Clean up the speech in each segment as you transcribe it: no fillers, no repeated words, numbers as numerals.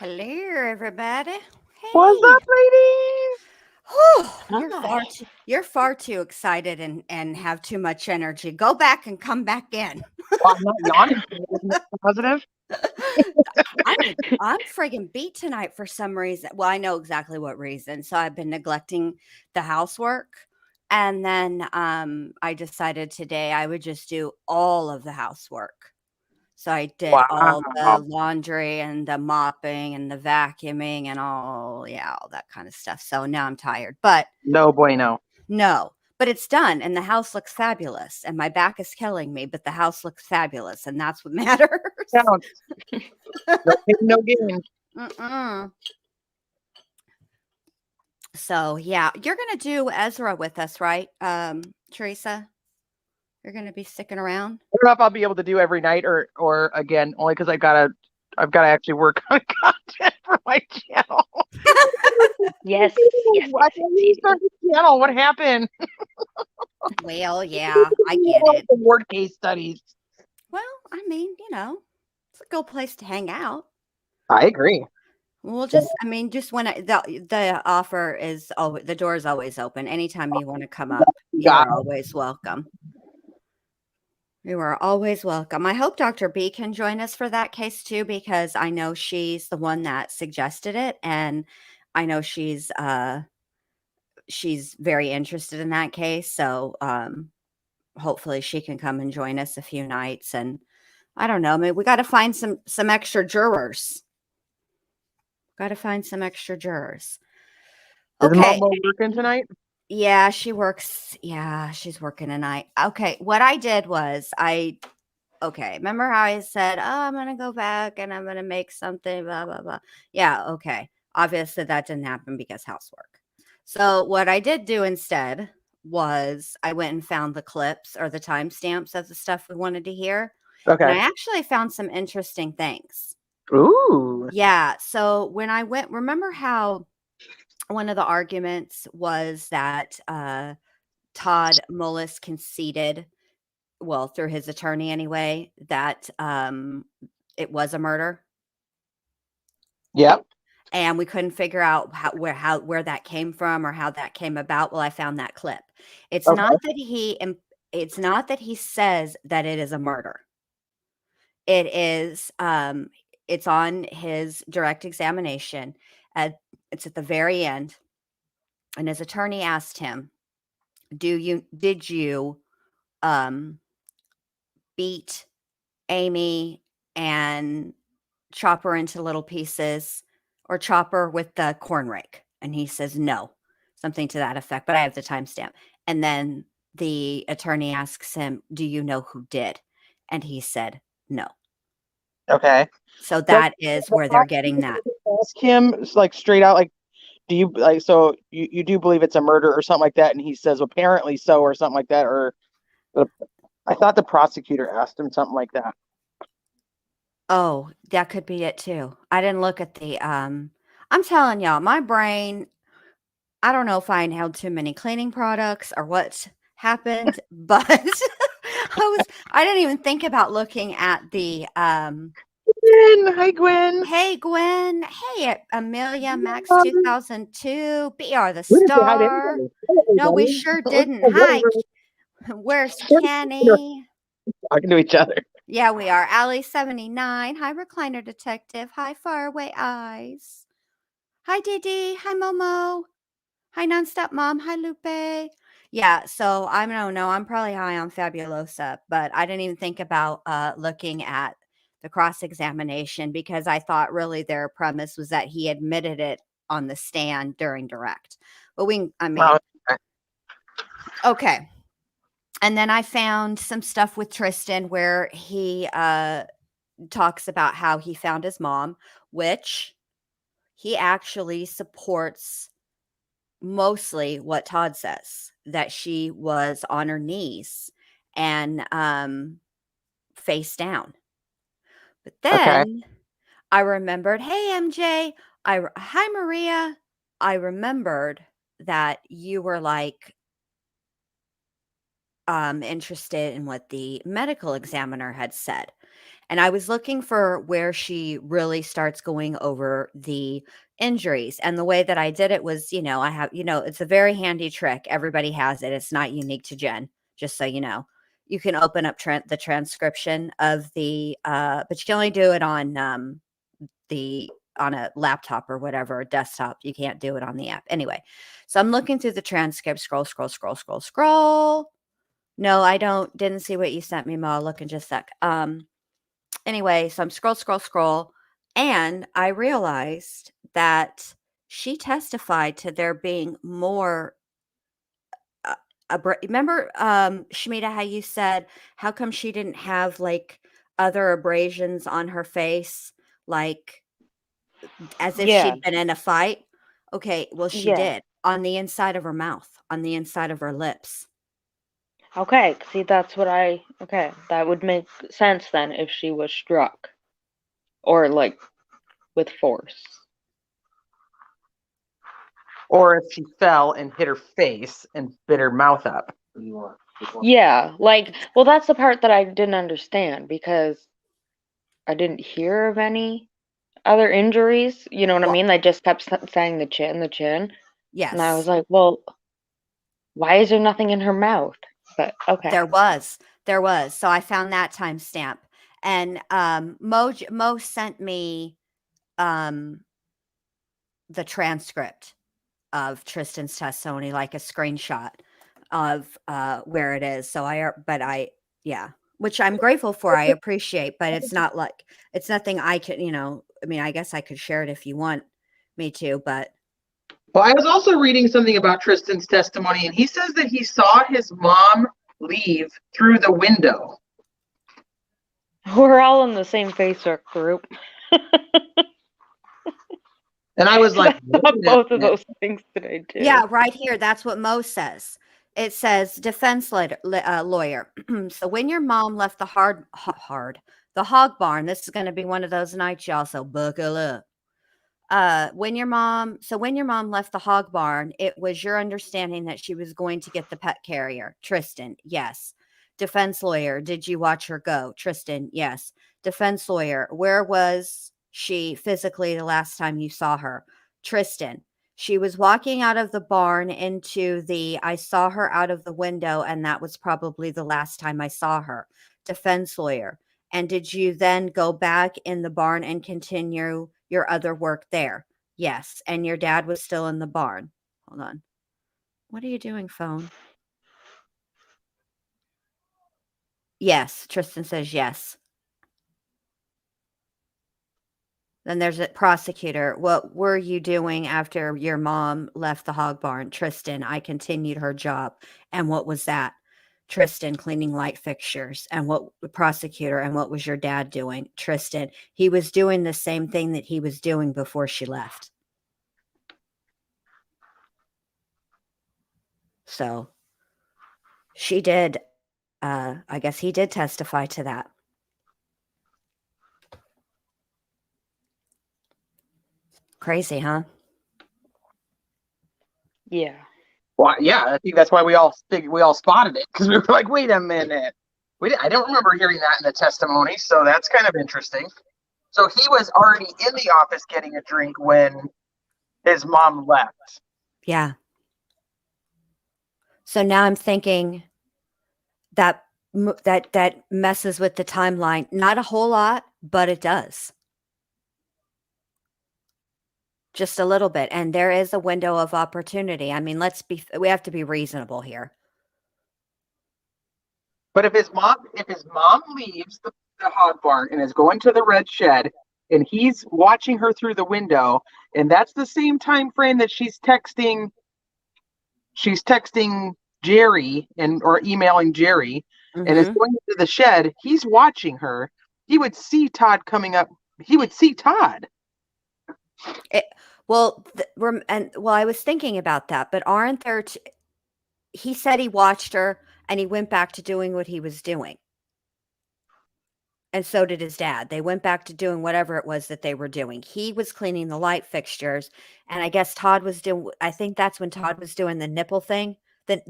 Hello, everybody. What's Hey. up, ladies? Whew, Hi. you're far too excited and have too much energy. Go back and come back in. Well, I'm not yawning. Isn't it positive? I'm friggin' beat tonight for some reason. Well, I know exactly what reason. So I've been neglecting the housework. And then I decided today I would just do all of the housework. So I did all the Wow. laundry and the mopping and the vacuuming and all that kind of stuff. So now I'm tired, but No bueno. no, but it's done and the house looks fabulous and my back is killing me, but the house looks fabulous and that's what matters. Counts. No pain, no gain. Mm-mm. So yeah, you're going to do Ezra with us, right? Teresa, you're going to be sticking around. I don't know if I'll be able to do every night or again, only because I've got to actually work on content for my channel. Yes. I can't even start the channel. What happened? Well, yeah, I get it. The ward case studies. Well, I mean, it's a good place to hang out. I agree. We'll just when the offer is the door is always open. Anytime you want to come up, you are always welcome. You are always welcome. I hope Dr. B can join us for that case too, because I know she's the one that suggested it, and I know she's very interested in that case. So hopefully she can come and join us a few nights. And I don't know, maybe we got to find some extra jurors. Got to find some extra jurors. Okay. Is Momo working tonight? Yeah, she works. Yeah, she's working tonight. Okay, what I did was remember how I said, oh, I'm going to go back and I'm going to make something, blah, blah, blah. Yeah, okay. Obviously that didn't happen because housework. So what I did do instead was I went and found the clips or the timestamps of the stuff we wanted to hear. Okay. And I actually found some interesting things. Ooh. Yeah. So when I went, remember how one of the arguments was that Todd Mullis conceded, well, through his attorney anyway, that it was a murder. Yep. And we couldn't figure out where that came from or how that came about. Well, I found that clip. It's not that he says that it is a murder. It is it's on his direct examination. It's at the very end. And his attorney asked him, did you beat Amy and chop her into little pieces or chop her with the corn rake? And he says, no, something to that effect, but I have the timestamp. And then the attorney asks him, do you know who did? And he said, no. Okay. So that is where they're getting that. Ask him like straight out, like, do you like, so you do believe it's a murder or something like that? And he says, apparently so, or something like that. Or I thought the prosecutor asked him something like that. Oh, that could be it too. I didn't look at the, I'm telling y'all, my brain, I don't know if I inhaled too many cleaning products or what happened, but I didn't even think about looking at the, Gwen. Hi, Gwen. Hey, Gwen. Hey, Amelia Max 2002. BR the star. No, we sure didn't. Hi. Where's Kenny? Talking to each other. Yeah, we are. Allie 79. Hi, Recliner Detective. Hi, Faraway Eyes. Hi, Didi. Hi, Momo. Hi, Nonstop Mom. Hi, Lupe. Yeah, so I don't know. I'm probably high on Fabulosa, but I didn't even think about looking at the cross-examination because I thought really their premise was that he admitted it on the stand during direct. But okay. And then I found some stuff with Tristan where he talks about how he found his mom, which he actually supports mostly what Todd says, that she was on her knees and face down. But then I remembered, hey, MJ, hi, Maria. I remembered that you were like interested in what the medical examiner had said. And I was looking for where she really starts going over the injuries. And the way that I did it was, I have, it's a very handy trick. Everybody has it. It's not unique to Jen, just so you know. You can open up the transcription of the, but you can only do it on on a laptop or whatever, a desktop. You can't do it on the app. Anyway, so I'm looking through the transcript, scroll, scroll, scroll, scroll, scroll. No, I didn't see what you sent me, Mo. I'll look in just a sec. Anyway, so I'm scroll, scroll, scroll, and I realized that she testified to there being more. Remember, Shamita, how you said, how come she didn't have like other abrasions on her face, like as if Yeah. she'd been in a fight? Okay, well, she Yeah. did on the inside of her mouth, on the inside of her lips. Okay. See, that's what okay. That would make sense then if she was struck or like with force. Or if she fell and hit her face and bit her mouth up. Yeah. Like, well, that's the part that I didn't understand because I didn't hear of any other injuries. You know what I Well, mean? They just kept saying the chin, the chin. And I was yes, like, well, why is there nothing in her mouth? But okay. there was. There was. So I found that timestamp. And Mo sent me um the transcript of Tristan's testimony, like a screenshot of where it is. So yeah, which I'm grateful for. I appreciate, but it's not like it's nothing I could, I mean, I guess I could share it if you want me to, but Well, I was also reading something about Tristan's testimony, and he says that he saw his mom leave through the window. We're all in the same Facebook group. And I was like, I thought both of those things today too. yeah, right here. That's what Mo says. It says defense lawyer. So when your mom left the the hog barn, this is going to be one of those nights, y'all. So buckle up. When your mom left the hog barn, it was your understanding that she was going to get the pet carrier. Tristan, yes. Defense lawyer, did you watch her go? Tristan, yes. Defense lawyer, where was she physically the last time you saw her? Tristan, she was walking out of the barn I saw her out of the window, and that was probably the last time I saw her. Defense lawyer, and did you then go back in the barn and continue your other work there? Yes. And your dad was still in the barn. Hold on. What are you doing, phone? Yes. Tristan says yes. Then there's a prosecutor. What were you doing after your mom left the hog barn? Tristan, I continued her job. And what was that? Tristan, cleaning light fixtures. And what the prosecutor, and what was your dad doing? Tristan, he was doing the same thing that he was doing before she left. So she did, I guess he did testify to that. Crazy, huh? Yeah. well, yeah, I think that's why we all spotted it, because we were like, wait a minute. I don't remember hearing that in the testimony, so that's kind of interesting. So he was already in the office getting a drink when his mom left. Yeah. So now I'm thinking that that messes with the timeline. Not a whole lot, but it does. Just a little bit. And there is a window of opportunity. I mean, we have to be reasonable here. But if his mom leaves the hog barn and is going to the red shed, and he's watching her through the window, and that's the same time frame that she's texting Jerry or emailing Jerry, and is going into the shed, he's watching her. He would see Todd coming up. He would see Todd. I was thinking about that, but aren't there? He said he watched her, and he went back to doing what he was doing, and so did his dad. They went back to doing whatever it was that they were doing. He was cleaning the light fixtures, and I guess Todd was doing. I think that's when Todd was doing the nipple thing. The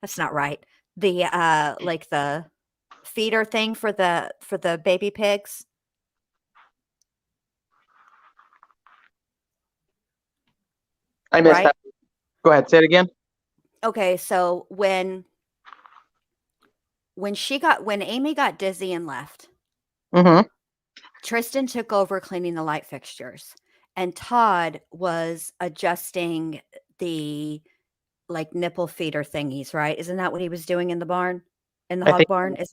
that's not right. The like the feeder thing for the baby pigs? I missed Right? that. Go ahead, say it again. Okay, so when Amy got dizzy and left, Mm-hmm. Tristan took over cleaning the light fixtures, and Todd was adjusting the like nipple feeder thingies, right? Isn't that what he was doing in the barn? In the I hog think barn? Is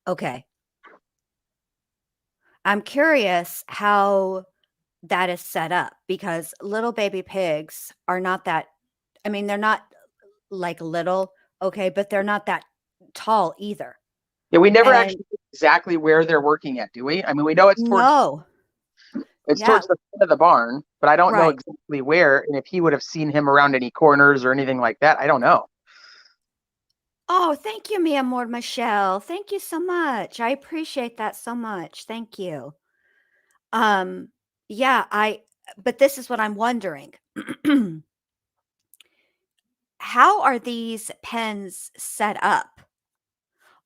okay. I'm curious how that is set up because little baby pigs are not that, I mean, they're not like little, okay, but they're not that tall either. yeah, we never And actually know exactly where they're working at, do we? I mean, we know no. it's Yeah, towards the front of the barn, but I don't know right. exactly where, and if he would have seen him around any corners or anything like that, I don't know. Oh, thank you, mi amor Michelle. Thank you so much. I appreciate that so much. Thank you. Um, yeah, but this is what I'm wondering. How are these pens set up?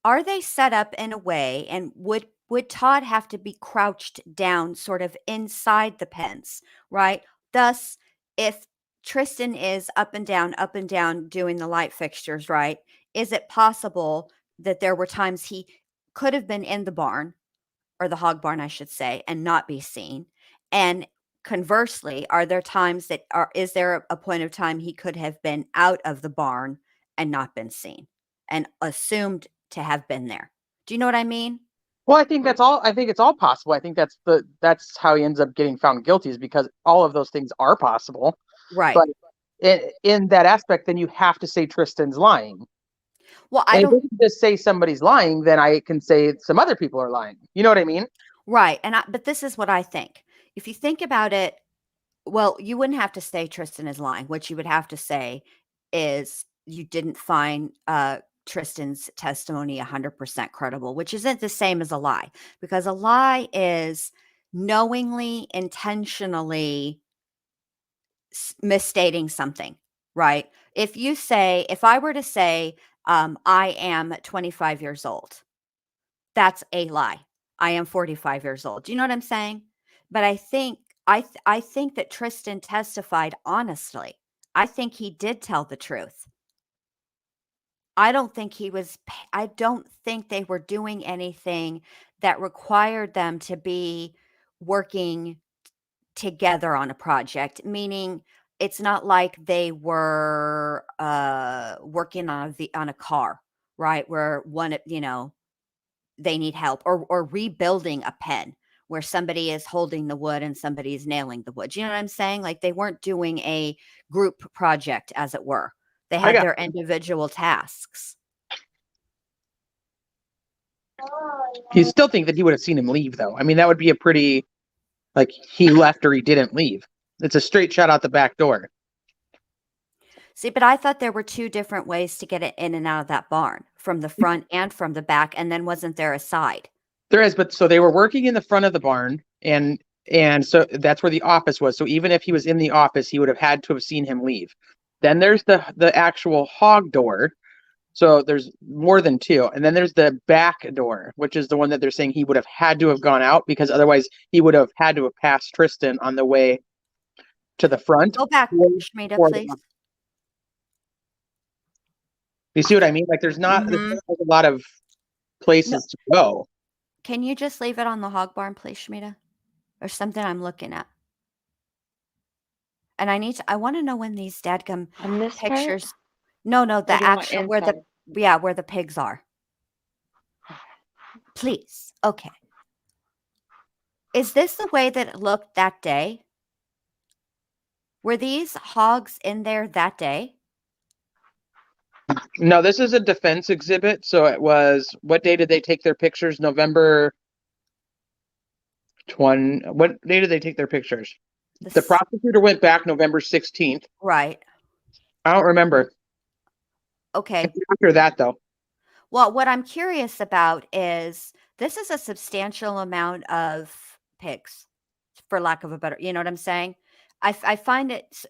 Are they set up in a way, and would Todd have to be crouched down sort of inside the pens, right? Thus, if Tristan is up and down doing the light fixtures, right? Is it possible that there were times he could have been in the barn or the hog barn, I should say, and not be seen? And conversely, are there times that is there a point of time he could have been out of the barn and not been seen and assumed to have been there? Do you know what I mean? Well, I think that's all. I think it's all possible. I think that's how he ends up getting found guilty is because all of those things are possible. Right. But in that aspect, then you have to say Tristan's lying. Well, I And if don't. you just say somebody's lying, then I can say some other people are lying. You know what I mean? Right. But this is what I think. If you think about it, well, you wouldn't have to say Tristan is lying. What you would have to say is you didn't find Tristan's testimony 100% credible, which isn't the same as a lie, because a lie is knowingly, intentionally misstating something, right? If I were to say, I am 25 years old, that's a lie. I am 45 years old. Do you know what I'm saying? But I think that Tristan testified honestly. I think he did tell the truth. I don't think they were doing anything that required them to be working together on a project, meaning it's not like they were working on a car, right? Where they need help, or rebuilding a pen where somebody is holding the wood and somebody is nailing the wood. You know what I'm saying? Like they weren't doing a group project, as it were. They I had got their individual tasks. You still think that he would have seen him leave, though. I mean, that would be a pretty like he left or he didn't leave. It's a straight shot out the back door. See, but I thought there were two different ways to get it in and out of that barn, from the front and from the back, and then wasn't there a side? There is, but so they were working in the front of the barn, and so that's where the office was. So even if he was in the office, he would have had to have seen him leave. Then there's the actual hog door. So there's more than two. And then there's the back door, which is the one that they're saying he would have had to have gone out because otherwise he would have had to have passed Tristan on the way to the front. Go back, or- Shmita, or please. You see what I mean? Like there's not Mhm. a lot of No, places to go. can you just leave it on the hog barn, please, Shmita? There's something I'm looking at. And I wanna know when these dadgum On this part? pictures. No, no, Or the do you want actual inside? where the pigs are. Please. Okay. Is this the way that it looked that day? Were these hogs in there that day? No, this is a defense exhibit. So it was, what day did they take their pictures? November 20. What day did they take their pictures? The This prosecutor went back November 16th. right. I don't remember. Okay. It's after that, though. Well, what I'm curious about is this is a substantial amount of pigs, for lack of a better, you know what I'm saying? I find it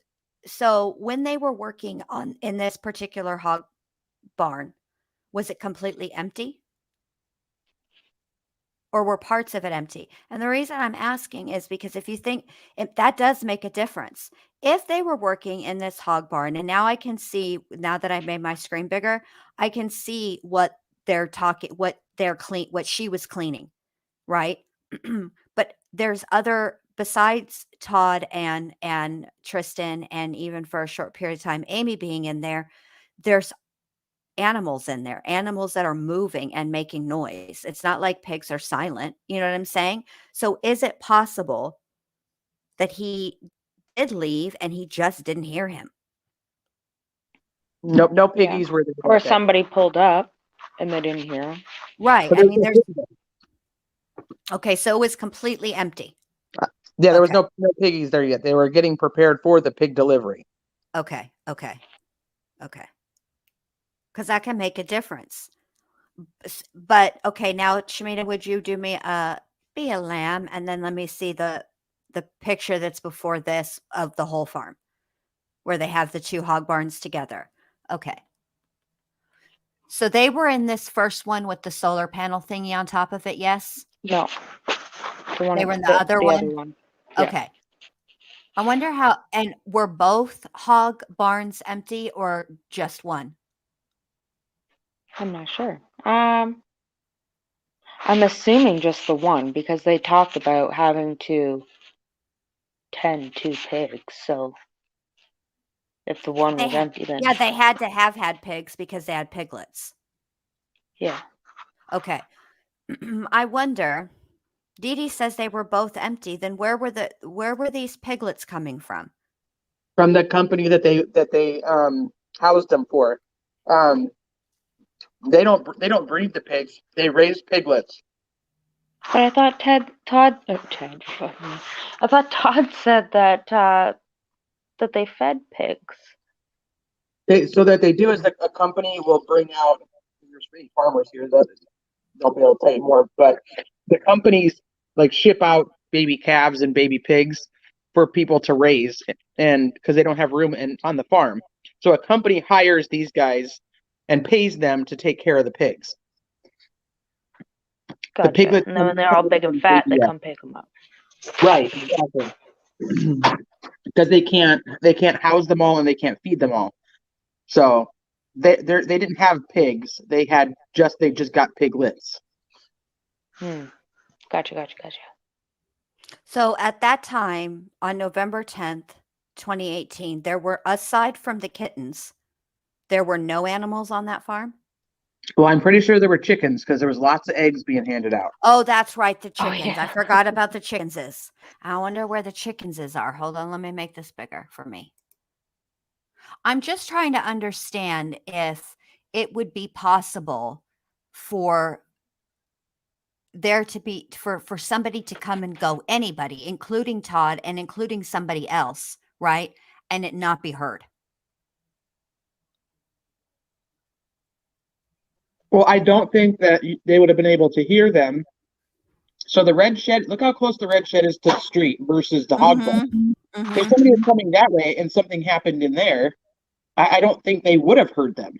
so when they were working in this particular hog barn, was it completely empty? or were parts of it empty? And the reason I'm asking is because if you think that does make a difference. If they were working in this hog barn, and now I can see, now that I've made my screen bigger, I can see what they're talking, what she was cleaning, right? But there's other besides Todd and Tristan, and even for a short period of time, Amy being in there, there's animals in there, animals that are moving and making noise. It's not like pigs are silent. You know what I'm saying? So is it possible that he did leave and he just didn't hear him? Nope, no Yeah. piggies were there. Or that day. somebody pulled up and they didn't hear him. Right. But I there's mean, no there's piggies. okay, so it was completely empty. Yeah, there was Okay. no piggies there yet. They were getting prepared for the pig delivery. Okay. Because that can make a difference. But okay, now Shamina, would you do me be a lamb, and then let me see the picture that's before this of the whole farm, where they have the two hog barns together. Okay. So they were in this first one with the solar panel thingy on top of it, yes? No. The one They were in the other one? Yeah. Okay. I wonder how, and were both hog barns empty or just one? I'm not sure. I'm assuming just the one because they talked about having to tend to pigs. So if the one was empty, then Yeah, they had to have had pigs because they had piglets. yeah. Okay. I wonder, Dee Dee says they were both empty. Then where were these piglets coming from? From the company that they housed them for. They don't breed the pigs. They raise piglets. But I thought I thought Todd said that that they fed pigs. So that they do is a company will bring out. There's three farmers here that they'll be able to tell you more, but the companies like ship out baby calves and baby pigs for people to raise, and because they don't have room on the farm, so a company hires these guys and pays them to take care of the pigs. Gotcha. The piglets, and then when they're all big and fat, they come pick them up. Right, exactly. Because they can't house them all and they can't feed them all. So they didn't have pigs. They just got piglets. Gotcha. So at that time, on November 10th, 2018, there were, aside from the kittens, there were no animals on that farm? Well, I'm pretty sure there were chickens because there was lots of eggs being handed out. Oh, that's right, the Oh, chickens. yeah. I forgot about the chickens. I wonder where the chickens are. Hold on, let me make this bigger for me. I'm just trying to understand if it would be possible for there to be for somebody to come and go, anybody, including Todd and including somebody else, right? And it not be heard. Well, I don't think that they would have been able to hear them. So the red shed, look how close the red shed is to the street versus the hog barn. If somebody was coming that way and something happened in there, I don't think they would have heard them.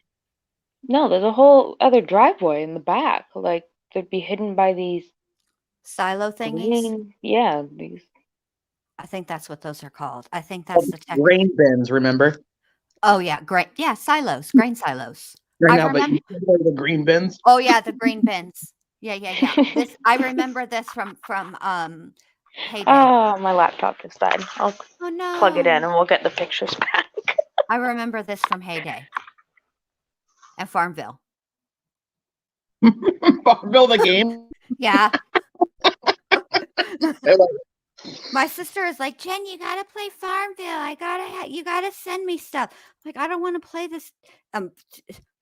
No, there's a whole other driveway in the back. Like they'd be hidden by these Silo thingies? these. I think that's what those are called. I think that's the tech. Grain bins, remember? Oh yeah, great. Yeah, silos, grain silos. Right I now, but remember. you know the green bins. Oh yeah, the green bins. Yeah. This I remember this from Heyday. Oh, my laptop just died. I'll Oh no. plug it in and we'll get the pictures back. I remember this from Heyday and Farmville. Farmville the game. Yeah. They're like, My sister is like, Jen, you gotta play Farmville. You gotta send me stuff. I'm like, I don't want to play this.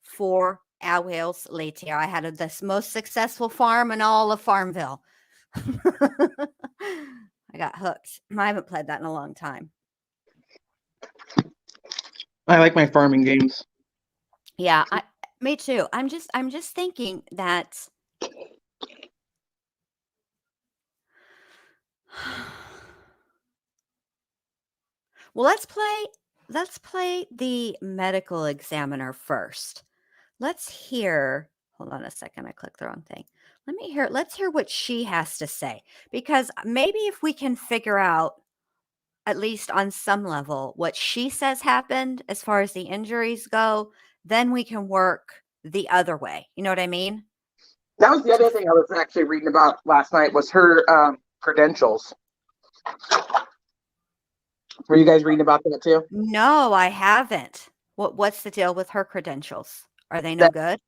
4 hours later, I had the most successful farm in all of Farmville. I got hooked. I haven't played that in a long time. I like my farming games. Yeah, me too. I'm just thinking that well, let's play the medical examiner first. Let's hear, hold on a second, I clicked the wrong thing. let's hear what she has to say, because maybe if we can figure out, at least on some level, what she says happened as far as the injuries go, then we can work the other way. You know what I mean? That was the other thing I was actually reading about last night was her credentials. Were you guys reading about that too? No, I haven't. What's the deal with her credentials? Are they no good?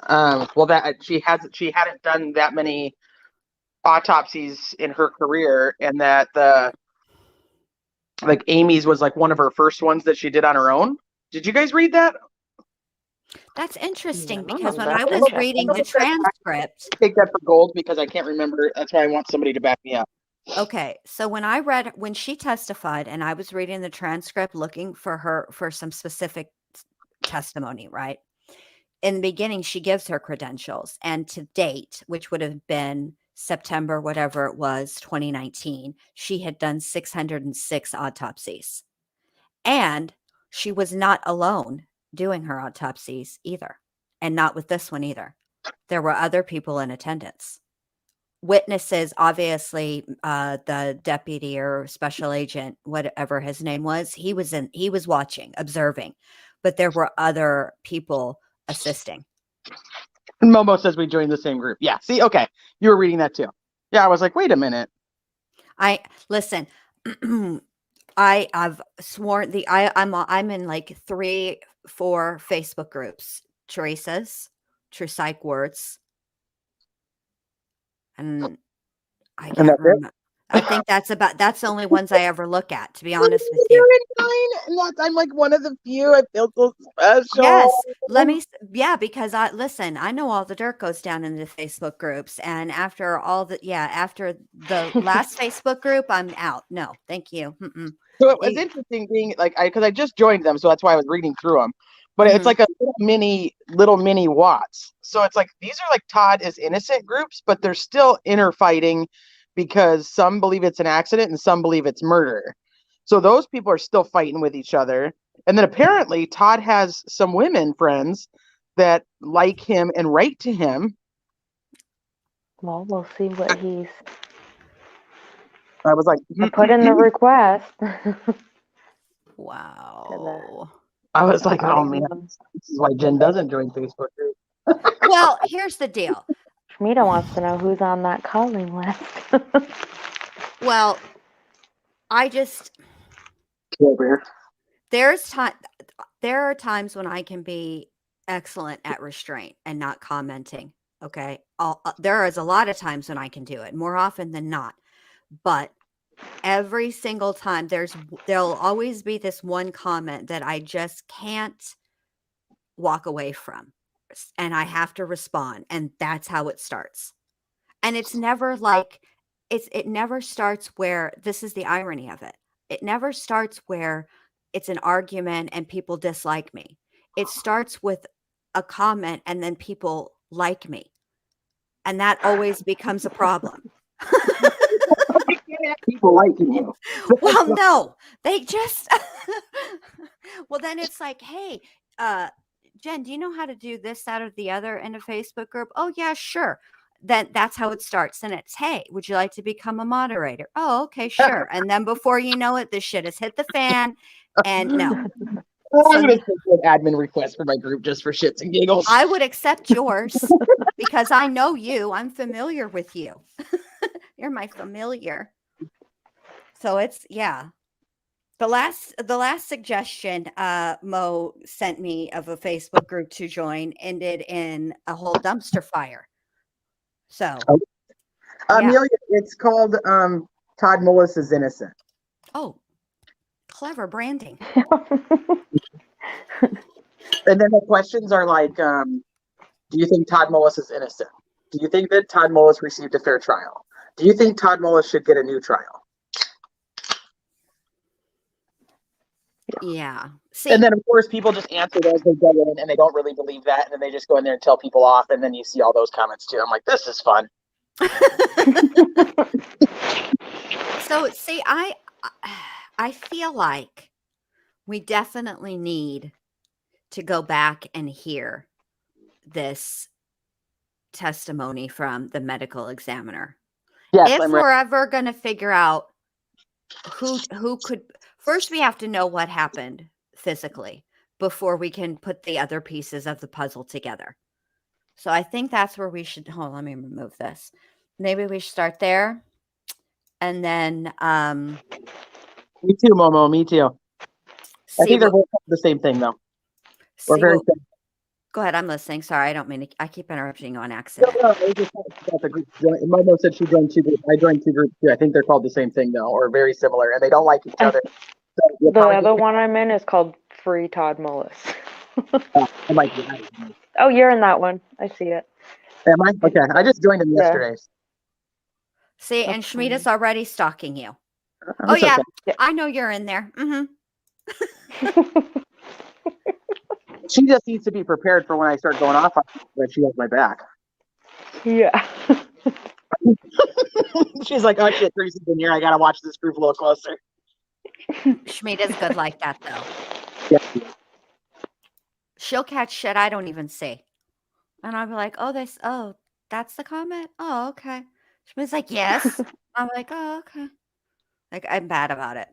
Well, that she hadn't done that many autopsies in her career, and that like Amy's was like one of her first ones that she did on her own. Did you guys read that? That's interesting, No, because when that's I was reading the interesting. transcript, Take that for gold because I can't remember. That's why I want somebody to back me up. okay, so when she testified and I was reading the transcript looking for some specific testimony, right? In the beginning, she gives her credentials, and to date, which would have been September, whatever it was, 2019, she had done 606 autopsies. And she was not alone doing her autopsies either, and not with this one either. There were other people in attendance. Witnesses, obviously, the deputy or special agent, whatever his name was, he was watching, observing, but there were other people assisting. Momo says we joined the same group. Yeah. See, okay, you were reading that too. Yeah, I was like, wait a minute. Listen. I've sworn I'm in like 3-4 Facebook groups. Teresa's, True Psych Words, and I And can't that's it. remember. I think that's the only ones I ever look at, to be honest with You're you. in mine, and I'm like one of the few. I feel so special. Yes, because I know all the dirt goes down in the Facebook groups, and after the last Facebook group, I'm out. No, thank you. Mm-mm. So it was interesting being like, because I just joined them, so that's why I was reading through them. But it's like a little mini Watts. So it's like these are like Todd is innocent groups, but they're still inner fighting because some believe it's an accident and some believe it's murder. So those people are still fighting with each other. And then apparently Todd has some women friends that like him and write to him. Well, we'll see what he's. I was like, I put in the request. Wow. I was like, oh man, this is why Jen doesn't join Facebook group. Well, here's the deal. Schmida wants to know who's on that calling list. Well, I just there are times when I can be excellent at restraint and not commenting. Okay, there is a lot of times when I can do it, more often than not. But every single time, there'll always be this one comment that I just can't walk away from, and I have to respond, and that's how it starts. And it's never like it never starts where, this is the irony of it. It never starts where it's an argument and people dislike me. It starts with a comment and then people like me. And that always becomes a problem. People liking you. Well, no, they just well, then it's like, hey, Jen, do you know how to do this, that, or the other in a Facebook group? Oh, yeah, sure. Then that's how it starts. And it's, hey, would you like to become a moderator? Oh, okay, sure. And then before you know it, this shit has hit the fan. And no. I'm going to send an admin request for my group just for shits and giggles. I would accept yours because I know you. I'm familiar with you. You're my familiar. So it's, yeah. The last suggestion Mo sent me of a Facebook group to join ended in a whole dumpster fire. So, Amelia, it's called Todd Mullis is innocent. Oh, clever branding. And then the questions are like, do you think Todd Mullis is innocent? Do you think that Todd Mullis received a fair trial? Do you think Todd Mullis should get a new trial? Yeah. See, and then, of course, people just answer as they go in, and they don't really believe that, and then they just go in there and tell people off, and then you see all those comments, too. I'm like, this is fun. So, see, I feel like we definitely need to go back and hear this testimony from the medical examiner. Yes, If I'm we're ready. ever going to figure out who could, first we have to know what happened physically before we can put the other pieces of the puzzle together. So I think that's where we should, hold on, let me remove this. Maybe we should start there. And then Me too, Momo. Me too. I see think they're what, both the same thing, though. We're see very what, similar. go ahead. I'm listening. Sorry. I don't mean to, I keep interrupting you on No, accident. no, I was just talking about the group. Momo said she joined 2 groups. I joined 2 groups too. I think they're called the same thing, though, or very similar, and they don't like each other. So you'll The probably other one I'm in is called Free Todd Mullis. I might be. I don't know. Oh, you're in that one. I see it. Am I? Okay. I just joined them Yeah. yesterday. See, and That's Schmieda's fine. already stalking you. Oh, That's yeah. okay. Yeah. I know you're in there. Mm-hmm. She just needs to be prepared for when I start going off on her, that she has my back. Yeah. She's like, oh shit, Tristan's in here. I gotta watch this group a little closer. Schmieda's good like that, though. Yeah. She'll catch shit I don't even see. And I'll be like, oh, that's the comment? Oh, okay. Schmieda's like, yes. I'm like, oh, okay. Like, I'm bad about it.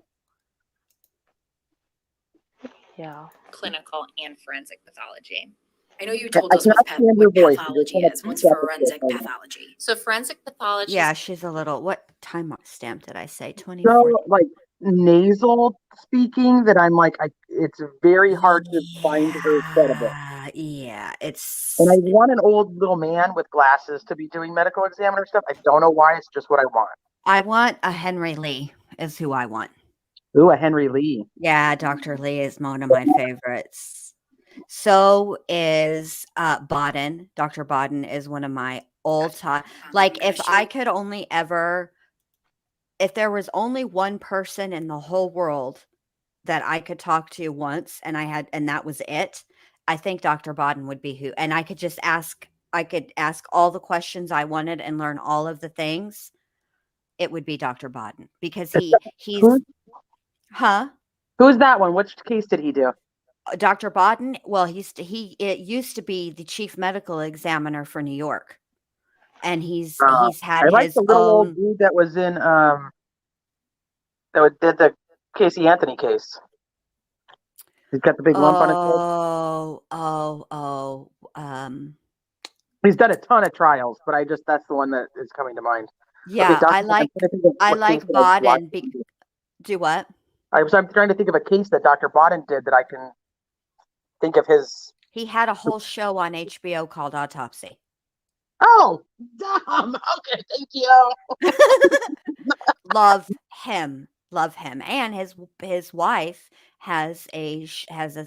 Yeah. Clinical and forensic pathology. I know you I told us cannot stand your what voice. pathology You're is. What's gonna- forensic pathology? So forensic pathology Yeah, is she's a little, what time stamp did I say? So 24. like nasal speaking that I'm like, it's very hard to find her credible. Yeah, it's, And I want an old little man with glasses to be doing medical examiner stuff. I don't know why. It's just what I want. I want a Henry Lee is who I want. Ooh, a Henry Lee. Yeah, Dr. Lee is one of my favorites. So is Bodden. Dr. Bodden is one of my all-time. Like, if I could only ever, if there was only one person in the whole world that I could talk to once and that was it, I think Dr. Bodden would be who. And I could just ask, I could ask all the questions I wanted and learn all of the things. It would be Dr. Bodden because he's, Who's, huh? who's that one? Which case did he do? Dr. Bodden, well, it used to be the chief medical examiner for New York. And he's had I like his the little own. old dude that was in did the Casey Anthony case. He's got the big lump on his head. He's done a ton of trials, but that's the one that is coming to mind. Yeah, Okay, I like Bodden. Do what? I'm trying to think of a case that Dr. Bodden did that I can think of his. He had a whole show on HBO called Autopsy. Oh, damn. Okay, thank you. Love him. And his wife has a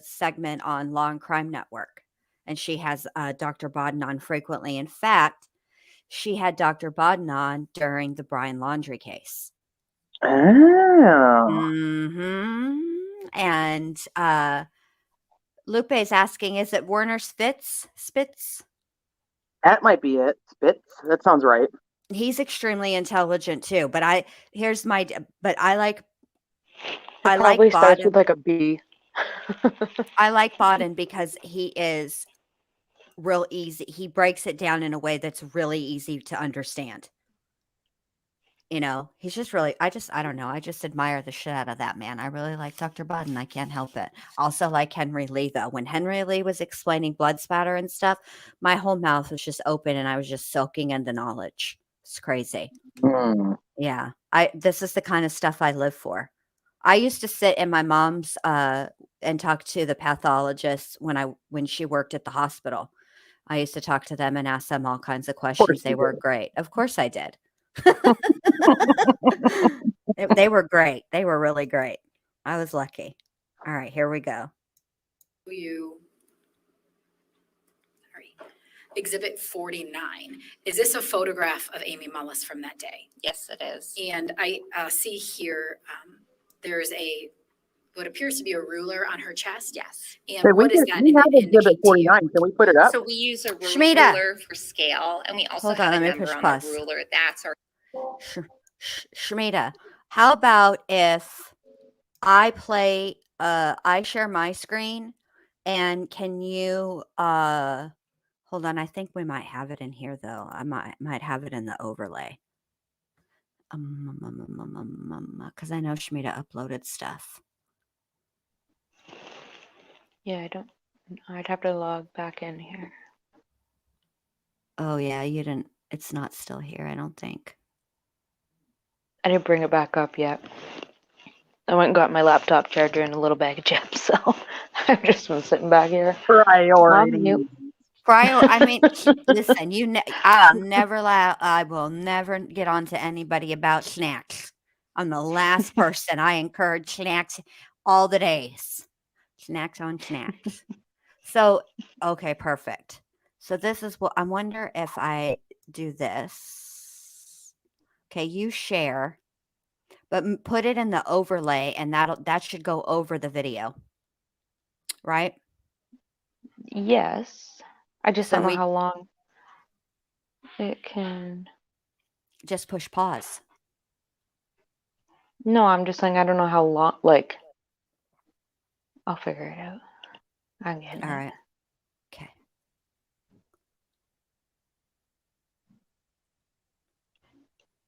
segment on Law and Crime Network, and she has Dr. Bodden on frequently. In fact, she had Dr. Bodden on during the Brian Laundrie case. Oh. And Lupe is asking, is it Werner Spitz? That might be it. Spitz. That sounds right. He's extremely intelligent too, but I like Probably starts Bodden. with like a B. I like Bodden because he is real easy. He breaks it down in a way that's really easy to understand. You know, he's just really, I don't know. I just admire the shit out of that man. I really like Dr. Bodden. I can't help it. Also like Henry Lee, though. When Henry Lee was explaining blood spatter and stuff, my whole mouth was just open and I was just soaking in the knowledge. It's crazy. Yeah. This is the kind of stuff I live for. I used to sit in my mom's and talk to the pathologists when she worked at the hospital. I used to talk to them and ask them all kinds of questions. They were great. Of course I did. They were great. They were really great. I was lucky. All right, here we go. Exhibit 49. Is this a photograph of Amy Mullis from that day? Yes, it is. And I see here there's what appears to be a ruler on her chest. Yes. And what is that? We have Exhibit 49. Can we put it up? So we use a Schmida. ruler for scale, and we also Hold on, have let a me number push on pause. the ruler. That's our Schmida, how about if I play, I share my screen, and can you, hold Hold on, I think we might have it in here though. I might have it in the overlay. Because I know Shmita uploaded stuff. Yeah, I don't. I'd have to log back in here. Oh yeah, you didn't. It's not still here, I don't think. I didn't bring it back up yet. I went and got my laptop charger and a little bag of chips, so I've just been sitting back here. Priority. I mean, listen, I'll never I will never get on to anybody about snacks. I'm the last person. I encourage snacks all the days. Snacks on snacks. So, okay, perfect. So this is what I wonder if I do this. Okay, you share, but put it in the overlay, and that should go over the video, right? Yes. I just So don't know we how long it can. just push pause. No, I'm just saying I don't know how long. Like, I'll figure it out. I'm getting All it. right. Okay.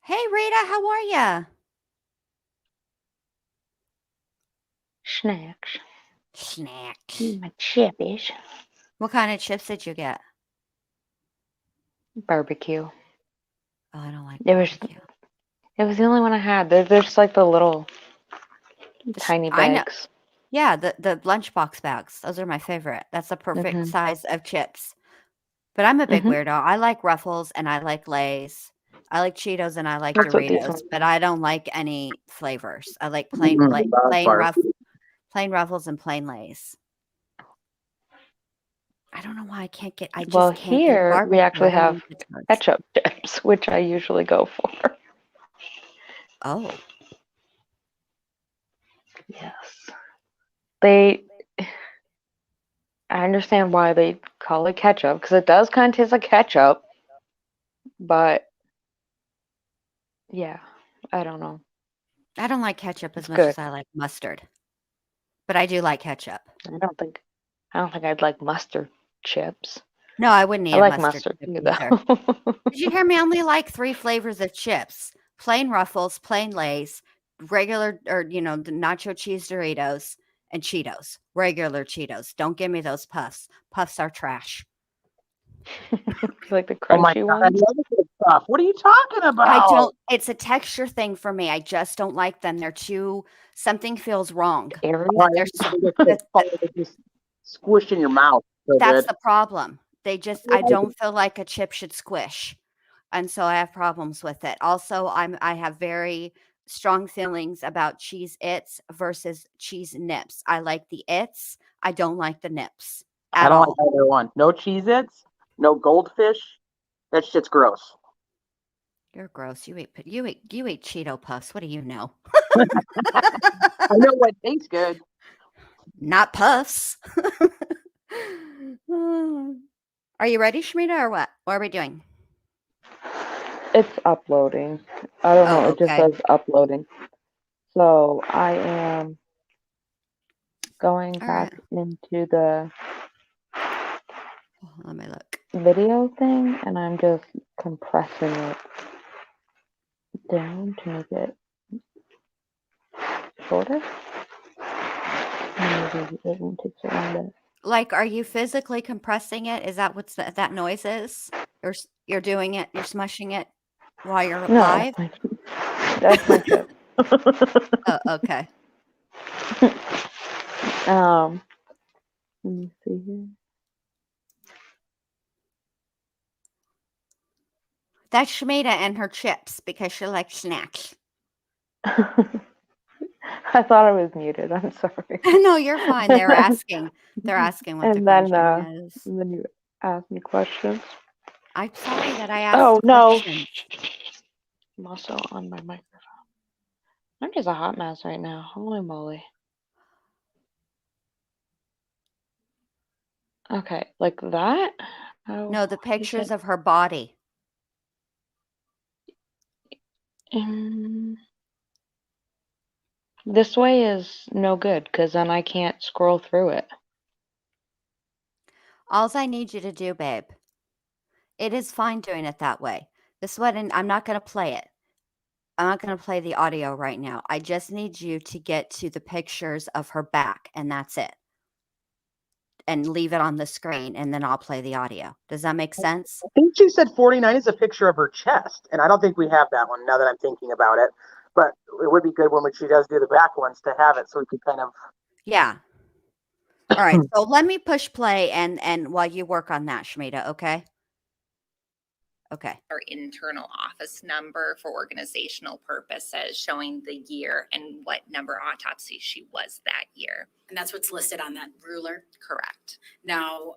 Hey, Rita, how are ya? Snacks. Snacks. My chippies. What kind of chips did you get? Barbecue. Oh, I don't like It was barbecue. it was the only one I had. They're just like the little tiny I know. bags. Yeah, the lunchbox bags. Those are my favorite. That's the perfect Mhm. size of chips. But I'm a big Mhm. weirdo. I like Ruffles and I like Lay's. I like Cheetos and I like That's what these Doritos, ones but are. I don't like any flavors. I like Mm, plain Ruffles and plain Lay's. I don't know why I can't get. I Well, just can't get here we barbecue. actually I don't know have what it is. ketchup chips, which I usually go for. Oh, Yes. They. I understand why they call it ketchup because it does kind of taste like ketchup, but yeah, I don't know. I don't like ketchup as It's much good. as I like mustard, but I do like ketchup. I don't think I'd like mustard chips. No, I wouldn't eat I a like mustard mustard chip too, either. though. Did you hear me? I only like 3 flavors of chips: plain Ruffles, plain Lay's, regular or the nacho cheese Doritos, and Cheetos. Regular Cheetos. Don't give me those puffs. Puffs are trash. Like the Oh my crunchy god, I ones. love this stuff. What are you talking I about? don't It's a texture thing for me. I just don't like them. They're too something feels wrong. Airy. Oh, I They're love s- it. that, that, They just squish in your mouth. So that's good. the problem. I don't feel like a chip should squish. And so I have problems with it. Also, I have very strong feelings about cheese its versus cheese nips. I like the its. I don't like the nips I at don't all. like either one. No Cheez-Its, no goldfish. That shit's gross. You're gross. You eat Cheeto puffs. What do you know? I know what tastes good. Not puffs. Are you ready, Shmita, or what? What are we doing? It's uploading. I don't know. Oh, It just okay. says uploading. So I am going All back right. into the Oh, let me look. video thing, and I'm just compressing it down to make it shorter. Maybe it won't take so long. Like, are you physically compressing it? Is that what that noise is? You're doing it. You're smushing it while you're No, live. that's my chip. Oh, okay. Let me see here. That's Shmita and her chips because she likes snacks. I thought I was muted. I'm sorry. No, you're fine. They're asking. They're asking what the And then, question is. and then you asked me questions. I'm sorry that I asked Oh no! questions. I'm also on my microphone. I'm just a hot mess right now. Holy moly. Okay, like that? No, the pictures of her body. This way is no good because then I can't scroll through it. All I need you to do, babe, It is fine doing it that way. This one, and I'm not going to play it. I'm not going to play the audio right now. I just need you to get to the pictures of her back, and that's it. And leave it on the screen, and then I'll play the audio. Does that make sense? I think she said 49 is a picture of her chest, and I don't think we have that one now that I'm thinking about it. But it would be good when she does do the back ones to have it, so we can kind of. Yeah. All right. So let me push play, and while you work on that, Shmita. Okay. Okay. Our internal office number for organizational purposes, showing the year and what number autopsy she was that year. And that's what's listed on that ruler. Correct. Now,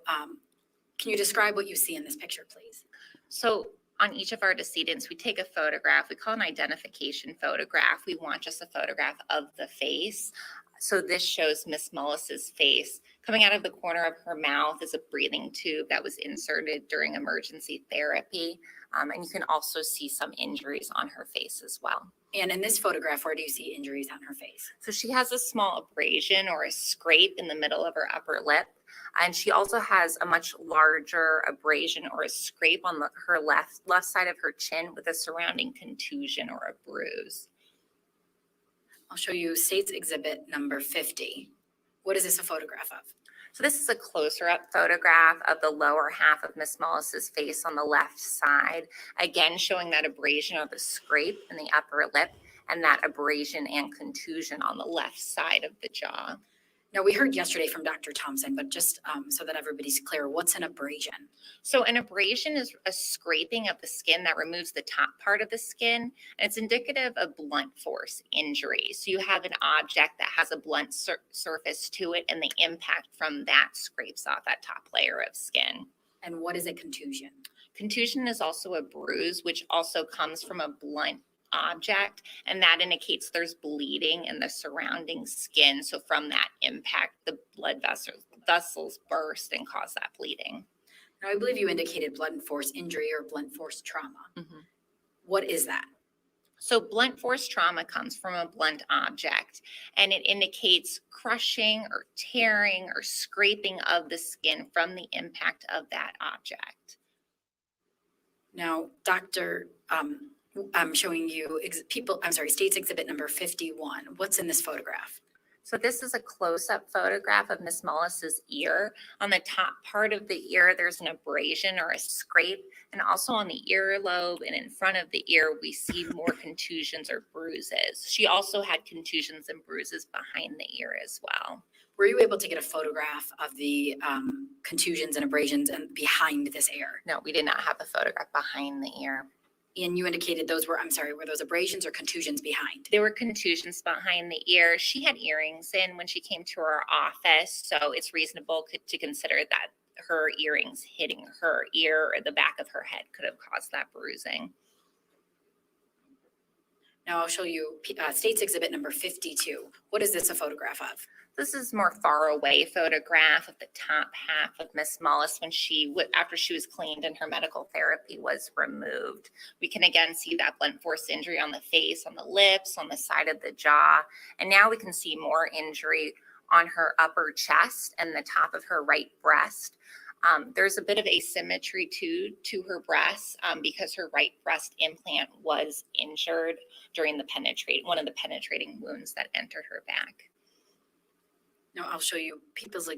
can you describe what you see in this picture, please? So on each of our decedents, we take a photograph. We call an identification photograph. We want just a photograph of the face. So this shows Miss Mullis's face. Coming out of the corner of her mouth is a breathing tube that was inserted during emergency therapy. And you can also see some injuries on her face as well. And in this photograph, where do you see injuries on her face? So she has a small abrasion or a scrape in the middle of her upper lip. And she also has a much larger abrasion or a scrape on her left side of her chin with a surrounding contusion or a bruise. I'll show you State's Exhibit number 50. What is this a photograph of? So this is a closer up photograph of the lower half of Miss Mullis's face on the left side, again showing that abrasion or the scrape in the upper lip and that abrasion and contusion on the left side of the jaw. Now, we heard yesterday from Dr. Thompson, but just so that everybody's clear, what's an abrasion? So an abrasion is a scraping of the skin that removes the top part of the skin, and it's indicative of blunt force injury. So you have an object that has a blunt surface to it, and the impact from that scrapes off that top layer of skin. And what is a contusion? Contusion is also a bruise, which also comes from a blunt object, and that indicates there's bleeding in the surrounding skin. So from that impact, the blood vessels burst and cause that bleeding. Now, I believe you indicated blunt force injury or blunt force trauma. Mm-hmm. What is that? So blunt force trauma comes from a blunt object, and it indicates crushing or tearing or scraping of the skin from the impact of that object. Now, Dr. I'm showing you State's Exhibit number 51. What's in this photograph? So this is a close-up photograph of Miss Mullis's ear. On the top part of the ear, there's an abrasion or a scrape, and also on the earlobe and in front of the ear, we see more contusions or bruises. She also had contusions and bruises behind the ear as well. Were you able to get a photograph of the contusions and abrasions and behind this ear? No, we did not have a photograph behind the ear. And you indicated those were those abrasions or contusions behind? There were contusions behind the ear. She had earrings in when she came to our office, so it's reasonable to consider that her earrings hitting her ear or the back of her head could have caused that bruising. Now I'll show you State's Exhibit number 52. What is this a photograph of? This is more far away photograph of the top half of Miss Mullis after she was cleaned and her medical therapy was removed. We can again see that blunt force injury on the face, on the lips, on the side of the jaw. And now we can see more injury on her upper chest and the top of her right breast. There's a bit of asymmetry to her breasts because her right breast implant was injured during one of the penetrating wounds that entered her back. Now I'll show you State's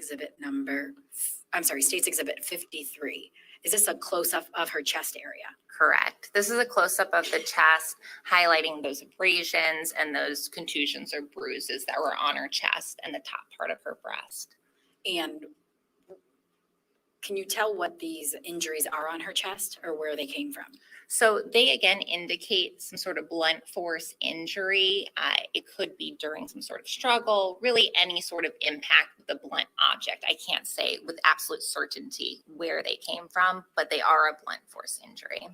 Exhibit 53. Is this a close-up of her chest area? Correct. This is a close-up of the chest, highlighting those abrasions and those contusions or bruises that were on her chest and the top part of her breast. And can you tell what these injuries are on her chest or where they came from? So they again indicate some sort of blunt force injury. It could be during some sort of struggle, really any sort of impact with a blunt object. I can't say with absolute certainty where they came from, but they are a blunt force injury.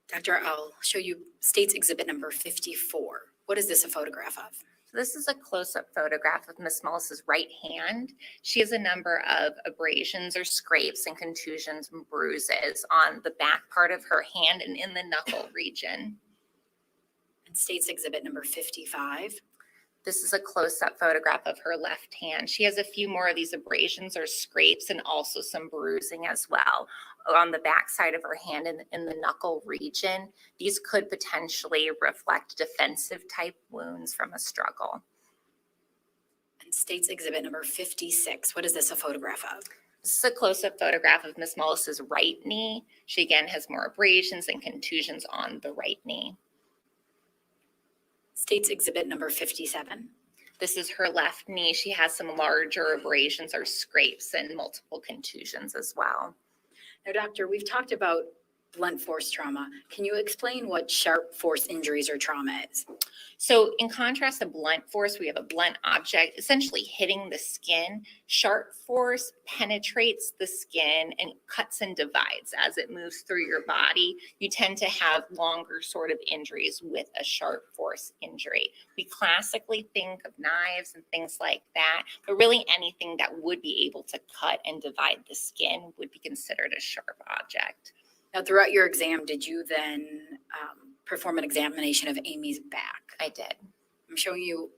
Doctor, I'll show you State's Exhibit number 54. What is this a photograph of? So this is a close-up photograph of Miss Mullis's right hand. She has a number of abrasions or scrapes and contusions and bruises on the back part of her hand and in the knuckle region. And State's Exhibit number 55. This is a close-up photograph of her left hand. She has a few more of these abrasions or scrapes and also some bruising as well on the back side of her hand in the knuckle region. These could potentially reflect defensive type wounds from a struggle. And State's Exhibit number 56. What is this a photograph of? This is a close-up photograph of Miss Mullis's right knee. She again has more abrasions and contusions on the right knee. State's Exhibit number 57. This is her left knee. She has some larger abrasions or scrapes and multiple contusions as well. Now, doctor, we've talked about blunt force trauma. Can you explain what sharp force injuries or trauma is? So in contrast to blunt force, we have a blunt object essentially hitting the skin. Sharp force penetrates the skin and cuts and divides as it moves through your body. You tend to have longer sort of injuries with a sharp force injury. We classically think of knives and things like that, but really anything that would be able to cut and divide the skin would be considered a sharp object. Now, throughout your exam, did you then perform an examination of Amy's back? I did. I'm showing you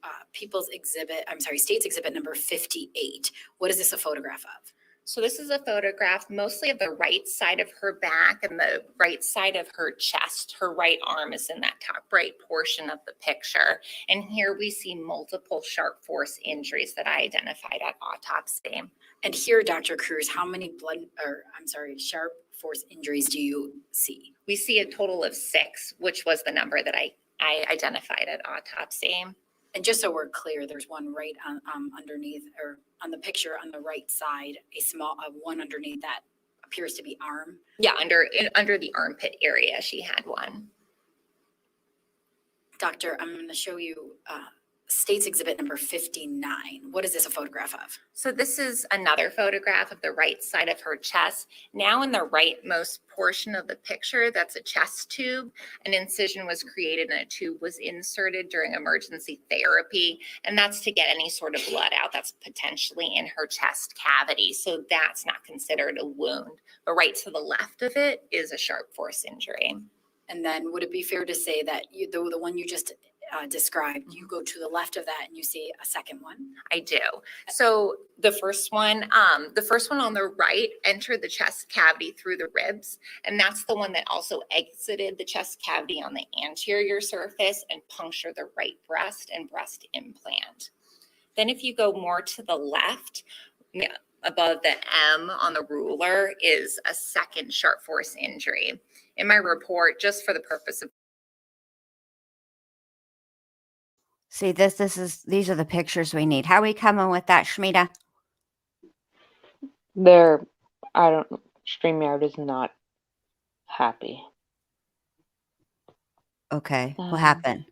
State's Exhibit number 58. What is this a photograph of? So this is a photograph mostly of the right side of her back and the right side of her chest. Her right arm is in that top right portion of the picture. And here we see multiple sharp force injuries that I identified at autopsy. And here, Dr. Cruz, how many sharp force injuries do you see? We see a total of 6, which was the number that I identified at autopsy. And just so we're clear, there's one right underneath, or on the picture on the right side, one underneath that appears to be arm. Yeah, under the armpit area, she had one. Doctor, I'm going to show you State's Exhibit number 59. What is this a photograph of? So this is another photograph of the right side of her chest. Now in the rightmost portion of the picture, that's a chest tube. An incision was created and a tube was inserted during emergency therapy. And that's to get any sort of blood out that's potentially in her chest cavity. So that's not considered a wound. But right to the left of it is a sharp force injury. And then would it be fair to say that the one you just described, you go to the left of that and you see a second one? I do. So the first one on the right entered the chest cavity through the ribs, and that's the one that also exited the chest cavity on the anterior surface and punctured the right breast and breast implant. Then if you go more to the left, above the M on the ruler is a second sharp force injury. In my report, just for the purpose of See, these are the pictures we need. How are we coming with that, Shmita? StreamYard is not happy. Okay, what happened?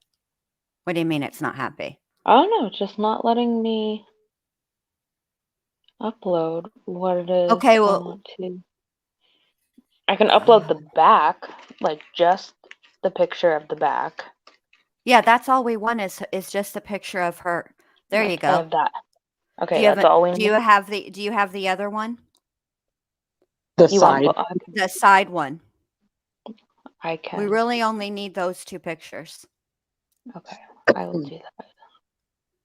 What do you mean it's not happy? I don't know, just not letting me upload what it is. Okay, I well, want to. I can upload the back, like just the picture of the back. yeah, that's all we want is just a picture of her. There you I go. have that. Okay, Do you that's all we do need. you have the other one? The You want side. The side one. I can. We really only need those 2 pictures. Okay, I will do that.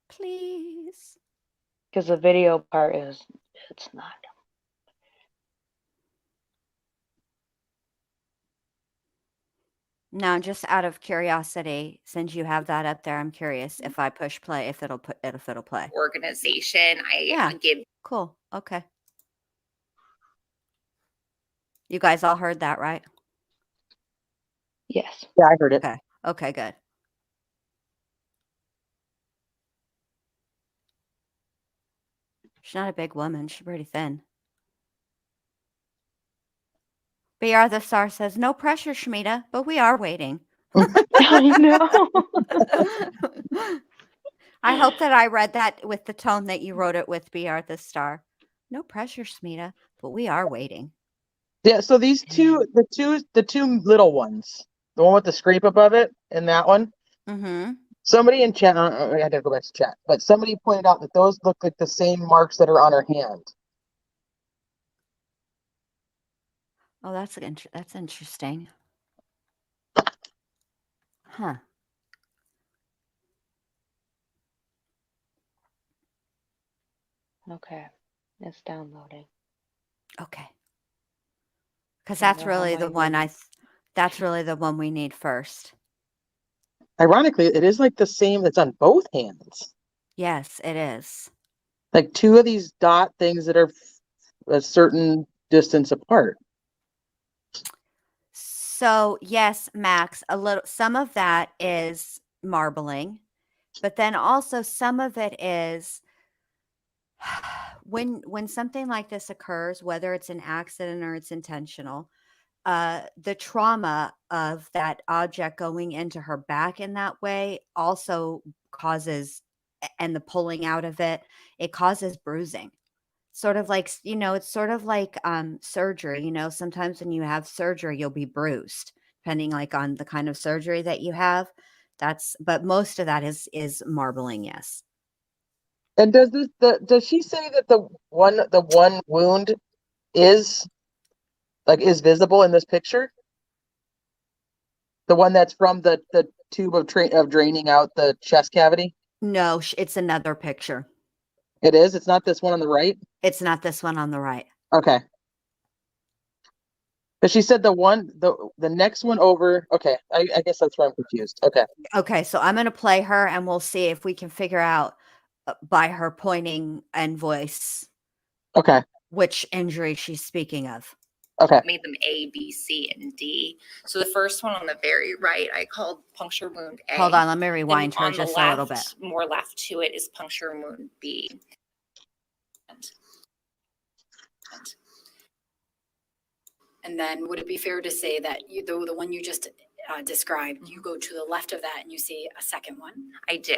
Please. Because the video part it's not. Now, just out of curiosity, since you have that up there, I'm curious if I push play, if it'll play. organization, Yeah. I give Cool. Okay. You guys all heard that, right? Yes. Yeah, I heard it. Okay. Okay, good. She's not a big woman. She's pretty thin. BR the Star says, no pressure, Shmita, but we are waiting. I know. I hope that I read that with the tone that you wrote it with, BR the Star. No pressure, Shmita, but we are waiting. Yeah, so these the two little ones, the one with the scrape above it and that one. Mm-hmm. Somebody in chat, I had to go back to chat, but somebody pointed out that those look like the same marks that are on her hand. Oh, that's interesting. Huh. Okay. It's downloading. Okay. Because Don't that's know how really the mine one did. that's really the one we need first. Ironically, it is like the same that's on both hands. Yes, it is. Like two of these dot things that are a certain distance apart. So, yes, Max, some of that is marbling, but then also some of it is when something like this occurs, whether it's an accident or it's intentional, the trauma of that object going into her back in that way also causes, and the pulling out of it, it causes bruising. Sort of like, it's sort of like surgery. Sometimes when you have surgery, you'll be bruised, depending like on the kind of surgery that you have. But most of that is marbling, yes. And does she say that the one wound is is visible in this picture? The one that's from the tube of draining out the chest cavity? No, it's another picture. It is? It's not this one on the right? It's not this one on the right. Okay. But she said the next one over. Okay, I guess that's where I'm confused. Okay. Okay, so I'm going to play her and we'll see if we can figure out by her pointing and voice Okay. which injury she's speaking of. Okay. Made them A, B, C, and D. So the first one on the very right, I called puncture wound A. Hold on, let me Then rewind her on the just a little bit. left, more left to it is puncture wound B. And then would it be fair to say that the one you just described, you go to the left of that and you see a second one? I do.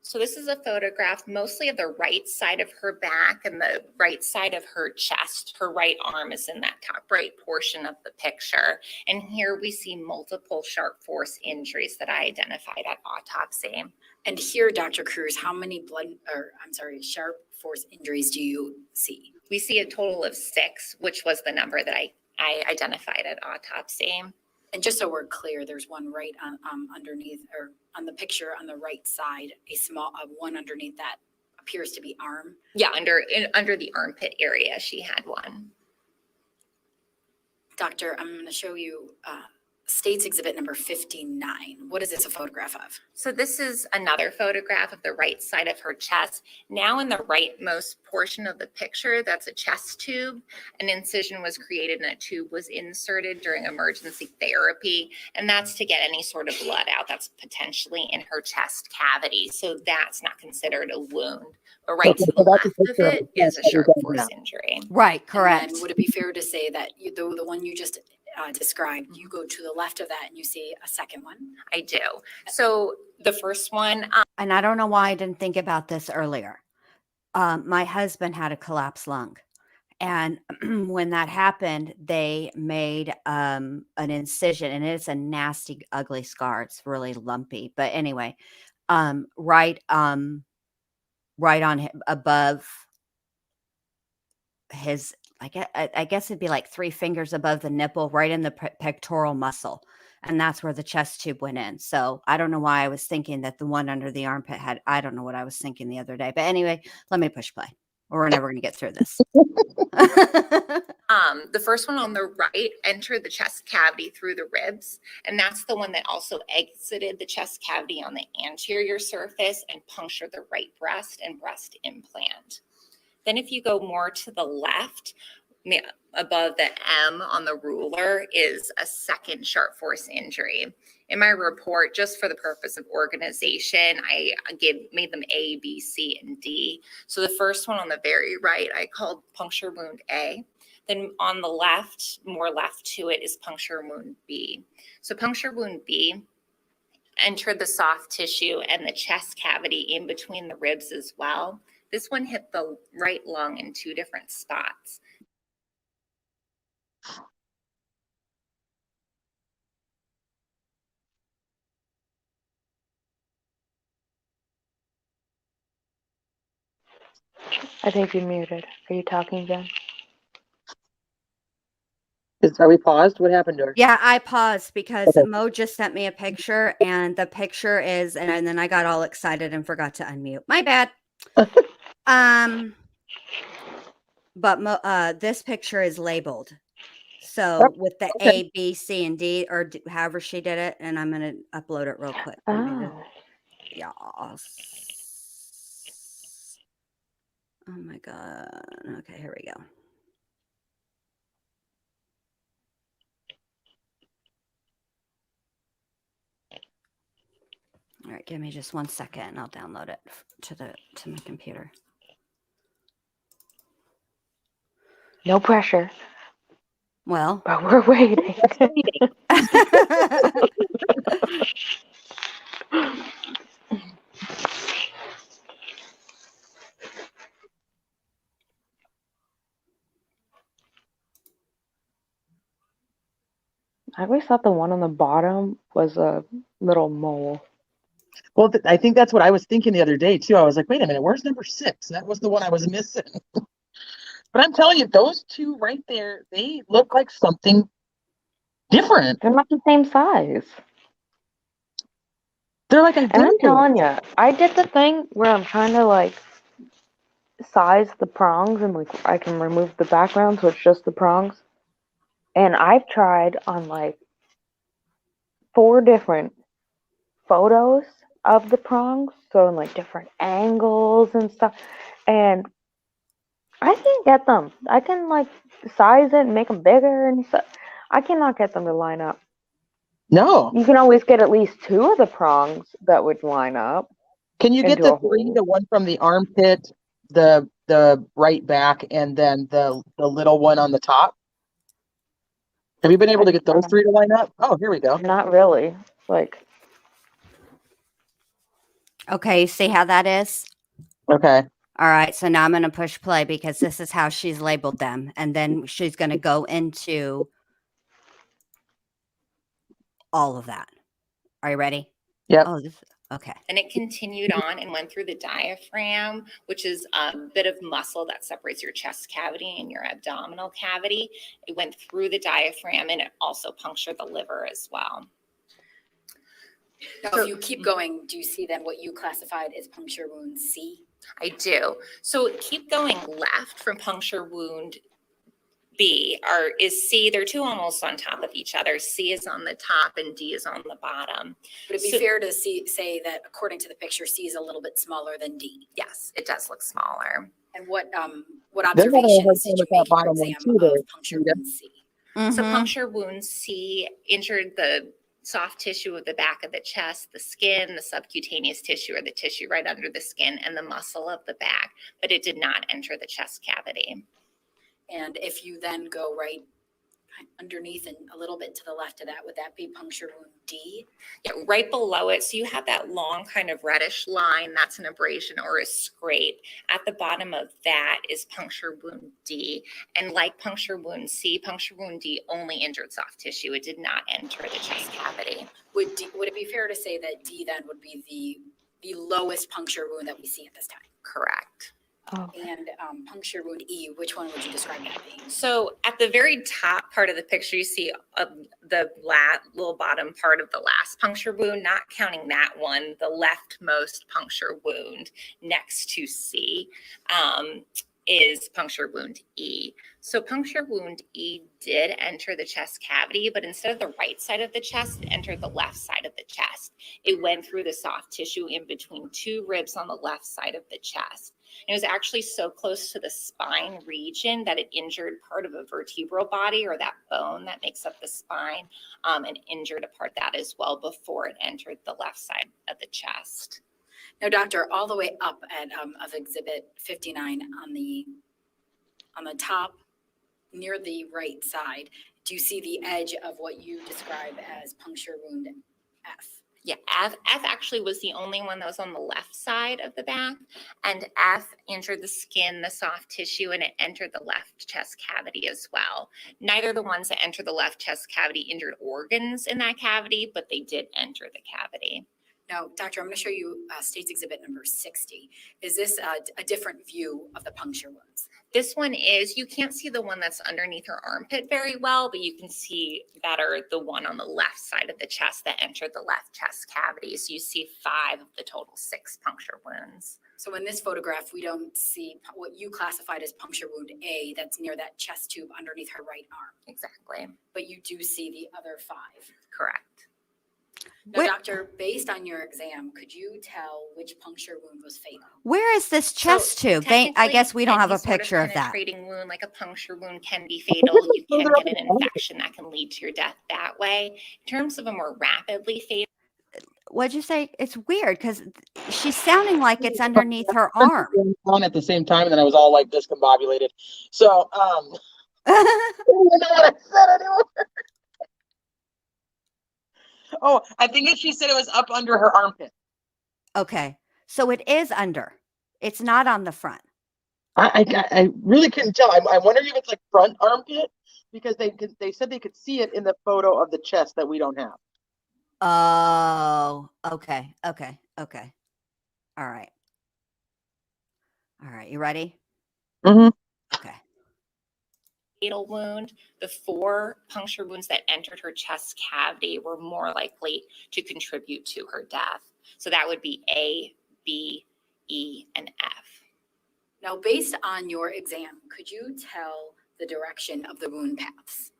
So this is a photograph mostly of the right side of her back and the right side of her chest. Her right arm is in that top right portion of the picture. And here we see multiple sharp force injuries that I identified at autopsy. And here, Dr. Cruz, how many sharp force injuries do you see? We see a total of 6, which was the number that I identified at autopsy. And just so we're clear, there's one right on underneath, or on the picture on the right side, a one underneath that appears to be arm. Yeah, under the armpit area, she had one. Doctor, I'm going to show you State's Exhibit number 59. What is this a photograph of? So this is another photograph of the right side of her chest. Now in the rightmost portion of the picture, that's a chest tube. An incision was created and a tube was inserted during emergency therapy. And that's to get any sort of blood out that's potentially in her chest cavity. So that's not considered a wound. But right to the left of it is a sharp force injury. Right, correct. And would it be fair to say that the one you just described, you go to the left of that and you see a second one? I do. So the first one. And I don't know why I didn't think about this earlier. My husband had a collapsed lung. And when that happened, they made an incision, and it's a nasty, ugly scar. It's really lumpy. But anyway, right on above his, I guess it'd be like 3 fingers above the nipple, right in the pectoral muscle. And that's where the chest tube went in. So I don't know why I was thinking that the one under the armpit had, I don't know what I was thinking the other day. But anyway, let me push play, or we're never going to get through this. The first one on the right entered the chest cavity through the ribs, and that's the one that also exited the chest cavity on the anterior surface and punctured the right breast and breast implant. Then if you go more to the left, above the M on the ruler is a second sharp force injury. In my report, just for the purpose of organization, I made them A, B, C, and D. So the first one on the very right, I called puncture wound A. Then on the left, more left to it, is puncture wound B. So puncture wound B entered the soft tissue and the chest cavity in between the ribs as well. This one hit the right lung in 2 different spots. I think you're muted. Are you talking, Jen? Are we paused? What happened to her? Yeah, I paused because Okay. Mo just sent me a picture, and the picture is, and then I got all excited and forgot to unmute. My bad. But this picture is labeled. So with the Okay. A, B, C, and D, or however she did it, and I'm gonna upload it real quick. Let me just, Oh. yes. Oh my god. Okay, here we go. All right, give me just 1 second, and I'll download it to my computer. No pressure, Well, but we're waiting. I always thought the one on the bottom was a little mole. Well, I think that's what I was thinking the other day too. I was like, wait a minute, where's number 6? That was the one I was missing. But I'm telling you, those two right there, they look like something different. They're not the same size. They're like And I'm identical. telling you, I did the thing where I'm trying to like size the prongs and like I can remove the background so it's just the prongs. And I've tried on like 4 different photos of the prongs, so in like different angles and stuff. And I can't get them. I can like size it and make them bigger and stuff. I cannot get them to line up. No. You can always get at least 2 of the prongs that would line up. Can you get into the a 3, hole. the one from the armpit, the right back, and then the little one on the top? Have you been able to get those 3 to line up? Oh, here we go. Not really. Like, okay, see how that is? Okay. All right, so now I'm going to push play because this is how she's labeled them. And then she's going to go into all of that. Are you ready? Yep. Oh, okay. And it continued on and went through the diaphragm, which is a bit of muscle that separates your chest cavity and your abdominal cavity. It went through the diaphragm and it also punctured the liver as well. Now, if you keep going, do you see then what you classified as puncture wound C? I do. So keep going left from puncture wound B is C. They're 2 almost on top of each other. C is on the top and D is on the bottom. Would it be fair to say that according to the picture, C is a little bit smaller than D? Yes, it does look smaller. And what They're having a hard observations time did you with that make in your bottom one exam too, of there. puncture wound C? So Mhm. puncture wound C injured the soft tissue of the back of the chest, the skin, the subcutaneous tissue or the tissue right under the skin, and the muscle of the back, but it did not enter the chest cavity. And if you then go right underneath and a little bit to the left of that, would that be puncture wound D? Yeah, right below it. So you have that long kind of reddish line. That's an abrasion or a scrape. At the bottom of that is puncture wound D. And like puncture wound C, puncture wound D only injured soft tissue. It did not enter the chest cavity. Would it be fair to say that D then would be the lowest puncture wound that we see at this time? Correct. oh, And puncture wound E, which one would you describe that being? So at the very top part of the picture, you see the little bottom part of the last puncture wound, not counting that one, the leftmost puncture wound next to C is puncture wound E. So puncture wound E did enter the chest cavity, but instead of the right side of the chest, it entered the left side of the chest. It went through the soft tissue in between 2 ribs on the left side of the chest. It was actually so close to the spine region that it injured part of a vertebral body or that bone that makes up the spine and injured a part of that as well before it entered the left side of the chest. Now, doctor, all the way up at of exhibit 59 on the top near the right side, do you see the edge of what you describe as puncture wound F? Yeah, F actually was the only one that was on the left side of the back, and F injured the skin, the soft tissue, and it entered the left chest cavity as well. Neither of the ones that entered the left chest cavity injured organs in that cavity, but they did enter the cavity. Now, doctor, I'm going to show you States Exhibit number 60. Is this a different view of the puncture wounds? This one is, you can't see the one that's underneath her armpit very well, but you can see better the one on the left side of the chest that entered the left chest cavity. So you see 5 of the total 6 puncture wounds. So in this photograph, we don't see what you classified as puncture wound A that's near that chest tube underneath her right arm. Exactly. But you do see the other 5. Correct. Now, Where- doctor, based on your exam, could you tell which puncture wound was fatal? Where is this So chest tube? I guess we don't have any a sort picture of that. penetrating wound, like a puncture wound, can be fatal. You can get an infection that can lead to your death that way. In terms of a more rapidly fatal, What'd you say? It's weird because she's sounding like it's underneath her arm. On at the same time, and then I was all like discombobulated. So, I don't know what I said anymore. Oh, I think she said it was up under her armpit. Okay. So it is under. It's not on the front. I really couldn't tell. I wonder if it's like front armpit because they said they could see it in the photo of the chest that we don't have. Oh, okay. Okay. Okay. All right. All right. You ready? Mm-hmm. Okay. fatal wound, the 4 puncture wounds that entered her chest cavity were more likely to contribute to her death. So that would be A, B, E, and F. Now, based on your exam, could you tell the direction of the wound paths?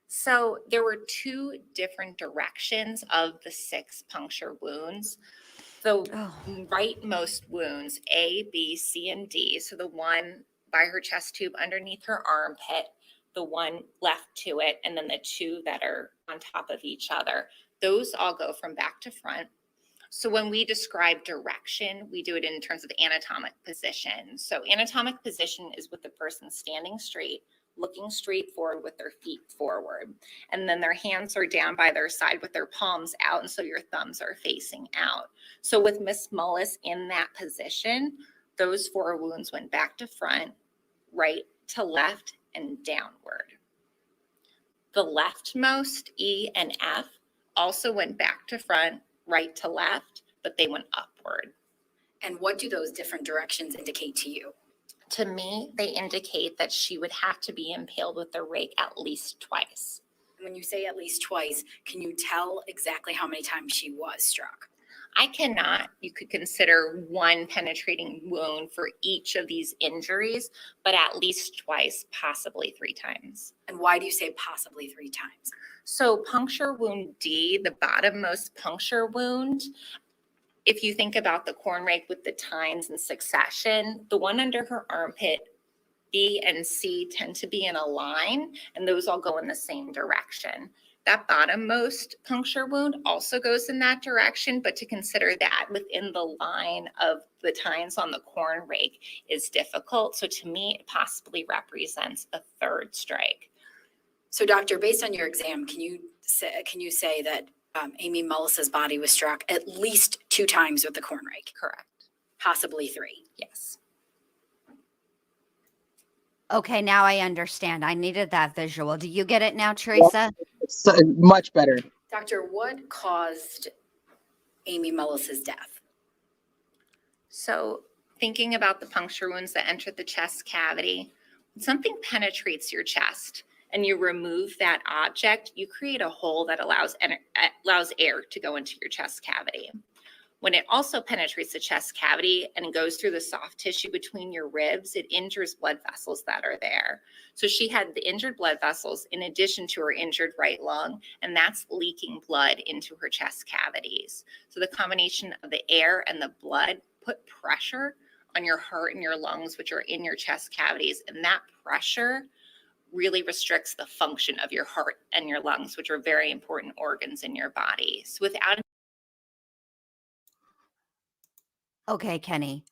So there were 2 different directions of the 6 puncture wounds. The Oh. rightmost wounds, A, B, C, and D, so the one by her chest tube underneath her armpit, the one left to it, and then the 2 that are on top of each other, those all go from back to front. So when we describe direction, we do it in terms of anatomic position. So anatomic position is with the person standing straight, looking straight forward with their feet forward. And then their hands are down by their side with their palms out. And so your thumbs are facing out. So with Miss Mullis in that position, those 4 wounds went back to front, right to left, and downward. The leftmost, E and F, also went back to front, right to left, but they went upward. And what do those different directions indicate to you? To me, they indicate that she would have to be impaled with the rake at least twice. When you say at least twice, can you tell exactly how many times she was struck? I cannot. You could consider 1 penetrating wound for each of these injuries, but at least twice, possibly 3 times. And why do you say possibly 3 times? So puncture wound D, the bottommost puncture wound, if you think about the corn rake with the tines in succession, the one under her armpit, B and C, tend to be in a line, and those all go in the same direction. That bottommost puncture wound also goes in that direction, but to consider that within the line of the tines on the corn rake is difficult. So to me, it possibly represents a 3rd strike. So, doctor, based on your exam, can you say that Amy Mullis's body was struck at least 2 times with the corn rake? Correct. Possibly 3. Yes. Okay. Now I understand. I needed that visual. Do you get it now, Teresa? So, much better. Doctor, what caused Amy Mullis's death? So thinking about the puncture wounds that entered the chest cavity, when something penetrates your chest and you remove that object, you create a hole that allows air to go into your chest cavity. When it also penetrates the chest cavity and it goes through the soft tissue between your ribs, it injures blood vessels that are there. So she had the injured blood vessels in addition to her injured right lung, and that's leaking blood into her chest cavities. So the combination of the air and the blood put pressure on your heart and your lungs, which are in your chest cavities, and that pressure really restricts the function of your heart and your lungs, which are very important organs in your body. So without Okay, Kenny.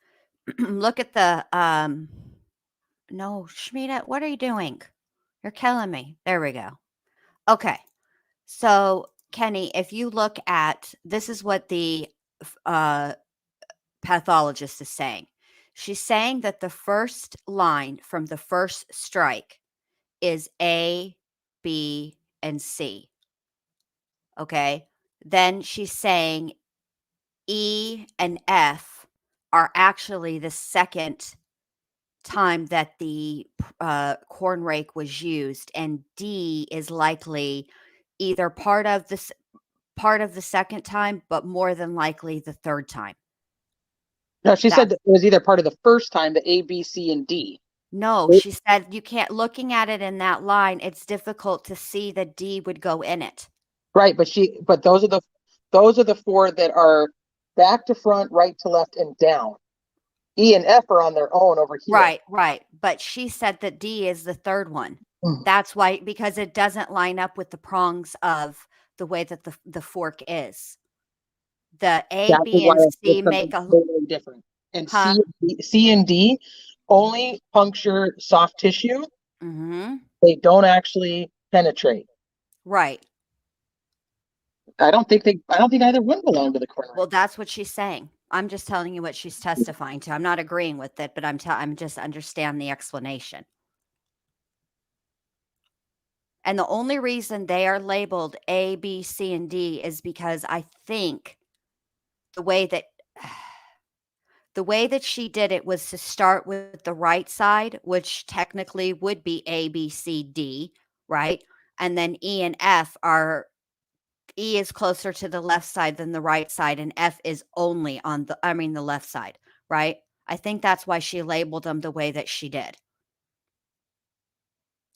Look at the no, Shmita, what are you doing? You're killing me. There we go. Okay. So, Kenny, if you look at this is what the pathologist is saying. She's saying that the first line from the first strike is A, B, and C. Okay? Then she's saying E and F are actually the second time that the corn rake was used, and D is likely either part of the second time, but more than likely the third time. No, she That said that it was either part of the first time, the A, B, C, and D. No, It- she said you can't. Looking at it in that line, it's difficult to see that D would go in it. Right, but those are the four that are back to front, right to left, and down. E and F are on their own over here. Right, right. But she said that D is the third one. Mm. That's why, because it doesn't line up with the prongs of the way that the fork is. The A, That's B, why and it's C something make a totally different. And Huh? C and D only puncture soft tissue. Mm-hmm. They don't actually penetrate. Right. I don't think either one belong to the corner. Well, that's what she's saying. I'm just telling you what she's testifying to. I'm not agreeing with it, but I'm just understand the explanation. And the only reason they are labeled A, B, C, and D is because I think the way that she did it was to start with the right side, which technically would be A, B, C, D, right? And then E and F are E is closer to the left side than the right side, and F is only on the left side, right? I think that's why she labeled them the way that she did.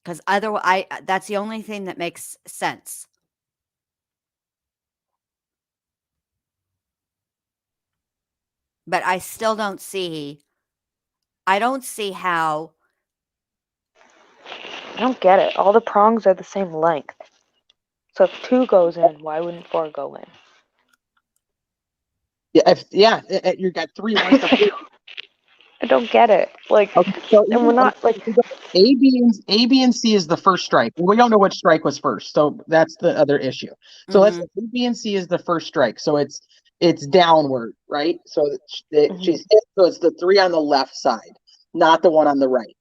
Because otherwise, that's the only thing that makes sense. But I still don't see. I don't see how. I don't get it. All the prongs are the same length. So if 2 goes in, why wouldn't 4 go in? You got 3 lengths of I don't get it. Like, Okay, so and we're not like. A, B, and C is the first strike. We don't know which strike was first, so that's the other issue. So let's say A, B, and C is the first strike. So it's downward, right? So she's hit. So it's the 3 on the left side, not the one on the right.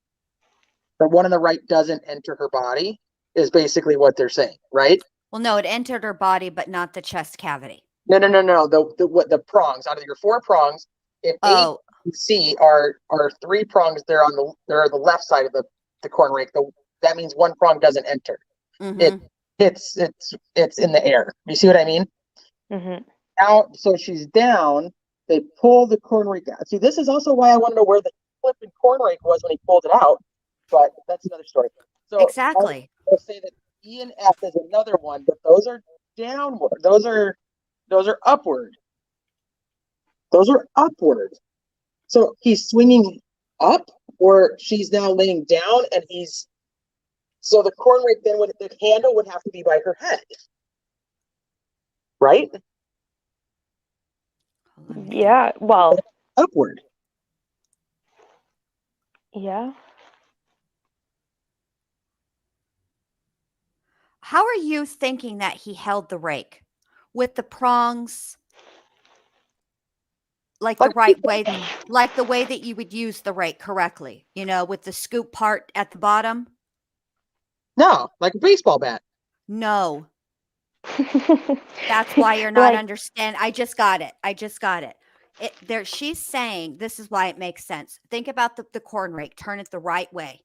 The one on the right doesn't enter her body, is basically what they're saying, right? Well, no, it entered her body, but not the chest cavity. No. The prongs out of your 4 prongs, if A and C are 3 prongs, they're the left side of the corn rake. That means 1 prong doesn't enter. Mm-hmm. It's in the air. You see what I mean? Mm-hmm. Out. So she's down. They pull the corn rake out. See, this is also why I want to know where the flipping corn rake was when he pulled it out. But that's another story. So Exactly. I'll say that E and F is another one, but those are downward. Those are upward. Those are upward. So he's swinging up, or she's now laying down, and so the corn rake then the handle would have to be by her head, right? Yeah. Well. Upward. Yeah. How are you thinking that he held the rake with the prongs like the right way, like the way that you would use the rake correctly, with the scoop part at the bottom? No, like a baseball bat. No. That's why you're not Like- understanding. I just got it. She's saying this is why it makes sense. Think about the corn rake. Turn it the right way.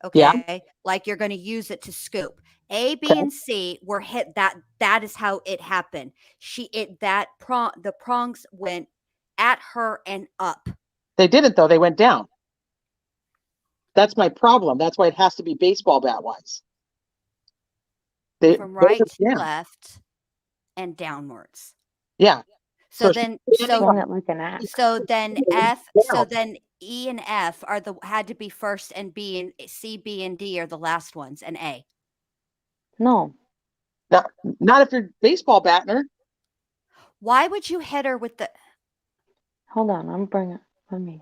Okay. Yeah. Like you're going to use it to scoop. A, B, Okay. and C were hit. That is how it happened. The prongs went at her and up. They didn't, though. They went down. That's my problem. That's why it has to be baseball bat wise. From right to left and downwards. Yeah. So Swing it like an axe. So then E and F had to be first, and B and C, B, and D are the last ones, and A. No. Not if you're baseball batting her. Why would you hit her with the? Hold on, I'm bringing. Let me.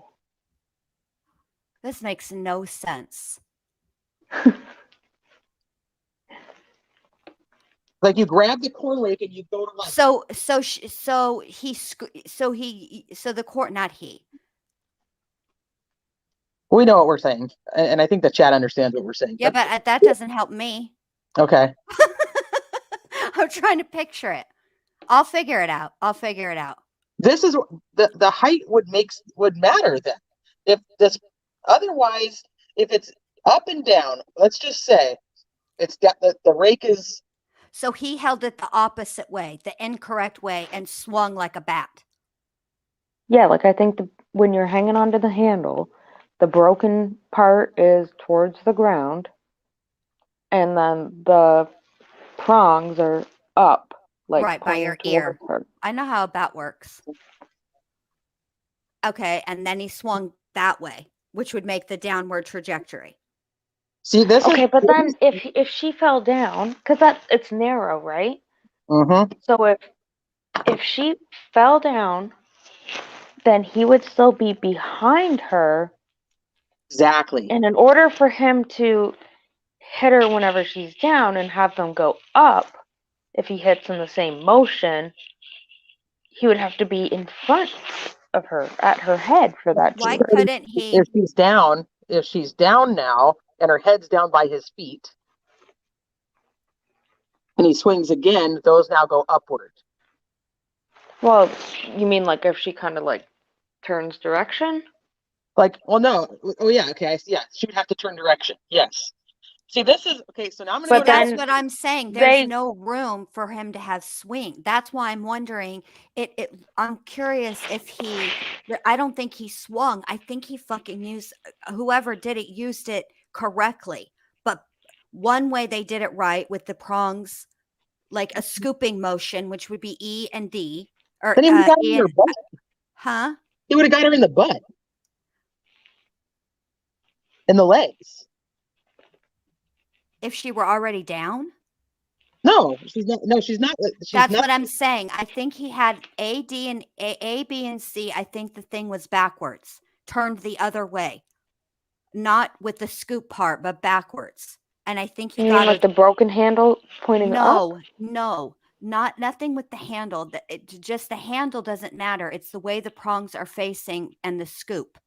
This makes no sense. Like you grab the corn rake and you go to like. So the court, not he. We know what we're saying, and I think the chat understands what we're saying. Yeah, but that doesn't help me. Okay. I'm trying to picture it. I'll figure it out. This is the height would matter then. If this Otherwise, if it's up and down, let's just say it's got the rake is So he held it the opposite way, the incorrect way, and swung like a bat. Yeah, like I think when you're hanging onto the handle, the broken part is towards the ground, and then the prongs are up, like Right, by your pointing ear. towards her. I know how a bat works. Okay, and then he swung that way, which would make the downward trajectory. see this Okay, is but then if she fell down, because it's narrow, right? mm-hmm. So if she fell down, then he would still be behind her. Exactly. And in order for him to hit her whenever she's down and have them go up, if he hits in the same motion, he would have to be in front of her, at her head for that. Why to couldn't he? If she's down now and her head's down by his feet, and he swings again, those now go upward. Well, you mean like if she kind of like turns direction? Like, well, no. Oh, yeah. Okay. Yeah. She would have to turn direction. Yes. See, this is okay. So now I'm going to But go That's then what I'm saying. There's they- no room for him to have swing. That's why I'm wondering. I'm curious if he. I don't think he swung. I think he fucking used. Whoever did it used it correctly. But one way they did it right with the prongs, like a scooping motion, which would be E and D, or Then he would have got her E in her and butt. huh? He would have got her in the butt. In the legs. If she were already down. No, she's not. No, she's not. That's what I'm saying. I think he had A, D, and A, B, and C. I think the thing was backwards, turned the other way, not with the scoop part, but backwards. And I think he you got mean like the broken handle pointing up? no, nothing with the handle. Just the handle doesn't matter. It's the way the prongs are facing and the scoop.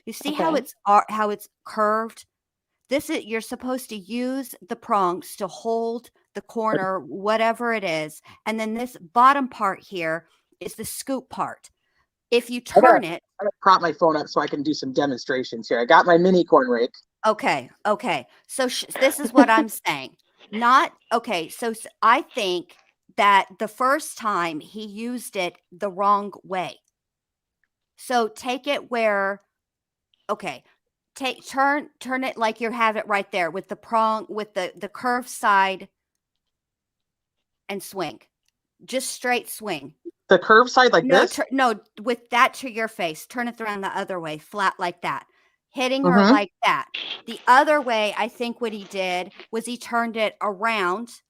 You see how Okay. it's curved. You're supposed to use the prongs to hold the corner, whatever it is. And then this bottom part here is the scoop part. If you turn it. I'm going to prop my phone up so I can do some demonstrations here. I got my mini corn rake. Okay. So this is what I'm saying. So I think that the first time he used it the wrong way. So take it where, okay. Turn it like you have it right there with the prong, with the curved side, and swing. Just straight swing. The curved side like this? No, with that to your face. Turn it around the other way, flat like that. Hitting her Mhm. like that. The other way, I think what he did was he turned it around.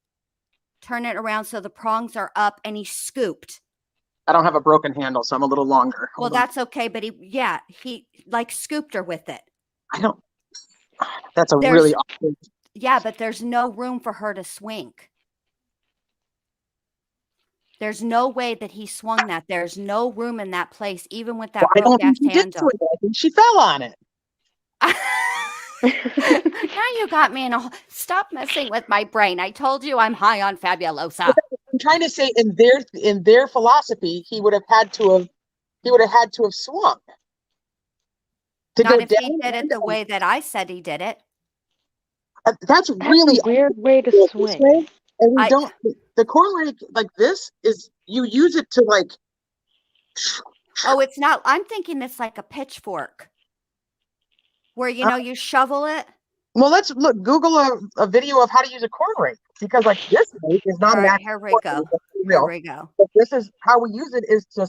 Turn it around so the prongs are up, and he scooped. I don't have a broken handle, so I'm a little longer. Well, Hold on. that's okay, but he like scooped her with it. I don't. That's a There's- really awkward. Yeah, but there's no room for her to swing. There's no way that he swung that. There's no room in that place, even with that Well, I don't broke-ass think she did handle. swing it. I think she fell on it. Now you got me in a. Stop messing with my brain. I told you I'm high on Fabulosa. I'm trying to say in their philosophy, he would have had to have swung. To Not go if he down did it and the up. way that I said he did it. That's really a weird way to this swing. way, and we I- don't. The corn rake like this is you use it to like. Oh, it's not. I'm thinking it's like a pitchfork, where you shovel it. Well, let's look. Google a video of how to use a corn rake because like this rake is not All an right, actual here we corn go. rake, that's Here real. we go. But this is how we use it is to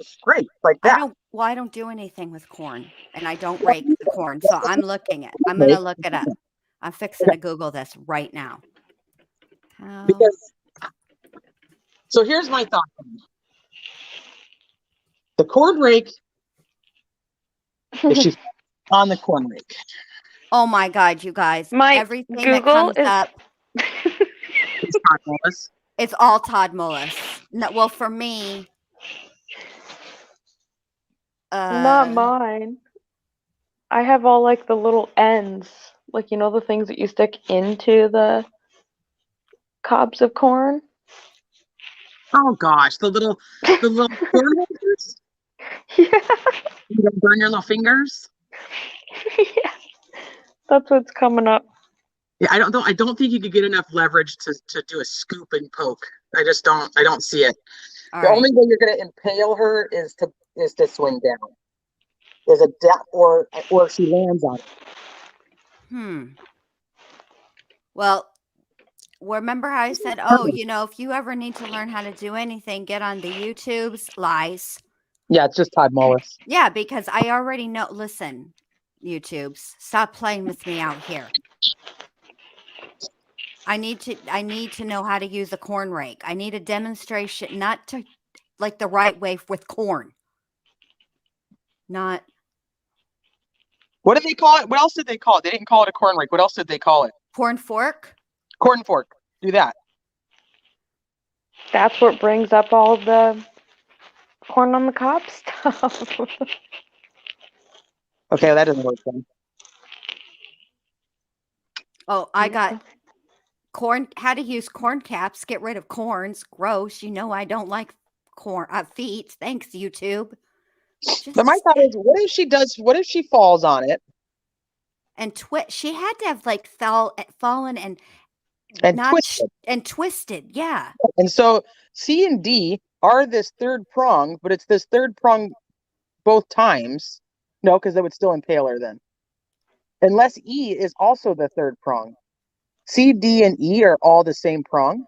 scrape like that. I don't do anything with corn, and I don't rake the corn. So I'm looking at. I'm gonna look it up. I'm fixing to Google this right now. How- Because so here's my thought. The corn rake, if she's on the corn rake, Oh my God, you guys! My Everything that Google comes is- up, it's Todd Mullis. it's all Todd Mullis. No, well, for me, Not mine. I have all like the little ends, like the things that you stick into the cobs of corn. Oh gosh, the little corn holders. Yeah. You don't burn your little fingers. That's what's coming up. Yeah, I don't think you could get enough leverage to do a scoop and poke. I don't see it. All The right. only way you're gonna impale her is to swing down. There's a depth or she lands on it. Well, remember how I said, oh, if you ever need to learn how to do anything, get on the YouTubes, lies. Yeah, it's just Todd Mullis. Yeah, because I already know. Listen, YouTubes, stop playing with me out here. I need to know how to use a corn rake. I need a demonstration, not to like the right way with corn. Not What did they call it? What else did they call it? They didn't call it a corn rake. What else did they call it? corn fork. Corn fork. Do that. That's what brings up all the corn on the cob stuff. Okay, that doesn't work then. Oh, I got corn. How to use corn caps. Get rid of corns. Gross. I don't like corn feet. Thanks, YouTube. But my thought is, what if she falls on it and she had to have like fallen and not twisted? And twisted. Yeah. And so C and D are this third prong, but it's this third prong both times. No, because that would still impale her then. Unless E is also the third prong. C, D, and E are all the same prong.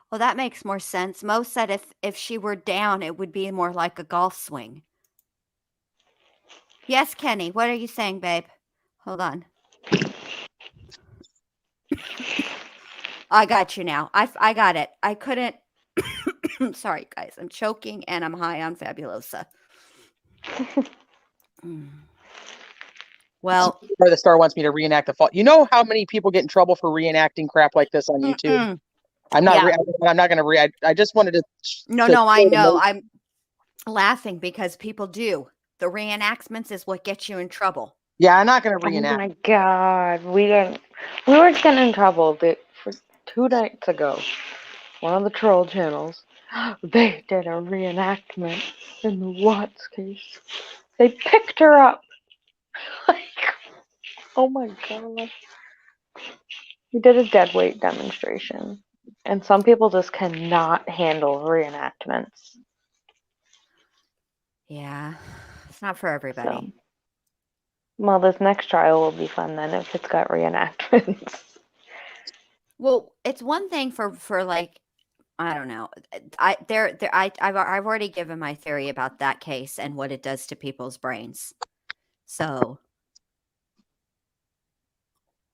Well, that makes more sense. Mo said if she were down, it would be more like a golf swing. Yes, Kenny. What are you saying, babe? Hold on. I got you now. I got it. I couldn't. Sorry, guys. I'm choking and I'm high on Fabulosa. Well, or the star wants me to reenact the fall. You know how many people get in trouble for reenacting crap like this on YouTube? I'm not. Yeah. I'm not going to I just wanted to. No, I know. I'm laughing because people do. The reenactments is what gets you in trouble. Yeah, I'm not going to reenact. Oh my God, we were getting in trouble for 2 nights ago. One of the troll channels, they did a reenactment in the Watts case. They picked her up. Like, oh my God. We did a dead weight demonstration. And some people just cannot handle reenactments. Yeah, it's not for everybody. So, well, this next trial will be fun then if it's got reenactments. Well, it's one thing for like, I don't know. I've already given my theory about that case and what it does to people's brains. So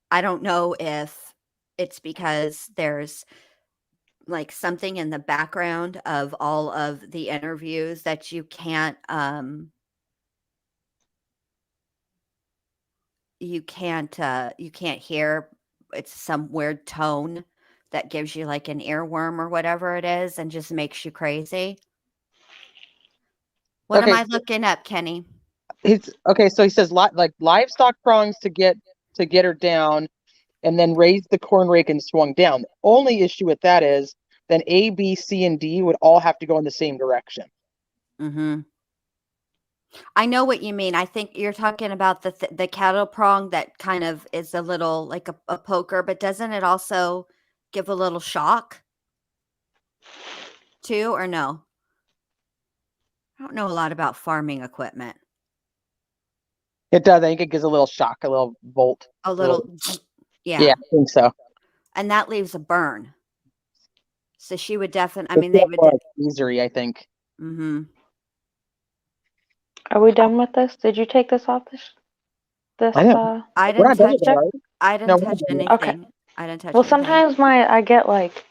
I don't know if it's because there's like something in the background of all of the interviews that you can't hear. It's some weird tone that gives you like an earworm or whatever it is and just makes you crazy. What am I looking up, Kenny? So he says like livestock prongs to get her down and then raise the corn rake and swung down. The only issue with that is then A, B, C, and D would all have to go in the same direction. Mm-hmm. I know what you mean. I think you're talking about the cattle prong that kind of is a little like a poker, but doesn't it also give a little shock too, or no? I don't know a lot about farming equipment. It does. I think it gives a little shock, a little volt. A little, yeah. Yeah, I think so. And that leaves a burn. So she would definitely, I mean, they would. Misery, I think. Mm-hmm. Are we done with this? Did you take this off this? I didn't touch it. Right? I didn't touch anything. Okay. I didn't touch Well, anything. sometimes I get like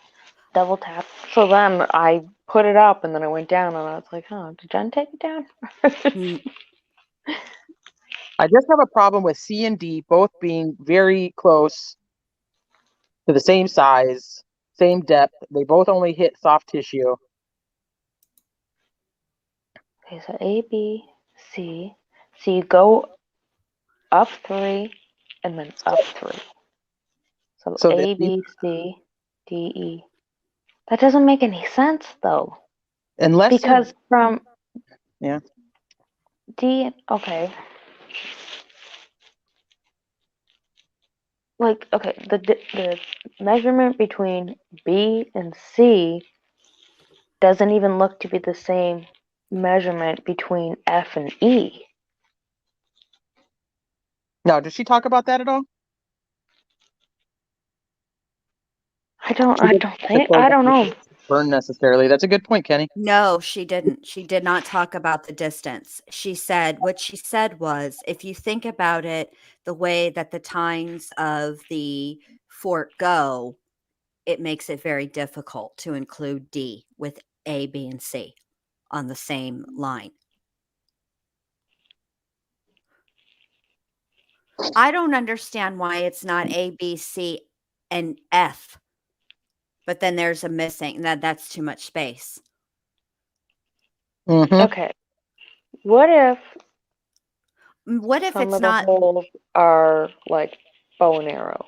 double tap. So then I put it up and then I went down and I was like, huh, did Jen take it down? I just have a problem with C and D both being very close to the same size, same depth. They both only hit soft tissue. Okay, so A, B, C. So you go up 3 and then up 3. So A, B, C, D, E. That doesn't make any sense though. Unless because from D, okay. Like, okay, the measurement between B and C doesn't even look to be the same measurement between F and E. No, does she talk about that at all? I don't think, The I don't know. burn necessarily. That's a good point, Kenny. No, she didn't. She did not talk about the distance. What she said was, if you think about it, the way that the tines of the fort go, it makes it very difficult to include D with A, B, and C on the same line. I don't understand why it's not A, B, C, and F, but then there's a missing. That's too much space. Mm-hmm. Okay. What if What if some it's of the not? holes are like bow and arrow?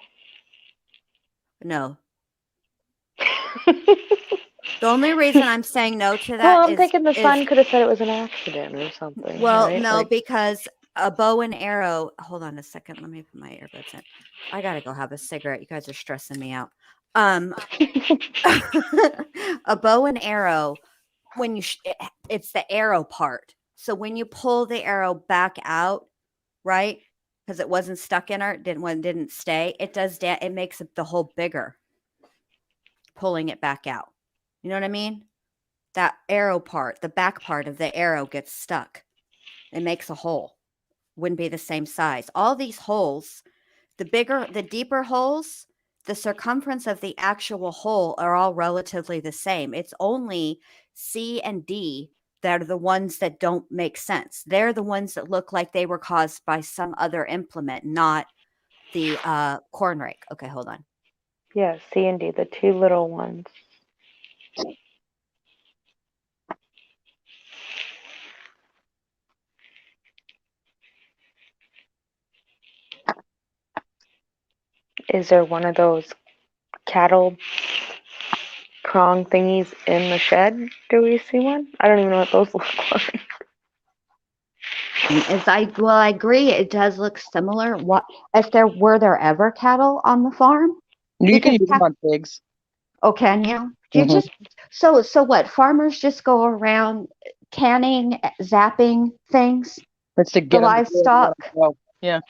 No. The only reason I'm saying no to that Well, I'm is thinking the son could have said it was an accident or something. well, right? no, Like, because a bow and arrow. Hold on a second. Let me put my earbuds in. I gotta go have a cigarette. You guys are stressing me out. A bow and arrow. When you, it's the arrow part. So when you pull the arrow back out, right? Because it wasn't stuck in her, didn't stay. It does. It makes the hole bigger. Pulling it back out. You know what I mean? That arrow part, the back part of the arrow gets stuck. It makes a hole. Wouldn't be the same size. All these holes, the deeper holes, the circumference of the actual hole are all relatively the same. It's only C and D that are the ones that don't make sense. They're the ones that look like they were caused by some other implement, not the corn rake. Okay, hold on. yeah, C and D, the two little ones. Is there one of those cattle prong thingies in the shed? Do we see one? I don't even know what those look like. I agree. It does look similar. What if there ever cattle on the farm? You can Because use them on pigs. Oh, can you? Do you Mhm. just so what? Farmers just go around canning, zapping things, It's to the get them to livestock. go. Yeah.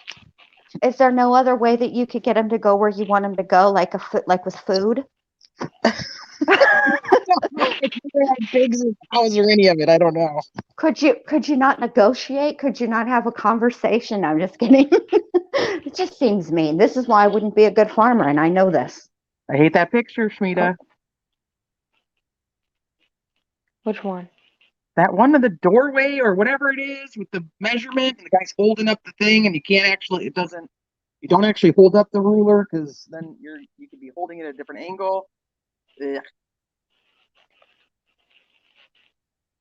Is there no other way that you could get them to go where you want them to go, like with food? Pigs or cows or any of it. I don't know. Could you not negotiate? Could you not have a conversation? I'm just kidding. It just seems mean. This is why I wouldn't be a good farmer, and I know this. I hate that picture, Shmita. Which one? That one in the doorway or whatever it is with the measurement and the guy's holding up the thing and you don't actually hold up the ruler because then you could be holding it at a different angle. Ugh.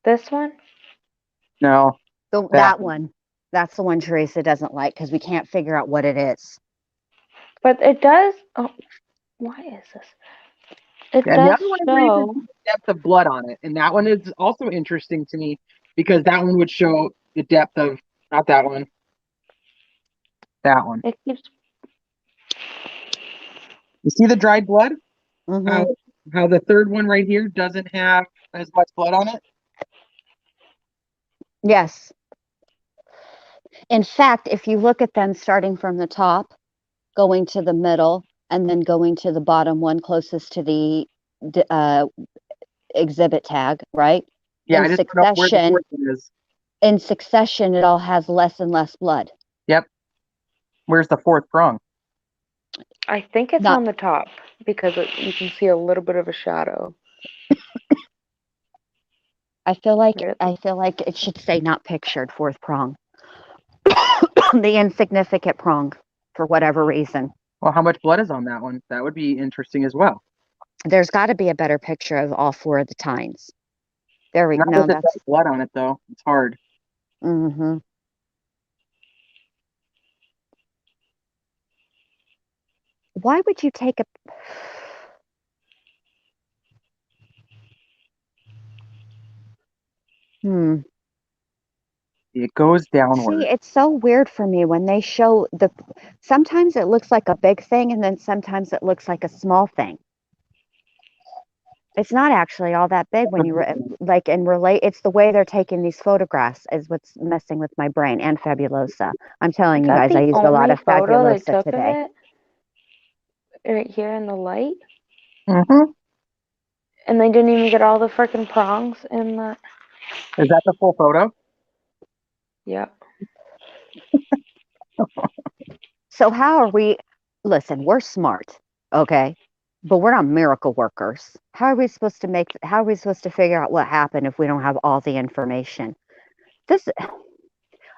This one? No. That one. That's the one Teresa doesn't like because we can't figure out what it is. But it does. Oh, why is this? It And the does other one show. is depth of blood on it. And that one is also interesting to me because that one would show the depth of, not that one, that one. It keeps. You see the dried blood? Mm-hmm. How the third one right here doesn't have as much blood on it? Yes. In fact, if you look at them starting from the top, going to the middle, and then going to the bottom one closest to the exhibit tag, right? Yeah, In I just don't know where the succession, fourth one is. it all has less and less blood. Yep. Where's the fourth prong? I think it's Not- on the top because you can see a little bit of a shadow. I feel like Really? it should say not pictured, fourth prong. The insignificant prong, for whatever reason. Well, how much blood is on that one? That would be interesting as well. There's got to be a better picture of all four of the tines. There we Not go. with the blood on it though. It's hard. Mm-hmm. Why would you take a... It goes downward. See, it's so weird for me when they show sometimes it looks like a big thing and then sometimes it looks like a small thing. It's not actually all that big when you relate. It's the way they're taking these photographs is what's messing with my brain, and Fabulosa. I'm telling Is you that guys, I the used a lot only of photo they Fabulosa took today. of it? Right here in the light? Mm-hmm. And they didn't even get all the freaking prongs in that? Is that the full photo? Yep. So how are we? Listen, we're smart, okay, but we're not miracle workers. How are we supposed to figure out what happened if we don't have all the information? This,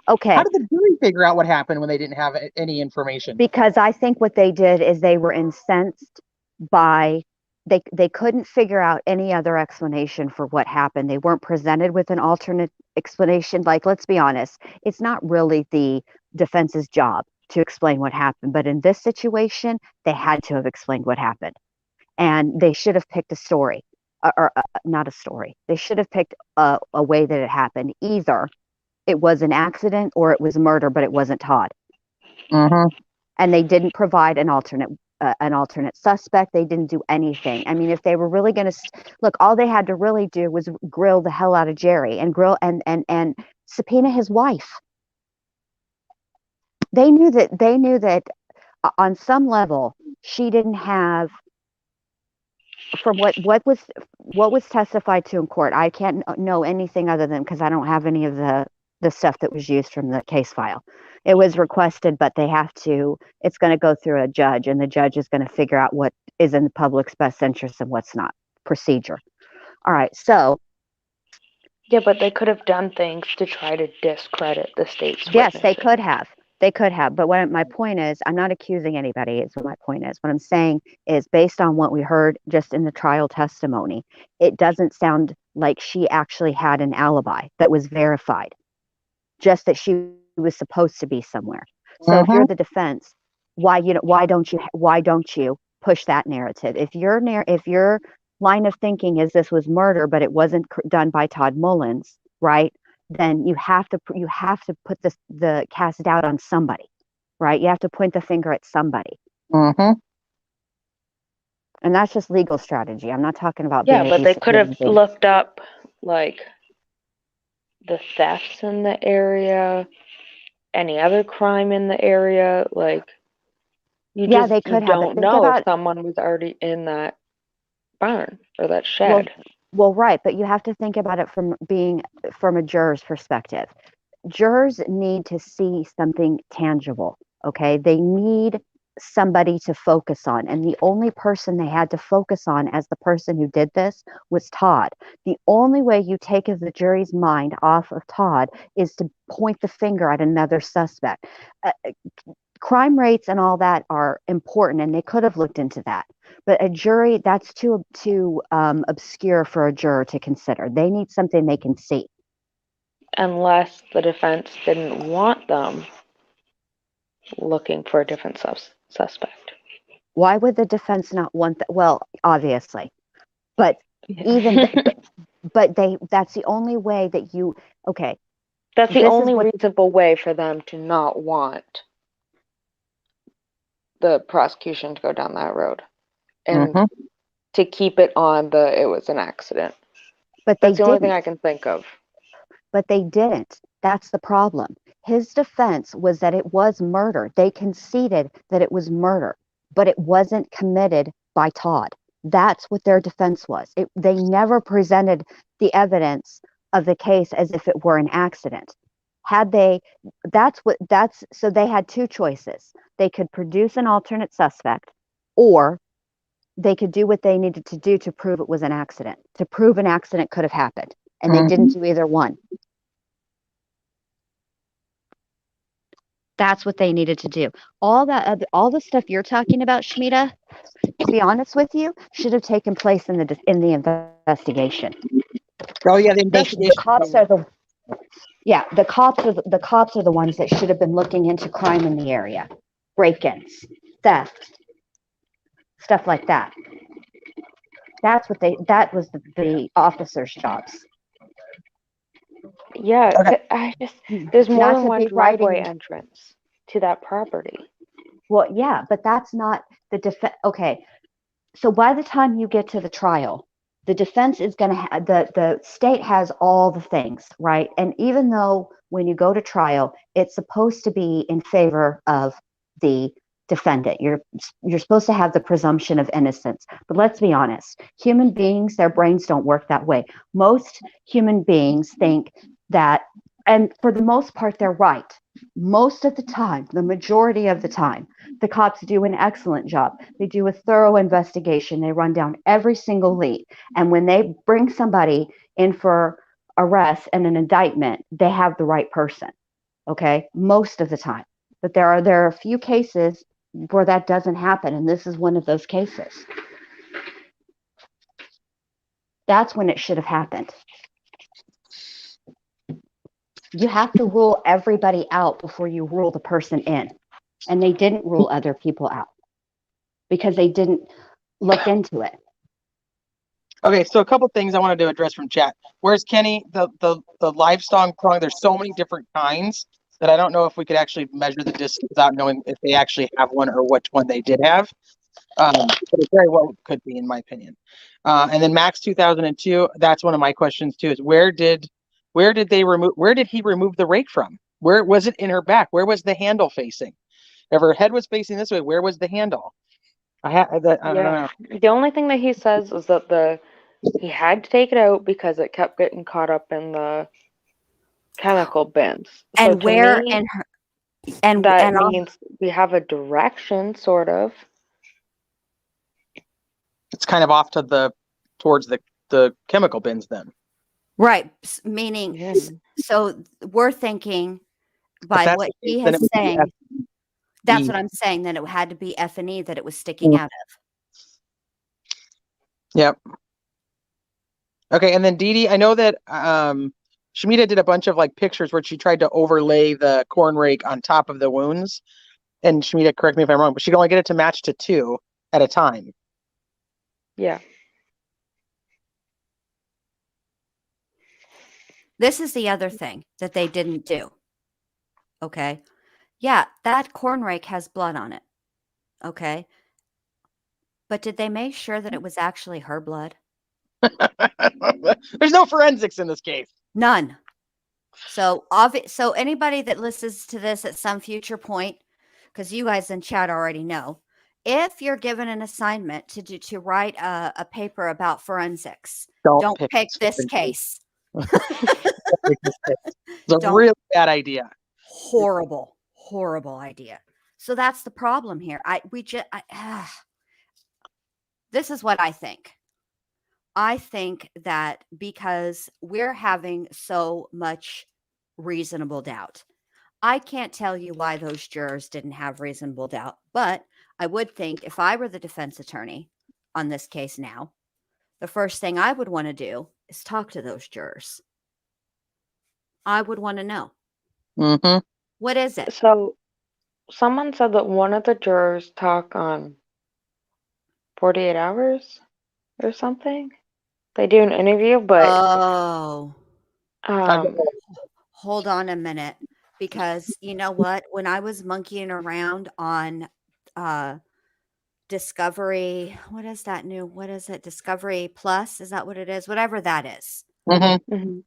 okay. How did the jury figure out what happened when they didn't have any information? Because I think what they did is they were incensed by they couldn't figure out any other explanation for what happened. They weren't presented with an alternate explanation. Like, let's be honest, it's not really the defense's job to explain what happened. But in this situation, they had to have explained what happened. And they should have picked a story, or not a story. They should have picked a way that it happened. Either it was an accident or it was murder, but it wasn't Todd. Mm-hmm. And they didn't provide an alternate suspect. They didn't do anything. I mean, if they were really going to look, all they had to really do was grill the hell out of Jerry and grill and subpoena his wife. They knew that on some level she didn't have, from what was testified to in court. I can't know anything other than, because I don't have any of the stuff that was used from the case file. It was requested, but it's going to go through a judge, and the judge is going to figure out what is in the public's best interest and what's not. Procedure. All right, so. Yeah, but they could have done things to try to discredit the state's Yes, witnesses. they could have. They could have. But my point is, I'm not accusing anybody. It's what my point is. What I'm saying is, based on what we heard just in the trial testimony, it doesn't sound like she actually had an alibi that was verified, just that she was supposed to be somewhere. So if you're the defense, why don't you push that narrative? If your line of thinking is this was murder, but it wasn't done by Todd Mullis, right? Then you have to put the cast doubt on somebody, right? You have to point the finger at somebody. Mm-hmm. And that's just legal strategy. I'm not talking about Yeah, being but they abusive could have human being. looked up like the thefts in the area, any other crime in the area. Like, They could have. don't know if someone was already in that barn or that shed. Well, right, but you have to think about it from a juror's perspective. Jurors need to see something tangible, okay? They need somebody to focus on, and the only person they had to focus on as the person who did this was Todd. The only way you take the jury's mind off of Todd is to point the finger at another suspect. Crime rates and all that are important, and they could have looked into that. But a jury, that's too obscure for a juror to consider. They need something they can see. Unless the defense didn't want them looking for a different suspect. Why would the defense not want that? Well, obviously. But even, but that's the only way that you, okay. That's the only reasonable way for them to not want the prosecution to go down that road. And to keep it on it was an accident. But that's the only thing I can think of. But they didn't. That's the problem. His defense was that it was murder. They conceded that it was murder, but it wasn't committed by Todd. That's what their defense was. They never presented the evidence of the case as if it were an accident. So they had two choices. They could produce an alternate suspect, or they could do what they needed to do to prove it was an accident, to prove an accident could have happened. And they didn't do either one. That's what they needed to do. All the stuff you're talking about, Shmita, to be honest with you, should have taken place in the investigation. Oh yeah, the investigation. The cops are the ones that should have been looking into crime in the area, break-ins, theft, stuff like that. That was the officers' jobs. Yeah, Okay. there's more Not than to one be driveway writing. entrance to that property. Well, yeah, but that's not the defense. Okay. So by the time you get to the trial, the defense is going to have the state has all the things, right? And even though when you go to trial, it's supposed to be in favor of the defendant. You're supposed to have the presumption of innocence. But let's be honest, human beings, their brains don't work that way. Most human beings think that, and for the most part, they're right. Most of the time, the majority of the time, the cops do an excellent job. They do a thorough investigation. They run down every single lead. And when they bring somebody in for arrest and an indictment, they have the right person. Okay, most of the time. But there are a few cases where that doesn't happen, and this is one of those cases. That's when it should have happened. You have to rule everybody out before you rule the person in. And they didn't rule other people out because they didn't look into it. Okay, so a couple things I wanted to address from chat. Where's Kenny? The livestock prong, there's so many different kinds that I don't know if we could actually measure the distance without knowing if they actually have one or which one they did have. But it very well could be, in my opinion. And then Max 2002, that's one of my questions too, is where did he remove the rake from? Where was it in her back? Where was the handle facing? If her head was facing this way, where was the handle? I don't know. The only thing that he says is that he had to take it out because it kept getting caught up in the chemical bins. So And to where me, and her and that and all, means we have a direction, sort of. It's kind of off to towards the chemical bins then. right, meaning Yeah. so we're thinking If by that's what the case, he then is it would be saying, F-E. that's what I'm saying, that it had to be F&E that it was sticking out of. Yep. Okay, and then Dee Dee, I know that Shamita did a bunch of like pictures where she tried to overlay the corn rake on top of the wounds. And Shamita, correct me if I'm wrong, but she could only get it to match to 2 at a time. Yeah. This is the other thing that they didn't do. Okay. Yeah, that corn rake has blood on it. Okay. But did they make sure that it was actually her blood? There's no forensics in this case. None. So so anybody that listens to this at some future point, because you guys in chat already know, if you're given an assignment to write a paper about forensics, don't pick this case. It's a really bad idea. Horrible idea. So that's the problem here. This is what I think. I think that because we're having so much reasonable doubt, I can't tell you why those jurors didn't have reasonable doubt, but I would think if I were the defense attorney on this case now, the first thing I would want to do is talk to those jurors. I would want to know. Mm-hmm. What is it? So someone said that one of the jurors talked on 48 hours or something. They do an interview, but hold on a minute, because you know what? When I was monkeying around on Discovery, what is it? Discovery Plus? Is that what it is? Whatever that is. Mm-hmm.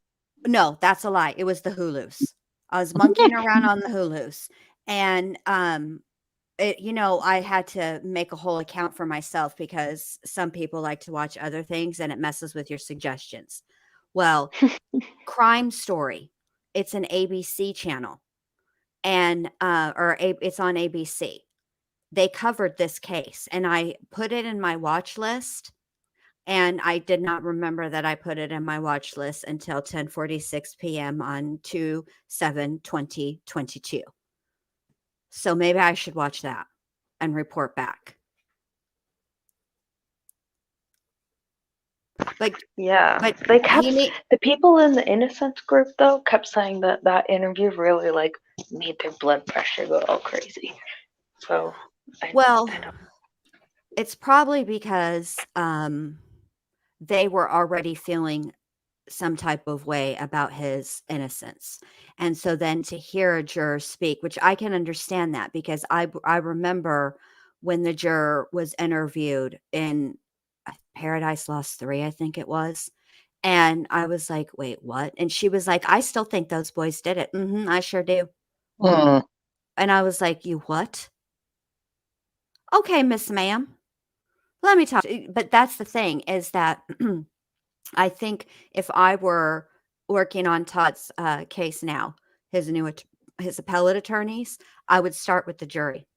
No, that's a lie. It was the Hulus. I was monkeying around on the Hulus, and I had to make a whole account for myself because some people like to watch other things and it messes with your suggestions. Well, Crime Story, it's an ABC channel, and it's on ABC. They covered this case, and I put it in my watch list, and I did not remember that I put it in my watch list until 10:46 p.m. on 2/7/2022. So maybe I should watch that and report back. But yeah, but they kept the people in the innocence group though kept saying that interview really like made their blood pressure go all crazy. So it's probably because they were already feeling some type of way about his innocence. And so then to hear a juror speak, which I can understand that, because I remember when the juror was interviewed in Paradise Lost 3, I think it was. And I was like, wait, what? And she was like, I still think those boys did it. I sure do. Mm. And I was like, you what? Okay, Miss Ma'am, let me talk. But that's the thing, is that I think if I were working on Todd's case now, his appellate attorneys, I would start with the jury.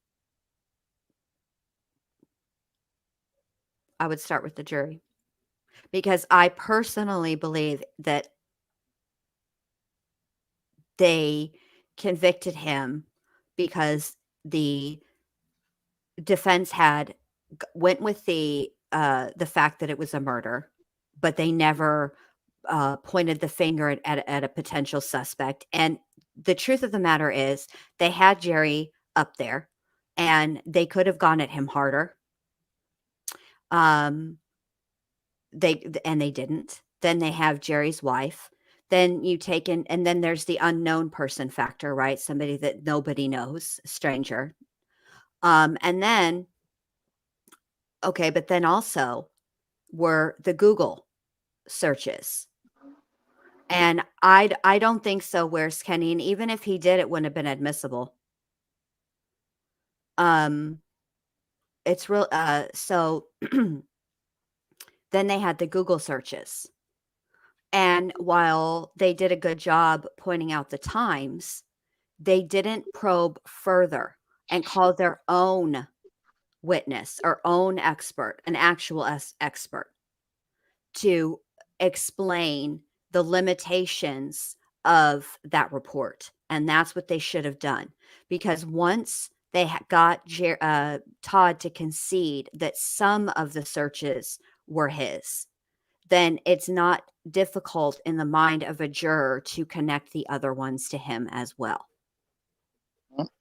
I would start with the jury, because I personally believe that they convicted him because the defense went with the fact that it was a murder, but they never pointed the finger at a potential suspect. And the truth of the matter is, they had Jerry up there, and they could have gone at him harder. They didn't. Then they have Jerry's wife. Then you take in, and then there's the unknown person factor, right? Somebody that nobody knows, a stranger. And then, okay, but then also were the Google searches. And I don't think so. Where's Kenny? And even if he did, it wouldn't have been admissible. It's real. So then they had the Google searches. And while they did a good job pointing out the times, they didn't probe further and call their own witness or own expert, an actual expert, to explain the limitations of that report. And that's what they should have done, because once they got Todd to concede that some of the searches were his, then it's not difficult in the mind of a juror to connect the other ones to him as well.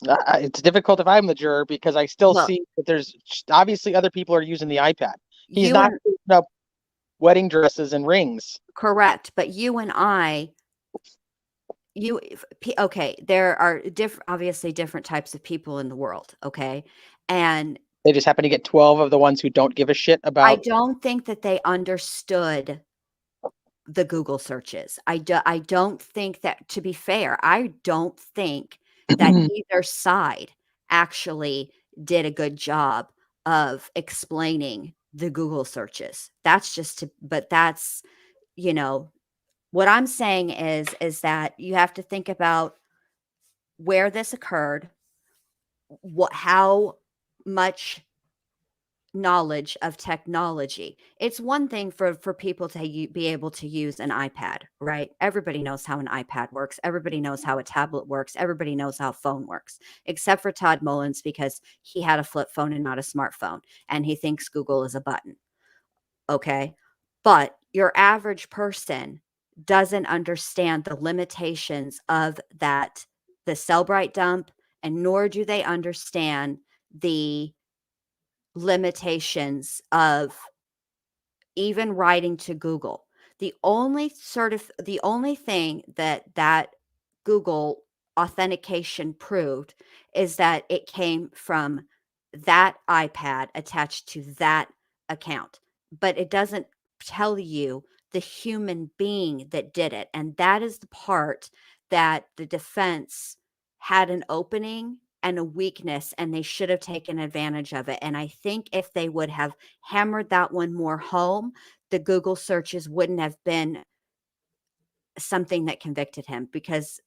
It's difficult if I'm the juror, because I still Well, see that there's obviously other people are using the iPad. He's you not and putting up wedding dresses and rings. correct, but you and I, okay, there are obviously different types of people in the world, okay? And They just happen to get 12 of the ones who don't give a shit I about. don't think that they understood the Google searches. I don't think that, to be fair, I don't think that either side actually did a good job of explaining the Google searches. But that's, what I'm saying is that you have to think about where this occurred, how much knowledge of technology. It's one thing for people to be able to use an iPad, right? Everybody knows how an iPad works. Everybody knows how a tablet works. Everybody knows how a phone works, except for Todd Mullis, because he had a flip phone and not a smartphone, and he thinks Google is a button. Okay. But your average person doesn't understand the limitations of the Cellbrite dump, and nor do they understand the limitations of even writing to Google. The only thing that Google authentication proved is that it came from that iPad attached to that account, but it doesn't tell you the human being that did it. And that is the part that the defense had an opening and a weakness, and they should have taken advantage of it. And I think if they would have hammered that one more home, the Google searches wouldn't have been something that convicted him, because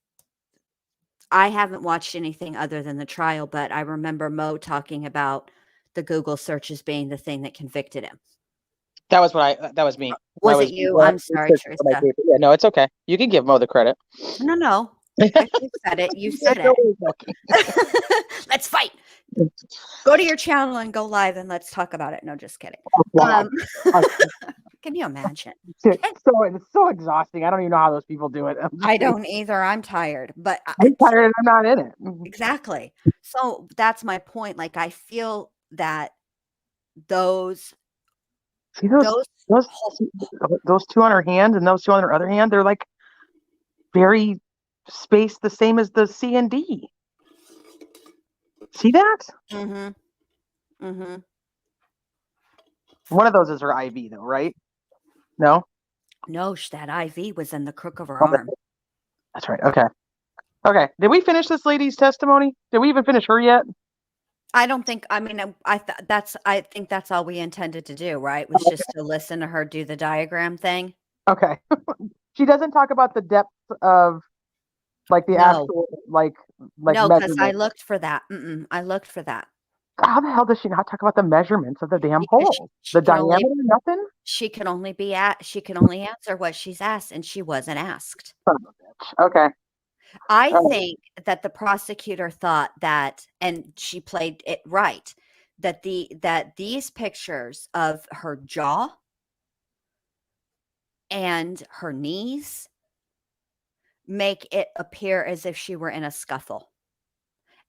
I haven't watched anything other than the trial, but I remember Mo talking about the Google searches being the thing that convicted him. That was me. Was it you? I'm sorry, Trista. Yeah, no, it's okay. You can give Mo the credit. No. You said it. You said it. Let's fight. Go to your channel and go live and let's talk about it. No, just kidding. Can you imagine? It's so exhausting. I don't even know how those people do it. I don't either. I'm tired, but I'm tired and I'm not in it. exactly. So that's my point. Like, I feel that those See those Those those two on her hand and those two on her other hand, they're like very spaced the same as the C and D. See that? Mm-hmm. Mm-hmm. One of those is her IV though, right? No? No, that IV was in the crook of her Oh, arm. that's right. Okay. Okay. Did we finish this lady's testimony? Did we even finish her yet? I don't think. I mean, I think that's all we intended to do, right? Was just to listen to her do the diagram thing. Okay. She doesn't talk about the depth of like the No. actual like No, because I measurement. looked for that. I looked for that. How the hell does she not talk about the measurements of the damn Because hole? she The can only diameter, nothing? she can only answer what she's asked, and she wasn't asked. Son of a bitch. Okay. I All right. think that the prosecutor thought that, and she played it right, that these pictures of her jaw and her knees make it appear as if she were in a scuffle.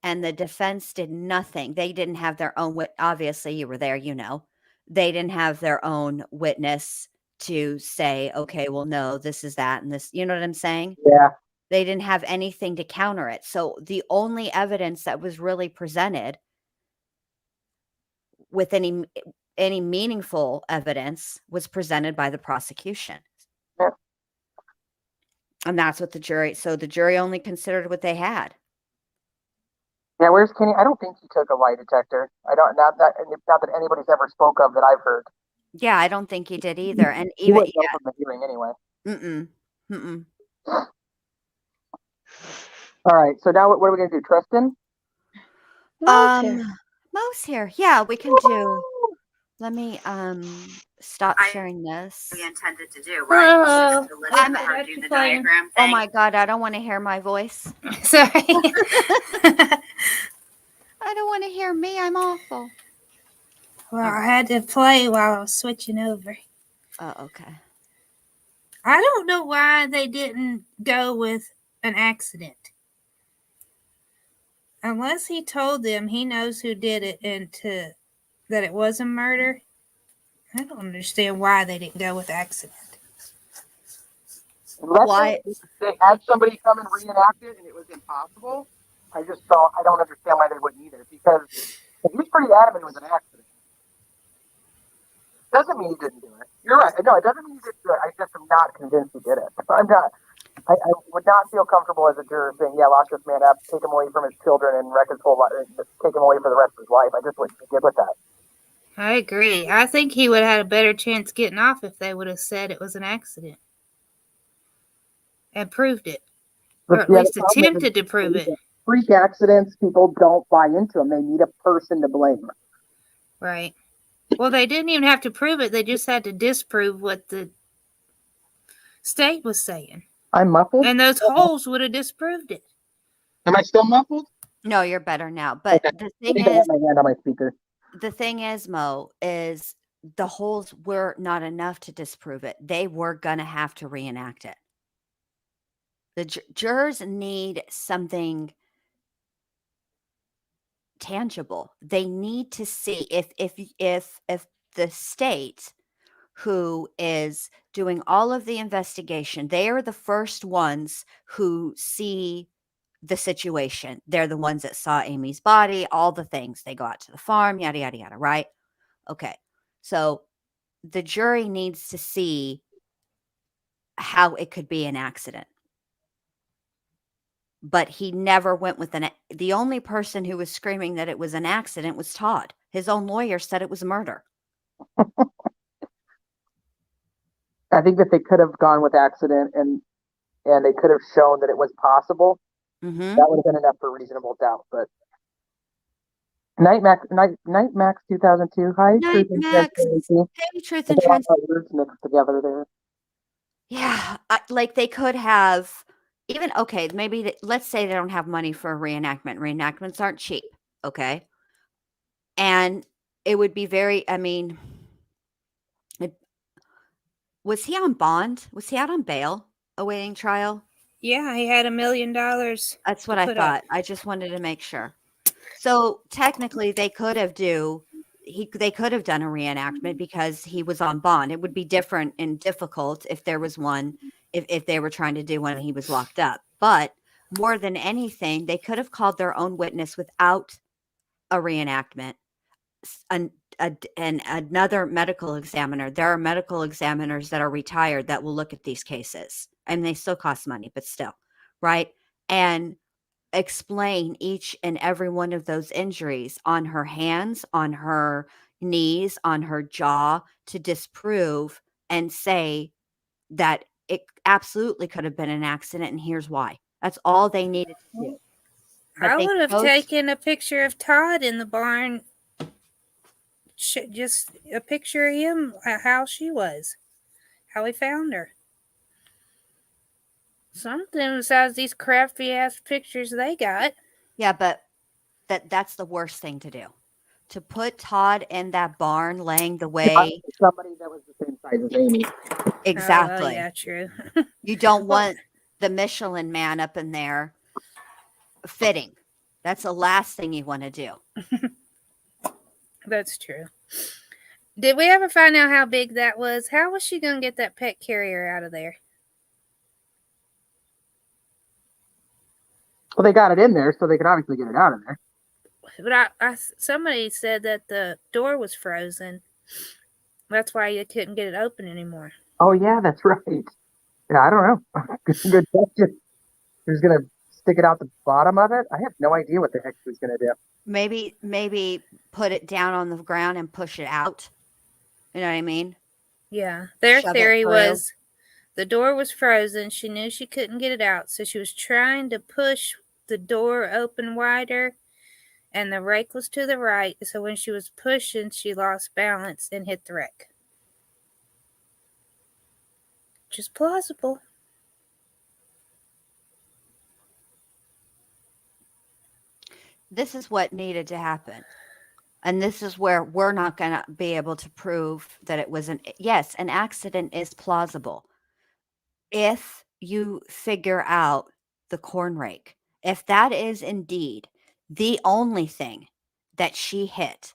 And the defense did nothing. They didn't have their own obviously you were there, you know. They didn't have their own witness to say, okay, well, no, this is that and this, you know what I'm saying? Yeah. They didn't have anything to counter it. So the only evidence that was really presented with any meaningful evidence was presented by the prosecution. Yeah. And that's what the jury only considered what they had. Yeah, where's Kenny? I don't think he took a lie detector. I don't not that anybody's ever spoke of that I've heard. Yeah, I don't think he did either. And He even wouldn't know from the hearing anyway. All right, so now what are we gonna do, Tristan? Mo's here. Yeah, we can do. Let me stop sharing this. We intended to do, right? right? Hello. I'm- Do the diagram Oh thing. my god, I don't want to hear my voice. Sorry. I don't want to hear me. I'm awful. Well, I had to play while I was switching over. Oh, okay. I don't know why they didn't go with an accident. Unless he told them he knows who did it and that it was a murder. I don't understand why they didn't go with accident. Why? They had somebody come and reenact it, and it was impossible. I don't understand why they wouldn't either. Because if he's pretty adamant it was an accident, doesn't mean he didn't do it. You're right. No, it doesn't mean he didn't do it. I just am not convinced he did it. I'm not. I would not feel comfortable as a juror saying, "Yeah, lock this man up, take him away from his children, and wreck his whole life, take him away for the rest of his life." I just wouldn't be good with that. I agree. I think he would have had a better chance getting off if they would have said it was an accident and proved it, or at least attempted to prove it. Freak accidents, people don't buy into them. They need a person to blame. Right. Well, they didn't even have to prove it. They just had to disprove what the state was saying. I'm muffled? And those holes would have disproved it. Am I still muffled? No, you're better now. But Okay. the thing I have is, my hand on my speaker. the thing is, Mo, is the holes were not enough to disprove it. They were going to have to reenact it. The jurors need something tangible. They need to see if the state who is doing all of the investigation, they are the first ones who see the situation. They're the ones that saw Amy's body, all the things. They go out to the farm, yada, yada, yada, right? Okay. So the jury needs to see how it could be an accident. But he never went with the only person who was screaming that it was an accident was Todd. His own lawyer said it was a murder. I think that they could have gone with accident and they could have shown that it was possible. Mm-hmm. That would have been enough for reasonable doubt. But Night Max 2002. Hi, Night Truth and Max. Transparency. Hey, Truth and Transparency. Words mixed together there. Yeah, like they could have even, okay, maybe let's say they don't have money for a reenactment. Reenactments aren't cheap, okay? And it would be very, I mean, was he on bond? Was he out on bail awaiting trial? Yeah, he had $1 million. That's what I thought. I just wanted to make sure. So technically they could have they could have done a reenactment because he was on bond. It would be different and difficult if there was one, if they were trying to do one and he was locked up. But more than anything, they could have called their own witness without a reenactment. And another medical examiner. There are medical examiners that are retired that will look at these cases, and they still cost money, but still, right? And explain each and every one of those injuries on her hands, on her knees, on her jaw, to disprove and say that it absolutely could have been an accident, and here's why. That's all they needed to do. But I they would have chose- taken a picture of Todd in the barn. Just a picture of him, how she was, how we found her. Something besides these crafty ass pictures they got. Yeah, but that's the worst thing to do. To put Todd in that barn laying the way. Somebody that was the same size as Amy. Exactly. Oh, yeah, true. You don't want the Michelin man up in there fitting. That's the last thing you want to do. That's true. Did we ever find out how big that was? How was she going to get that pet carrier out of there? Well, they got it in there, so they could obviously get it out of there. But somebody said that the door was frozen. That's why you couldn't get it open anymore. Oh yeah, that's right. Yeah, I don't know. Good question. Who's gonna stick it out the bottom of it? I have no idea what the heck she was gonna do. Maybe put it down on the ground and push it out. You know what I mean? Yeah. Their Shove it theory through. was the door was frozen. She knew she couldn't get it out. So she was trying to push the door open wider, and the rake was to the right. So when she was pushing, she lost balance and hit the rake. Which is plausible. This is what needed to happen. And this is where we're not going to be able to prove that it was an accident is plausible. If you figure out the corn rake, if that is indeed the only thing that she hit,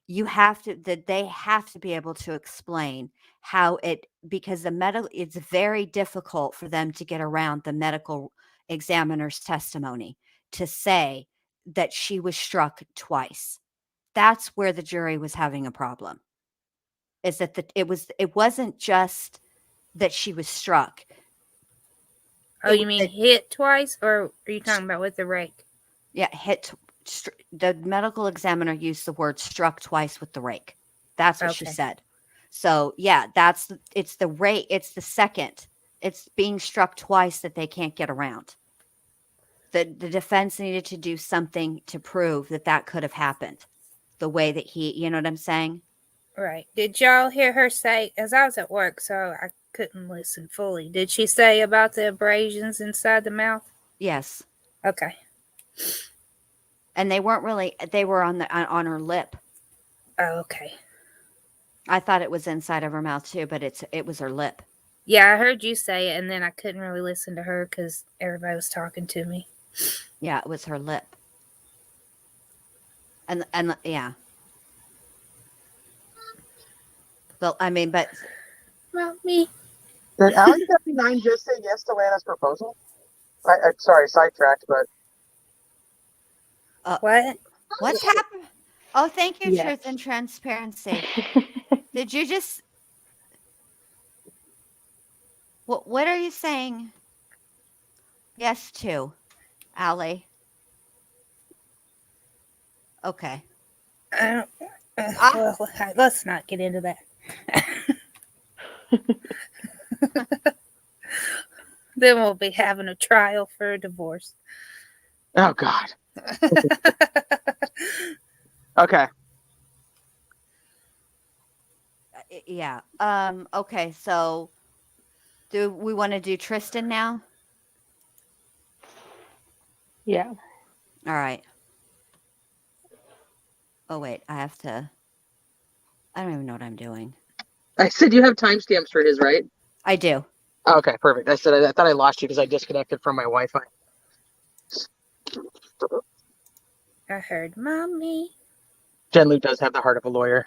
they have to be able to explain how because it's very difficult for them to get around the medical examiner's testimony to say that she was struck twice. That's where the jury was having a problem. Is that it wasn't just that she was struck. Oh, you mean hit twice, or are you talking about with the rake? Yeah, the medical examiner used the word struck twice with the rake. That's what she said. So yeah, it's the rake. It's the second. It's being struck twice that they can't get around. The defense needed to do something to prove that could have happened. The way that you know what I'm saying? Right. Did y'all hear her say, as I was at work, so I couldn't listen fully. Did she say about the abrasions inside the mouth? Yes. Okay. And they weren't really, they were on her lip. Oh, okay. I thought it was inside of her mouth too, but it was her lip. Yeah, I heard you say it, and then I couldn't really listen to her because everybody was talking to me. Yeah, it was her lip. And yeah. Well, I mean, but Not me. Did Alex 79 just say yes to Lana's proposal? Sorry, sidetracked, but What? what's happened? Oh, thank you, Yes. Truth and Transparency. Did you just? What are you saying? Yes to, Allie. Okay. Well, let's not get into that. Then we'll be having a trial for a divorce. oh god. Okay. Yeah. Okay. So, do we want to do Tristan now? Yeah. All right. Oh wait, I don't even know what I'm doing. I said you have timestamps for his, right? I do. Oh, okay, perfect. I said I thought I lost you because I disconnected from my Wi-Fi. I heard mommy. Jen Lou does have the heart of a lawyer.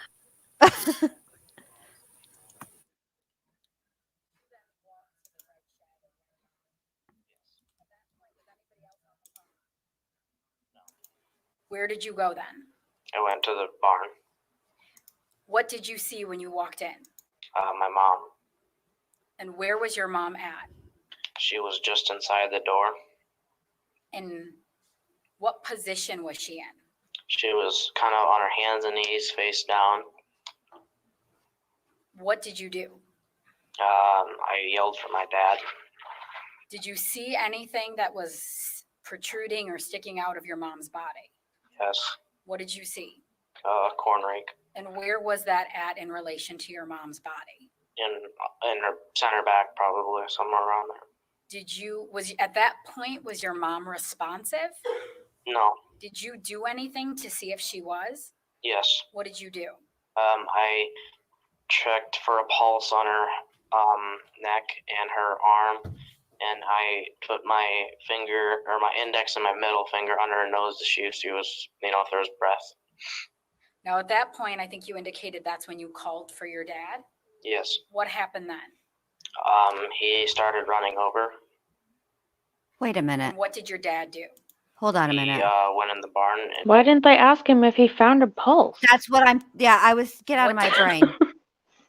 Where did you go then? I went to the barn. What did you see when you walked in? My mom. And where was your mom at? She was just inside the door. And what position was she in? She was kind of on her hands and knees, face down. What did you do? I yelled for my dad. Did you see anything that was protruding or sticking out of your mom's body? Yes. What did you see? Corn rake And where was that at in relation to your mom's body? in her center back, probably somewhere around there. At that point, was your mom responsive? No. Did you do anything to see if she was? Yes. What did you do? I checked for a pulse on her neck and her arm, and I put my finger, or my index and my middle finger, under her nose to see if she was, if there was breath. Now, at that point, I think you indicated that's when you called for your dad. Yes. What happened then? He started running over. Wait a minute. And what did your dad do? Hold on a He minute. went in the barn. And, Why didn't they ask him if he found a pulse? That's what I'm. Yeah, I was. Get out of my brain.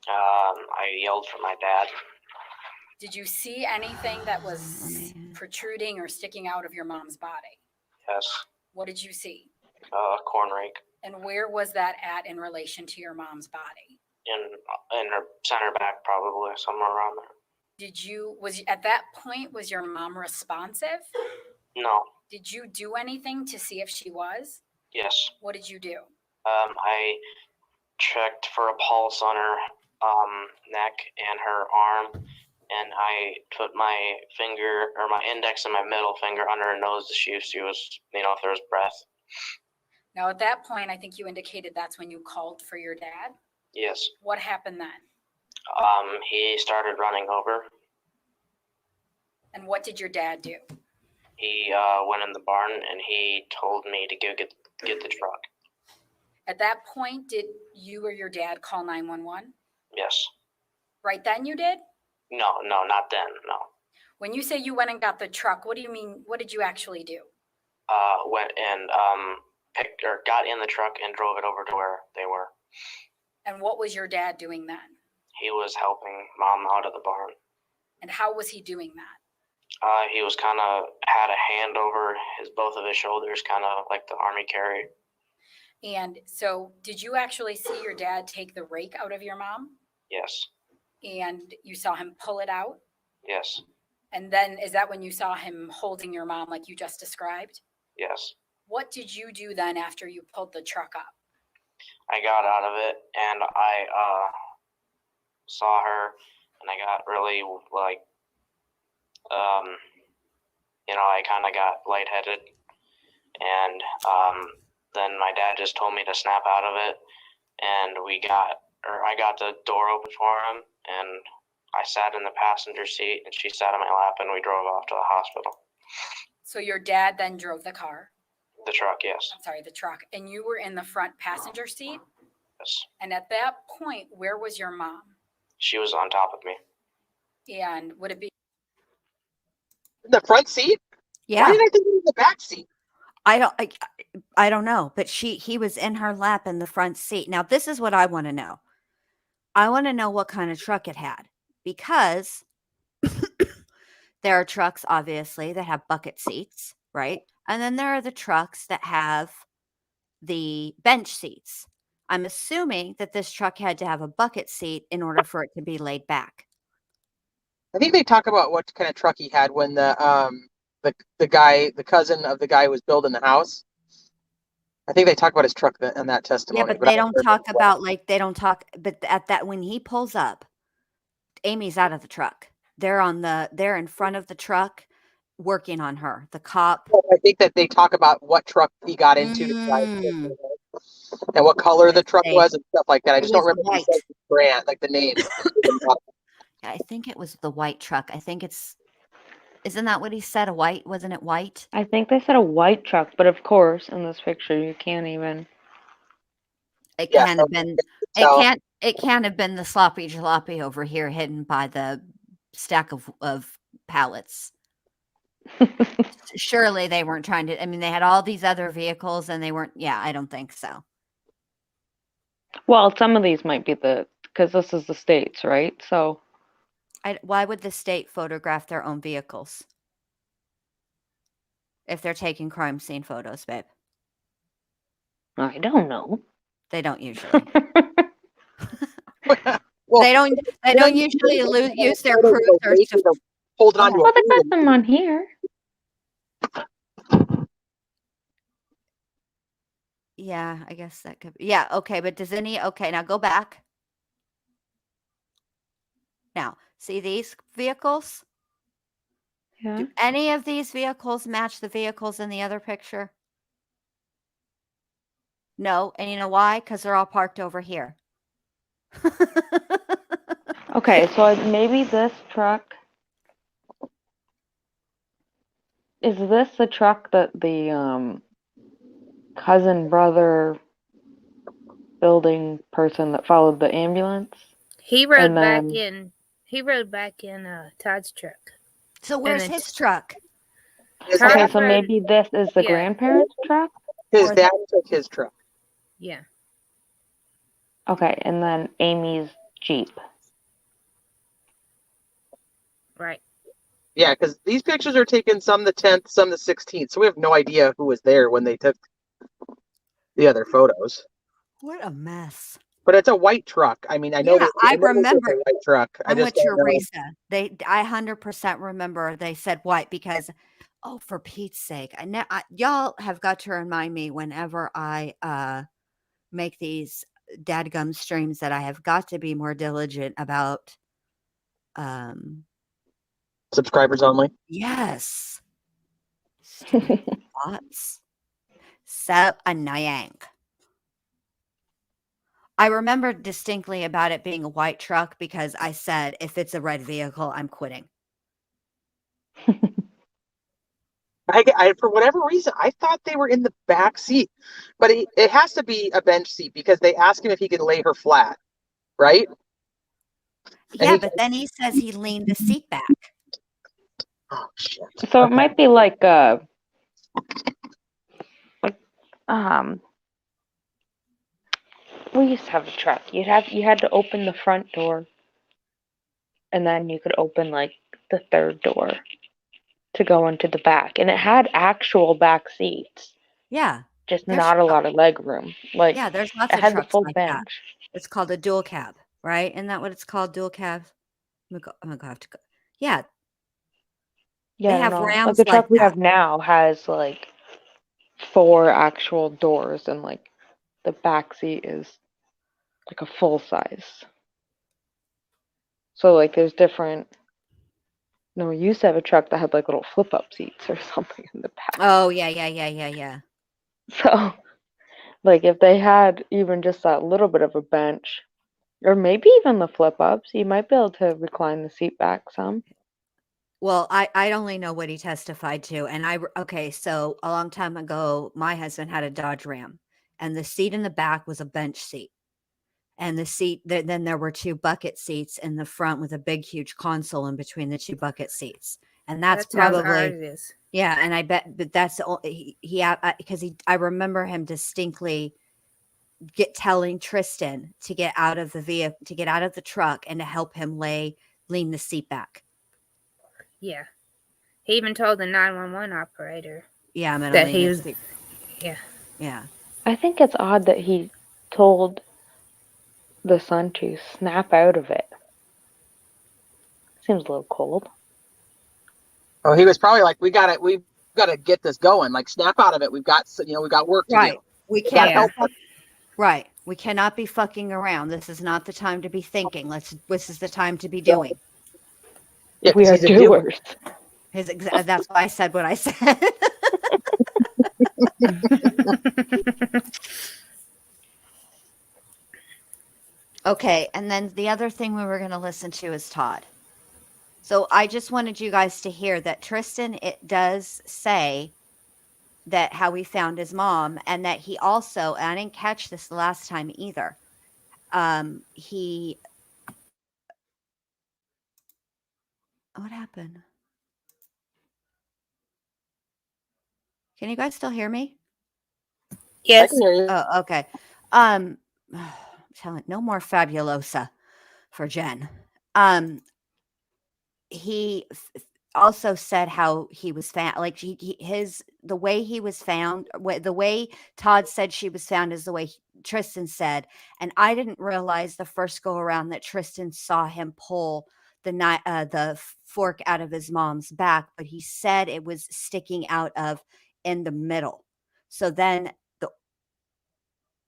I yelled for my dad. Did you see anything that was protruding or sticking out of your mom's body? Yes. What did you see? Corn rake And where was that at in relation to your mom's body? in her center back, probably somewhere around there. At that point, was your mom responsive? No. Did you do anything to see if she was? Yes. What did you do? I checked for a pulse on her neck and her arm, and I put my finger, or my index and my middle finger, under her nose to see if she was, if there was breath. Now, at that point, I think you indicated that's when you called for your dad. Yes. What happened then? He started running over. And what did your dad do? He went in the barn, and he told me to go get the truck. At that point, did you or your dad call 911? Yes. Right then you did? No, not then, no. When you say you went and got the truck, what do you mean? What did you actually do? Went and got in the truck and drove it over to where they were. And what was your dad doing then? He was helping Mom out of the barn. And how was he doing that? He was kind of had a hand over both of his shoulders, kind of like the Army carry. And so did you actually see your dad take the rake out of your mom? Yes. And you saw him pull it out? Yes. And then is that when you saw him holding your mom like you just described? Yes. What did you do then after you pulled the truck up? I got out of it, and I saw her, and I got really, like, I kind of got lightheaded, and then my dad just told me to snap out of it, and I got the door open for him, and I sat in the passenger seat, and she sat on my lap, and we drove off to the hospital. So your dad then drove the car? The truck, yes. I'm sorry, the truck. And you were in the front passenger seat? Yes. And at that point, where was your mom? She was on top of me. And would it be? The front seat? Yeah. Why did I think it was the back seat? I don't know, but he was in her lap in the front seat. Now, this is what I want to know. I want to know what kind of truck it had, because there are trucks, obviously, that have bucket seats, right? And then there are the trucks that have the bench seats. I'm assuming that this truck had to have a bucket seat in order for it to be laid back. I think they talk about what kind of truck he had when the guy, the cousin of the guy who was building the house. I think they talk about his truck in that testimony. Yeah, but they I don't heard talk it. about but at that, when he pulls up, Amy's out of the truck. They're in front of the truck working on her. The cop. I think that they talk about what truck he got into to drive Mm. and what color the truck say. was and stuff like that. I It just don't was remember white. the brand, like the name. I think it was the white truck. I think isn't that what he said? Wasn't it white? I think they said a white truck, but of course, in this picture, you can't even. It Yeah, can't have been. It tell. can't. It can't have been the sloppy jalopy over here hidden by the stack of pallets. Surely they weren't trying to. I mean, they had all these other vehicles, and they weren't. Yeah, I don't think so. Well, some of these might be because this is the States, right? So Why would the state photograph their own vehicles if they're taking crime scene photos, babe? I don't know. They don't usually. Well, They don't. They don't usually use their cruisers to. hold on to Well, they got a them on here. Yeah, I guess that could be. Yeah, okay, but does any. Okay, now go back. Now, see these vehicles? Yeah. Do any of these vehicles match the vehicles in the other picture? No, and you know why? Because they're all parked over here. Okay, so maybe this truck is this the truck that the cousin brother building person that followed the ambulance? He rode And back then- in. He rode back in Todd's truck. So where's then his truck? His Okay, dad, so maybe this is the Yeah. grandparents' truck? his or dad took his truck. Yeah. Okay, and then Amy's Jeep. Right. Yeah, because these pictures are taken some the 10th, some the 16th, so we have no idea who was there when they took the other photos. What a mess. But it's a white truck. I mean, I know Yeah, that I know it's a remember. white truck. I I'm just with don't know. Teresa. I 100% remember they said white because, oh, for Pete's sake, y'all have got to remind me whenever I make these dadgum streams that I have got to be more diligent about. Subscribers only. Yes. Stupid bots. So annoying. I remember distinctly about it being a white truck because I said, if it's a red vehicle, I'm quitting. I for whatever reason, I thought they were in the back seat, but it has to be a bench seat because they asked him if he could lay her flat, right? Yeah, he- but then he says he leaned the seat back. Oh shit! So it Okay. might be like we used to have a truck. You had to open the front door, and then you could open like the third door to go into the back, and it had actual back seats, Yeah. just There's- not a lot of leg room. Like Yeah, there's lots it of had the trucks full like that. bench. It's called a dual cab, right? Isn't that what it's called? Dual cab? I'm gonna have to go. Yeah. Yeah, They have no, Rams like the truck like we that. have now has like 4 actual doors, and like the back seat is like a full size. So like there's different. No, we used to have a truck that had like little flip up seats or something in the back. Oh, yeah. So like if they had even just that little bit of a bench, or maybe even the flip ups, you might be able to recline the seat back some. Well, I only know what he testified to. And okay, so a long time ago, my husband had a Dodge Ram, and the seat in the back was a bench seat. And the seat, then there were 2 bucket seats in the front with a big, huge console in between the 2 bucket seats. And that's how probably, ours is. yeah. And I bet, but that's the only, because I remember him distinctly telling Tristan to get out of the vehicle, to get out of the truck and to help him lean the seat back. Yeah. He even told the 911 operator. Yeah, I'm gonna That lean he the was- seat. Yeah. Yeah. I think it's odd that he told the son to snap out of it. Seems a little cold. Oh, he was probably like, we've got to get this going. Like, snap out of it. We've got work to Right. do. We You gotta can't. help us. Right. We cannot be fucking around. This is not the time to be thinking. This is the time to be doing. Yeah, We 'cause are he's a doer. doers. That's why I said what I said. Okay, and then the other thing we were going to listen to is Todd. So I just wanted you guys to hear that Tristan, it does say that how he found his mom, and that he also, and I didn't catch this the last time either. What happened? Can you guys still hear me? I Yes. can hear you. Oh, okay. I'm telling no more fabulosa for Jen. He also said how he was found, like the way he was found, the way Todd said she was found is the way Tristan said, and I didn't realize the first go around that Tristan saw him pull the fork out of his mom's back, but he said it was sticking out of in the middle. So then the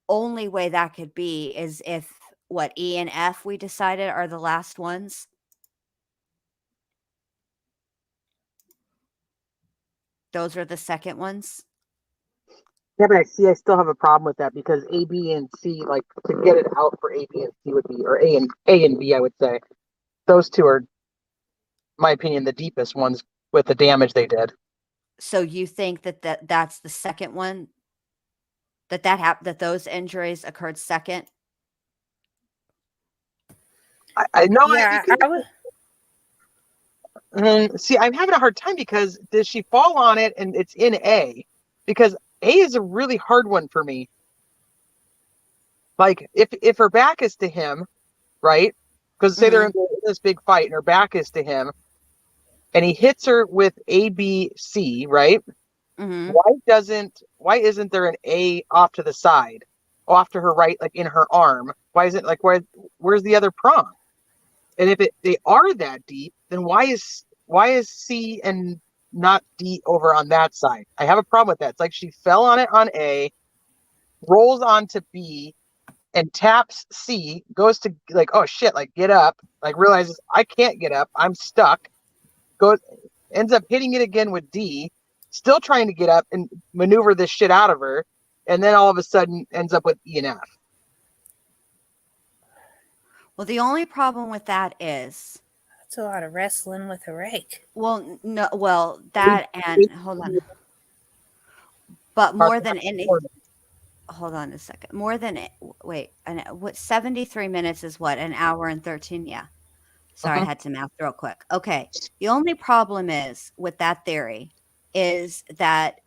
only way that could be is if what E and F we decided are the last ones. Those are the second ones. Yeah, but I still have a problem with that because A, B, and C, like to get it out for A, B, and C would be, or A and B, I would say. Those two are, in my opinion, the deepest ones with the damage they did. So you think that's the second one that those injuries occurred second? I know. Yeah, I would. See, I'm having a hard time because does she fall on it and it's in A? Because A is a really hard one for me. Like if her back is to him, right? Because say they're in this big fight and her back is to him, and he hits her with A, B, C, right? Mm-hmm. Why isn't there an A off to the side, off to her right, like in her arm? Why isn't like where's the other prong? And if they are that deep, then why is C and not D over on that side? I have a problem with that. It's like she fell on it on A, rolls onto B, and taps C, goes to like, oh shit, like get up, like realizes I can't get up, I'm stuck, ends up hitting it again with D, still trying to get up and maneuver this shit out of her, and then all of a sudden ends up with E and F. Well, the only problem with that is, That's a lot of wrestling with a rake. well, no, well, that and hold on, but more than any, hold on a second, more than wait, what 73 minutes is what, an hour and 13? Yeah. Sorry, I had to math real quick. Okay. The only problem is with that theory is that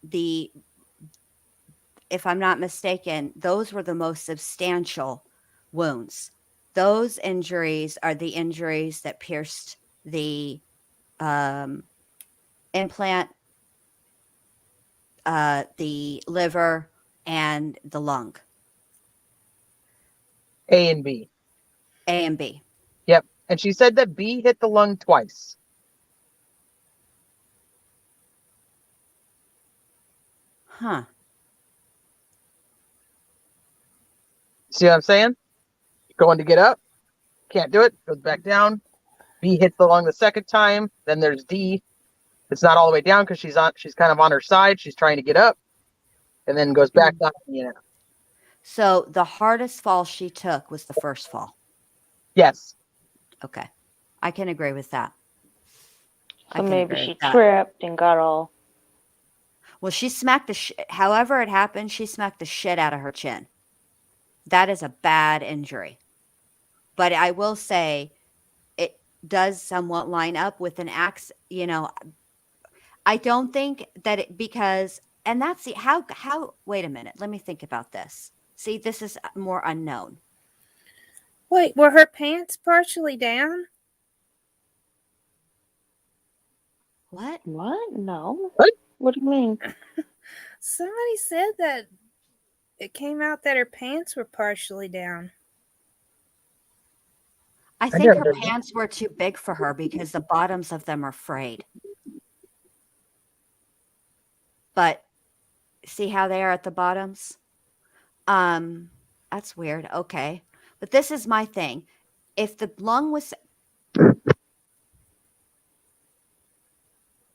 if I'm not mistaken, those were the most substantial wounds. Those injuries are the injuries that pierced the implant, the liver, and the lung. A and B. A and B. Yep. And she said that B hit the lung twice. Huh. See what I'm saying? Going to get up, can't do it, goes back down. B hits the lung the second time. Then there's D. It's not all the way down because she's kind of on her side. She's trying to get up, and then goes back down. So the hardest fall she took was the first fall. Yes. Okay. I can agree with that. So maybe she tripped and got all. Well, she smacked however it happened, she smacked the shit out of her chin. That is a bad injury. But I will say it does somewhat line up with an axe, I don't think that and that's how, wait a minute, let me think about this. See, this is more unknown. Wait, were her pants partially down? What? What? No. What? What do you mean? Somebody said that it came out that her pants were partially down. I think her pants were too big for her because the bottoms of them are frayed. But see how they are at the bottoms? That's weird. Okay. But this is my thing. If the lung was...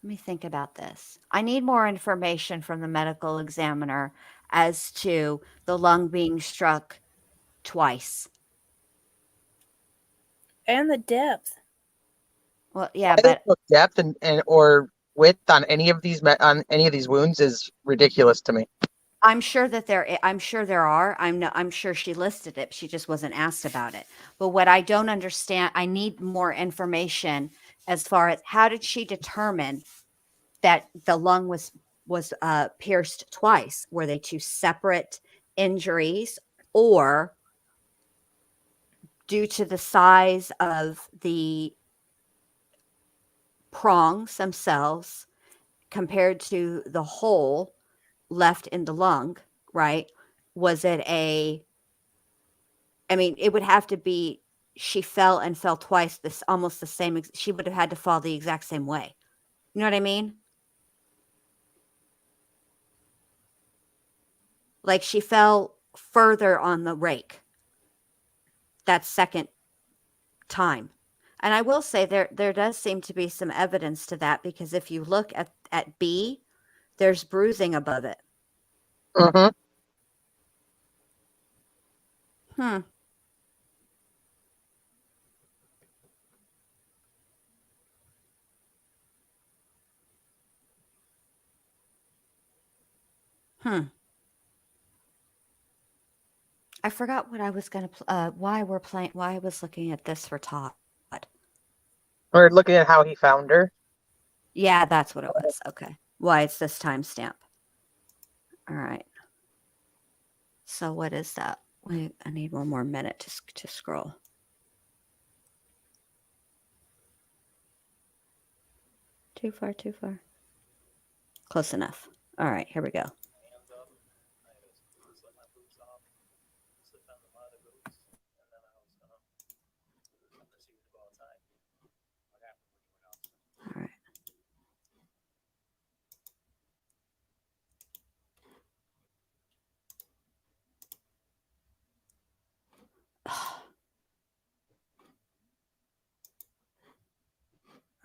Let me think about this. I need more information from the medical examiner as to the lung being struck twice. And the depth. Well, yeah, but depth and or width on any of these wounds is ridiculous to me. I'm sure that I'm sure there are. I'm sure she listed it. She just wasn't asked about it. But what I don't understand, I need more information as far as how did she determine that the lung was pierced twice? Were they two separate injuries, or due to the size of the prongs themselves compared to the hole left in the lung, right? Was it I mean, it would have to be she fell twice, this almost the same. She would have had to fall the exact same way. You know what I mean? Like she fell further on the rake that second time. And I will say there does seem to be some evidence to that, because if you look at B, there's bruising above it. Mm-hmm. Hmm. I forgot what I was going to, why I was looking at this for Todd. We're looking at how he found her. Yeah, that's what it was. Okay. Why it's this timestamp. All right. So what is that? Wait, I need one more minute to scroll. Too far. Close enough. All right, here we go. All right.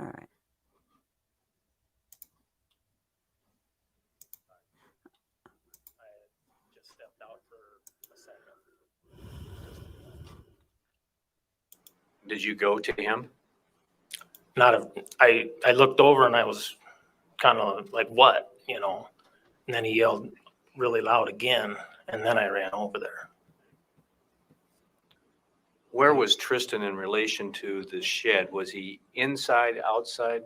All right. Did you go to him? I looked over and I was kind of like, what, you know? And then he yelled really loud again, and then I ran over there. Where was Tristan in relation to the shed? Was he inside, outside?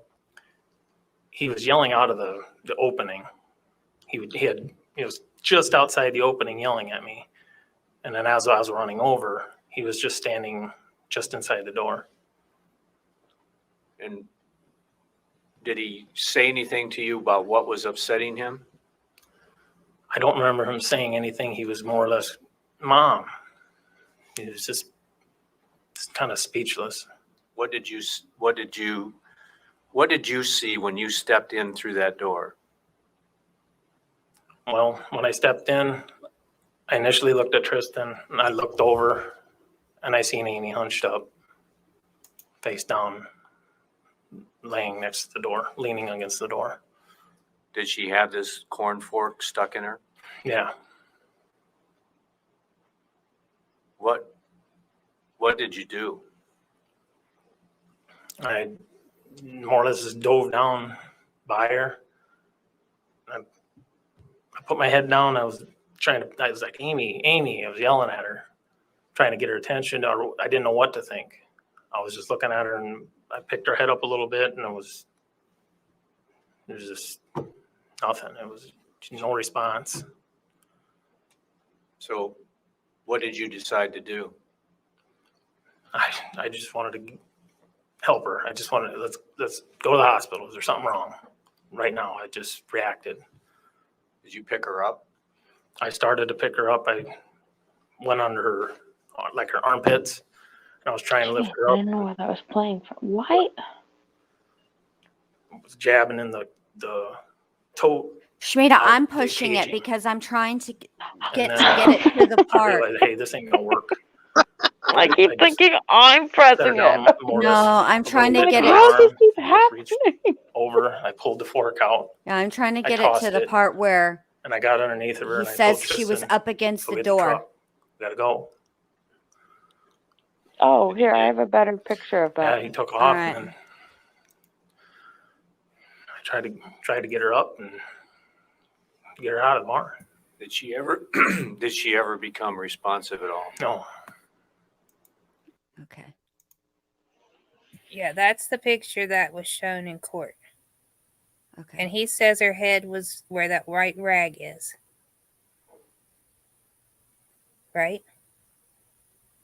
He was yelling out of the opening. He was just outside the opening yelling at me. And then as I was running over, he was just standing just inside the door. And did he say anything to you about what was upsetting him? I don't remember him saying anything. He was more or less, Mom. He was just kind of speechless. What did you see when you stepped in through that door? Well, when I stepped in, I initially looked at Tristan, and I looked over, and I seen Amy hunched up, face down, laying next to the door, leaning against the door. Did she have this corn fork stuck in her? Yeah. What did you do? I more or less just dove down by her. I put my head down. I was like, Amy. I was yelling at her, trying to get her attention. I didn't know what to think. I was just looking at her, and I picked her head up a little bit, and it was just nothing. It was no response. So what did you decide to do? I just wanted to help her. I just wanted to, let's go to the hospital. Is there something wrong? Right now, I just reacted. Did you pick her up? I started to pick her up. I went under her, like her armpits, and I was trying to lift her I up. didn't know what that was playing for. Why? I was jabbing in the toe. Shmita, I'm pushing it because I'm trying to get it to the I part. realized, hey, this ain't gonna work. I keep thinking I'm Set her pressing down it. more or No, less I'm trying to above get my it. How does arm. this keep I just reached happening? over. I pulled the fork out, Yeah, I'm trying to I get it tossed to the it, part where and I got underneath of her. he And I says told she was Tristan, up against "Go the get door. truck. We gotta go." Oh, here, I have a better picture of Yeah, that. he took All off, right. and then I tried to get her up and get her out of the barn. Did she ever, did she ever become responsive at all? No, Okay. Yeah, that's the picture that was shown in court. Okay. And he says her head was where that white rag is. Right?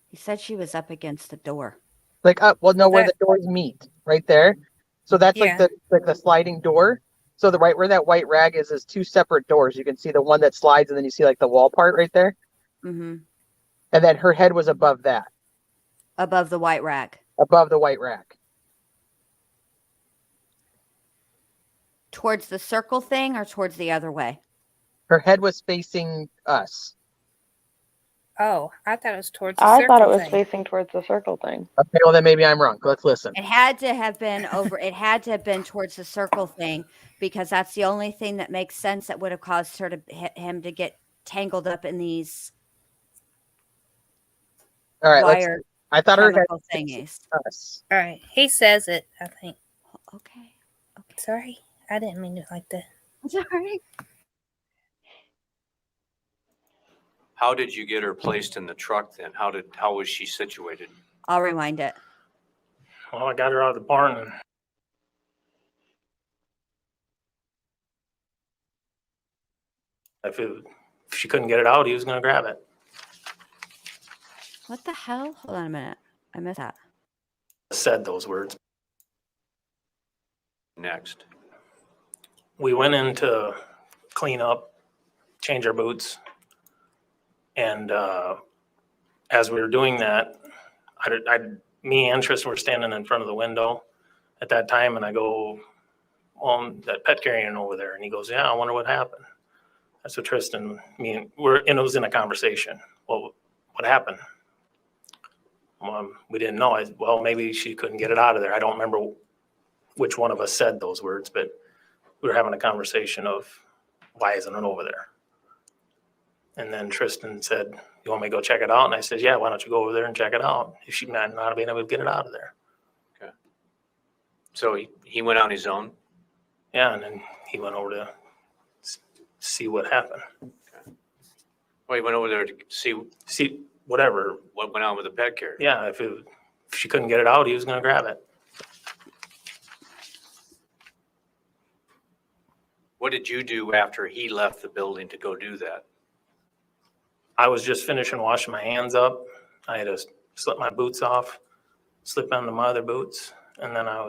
He said she was up against the door. Like well, no, where That- the doors meet, right there. So that's Yeah. like the sliding door. So the right where that white rag is two separate doors. You can see the one that slides, and then you see like the wall part right there. Mm-hmm. And then her head was above that, Above the white rag. above the white rag. Towards the circle thing or towards the other way? Her head was facing us. Oh, I thought it was towards the I circle thought it was thing. facing towards the circle thing. Okay, well then maybe I'm wrong. Let's listen. It had to have been over. It had to have been towards the circle thing because that's the only thing that makes sense that would have caused her to him to get tangled up in these All right, wire I thought her head chemical was facing thingies. us. All right. He says it, I think. Okay. Sorry. I didn't mean it like that. Sorry. How did you get her placed in the truck then? How was she situated? I'll rewind it. well, I got her out of the barn and if she couldn't get it out, he was going to grab it. What the hell? Hold on a minute. I missed that. Said those words. Next. We went in to clean up, change our boots. And as we were doing that, me and Tristan were standing in front of the window at that time. And I go, well, that pet carrying over there. And he goes, yeah, I wonder what happened. That's what Tristan, and it was in a conversation. Well, what happened? We didn't know. Well, maybe she couldn't get it out of there. I don't remember which one of us said those words, but we were having a conversation of why isn't it over there? And then Tristan said, you want me to go check it out? And I said, yeah, why don't you go over there and check it out? If she might not have been able to get it out of there. Okay. So he went on his own? Yeah, and then he went over to see what happened. Well, he went over there to see Whatever. what went on with the pet carrier. Yeah, if she couldn't get it out, he was going to grab it. What did you do after he left the building to go do that? I was just finishing washing my hands up. I had to slip my boots off, slip onto my other boots, and then I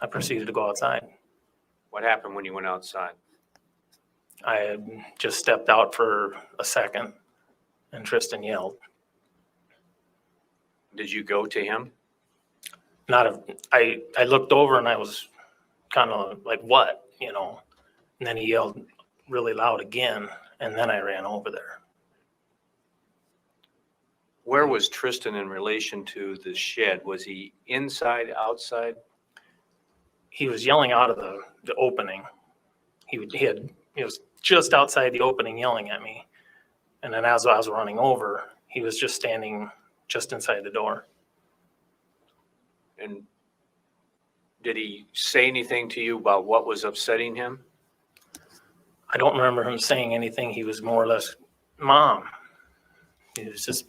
proceeded to go outside. What happened when you went outside? I had just stepped out for a second, and Tristan yelled. Did you go to him? I looked over and I was kind of like, what? And then he yelled really loud again, and then I ran over there. Where was Tristan in relation to the shed? Was he inside, outside? He was yelling out of the opening. He was just outside the opening yelling at me. And then as I was running over, he was just standing just inside the door. And did he say anything to you about what was upsetting him? I don't remember him saying anything. He was more or less, Mom. He was just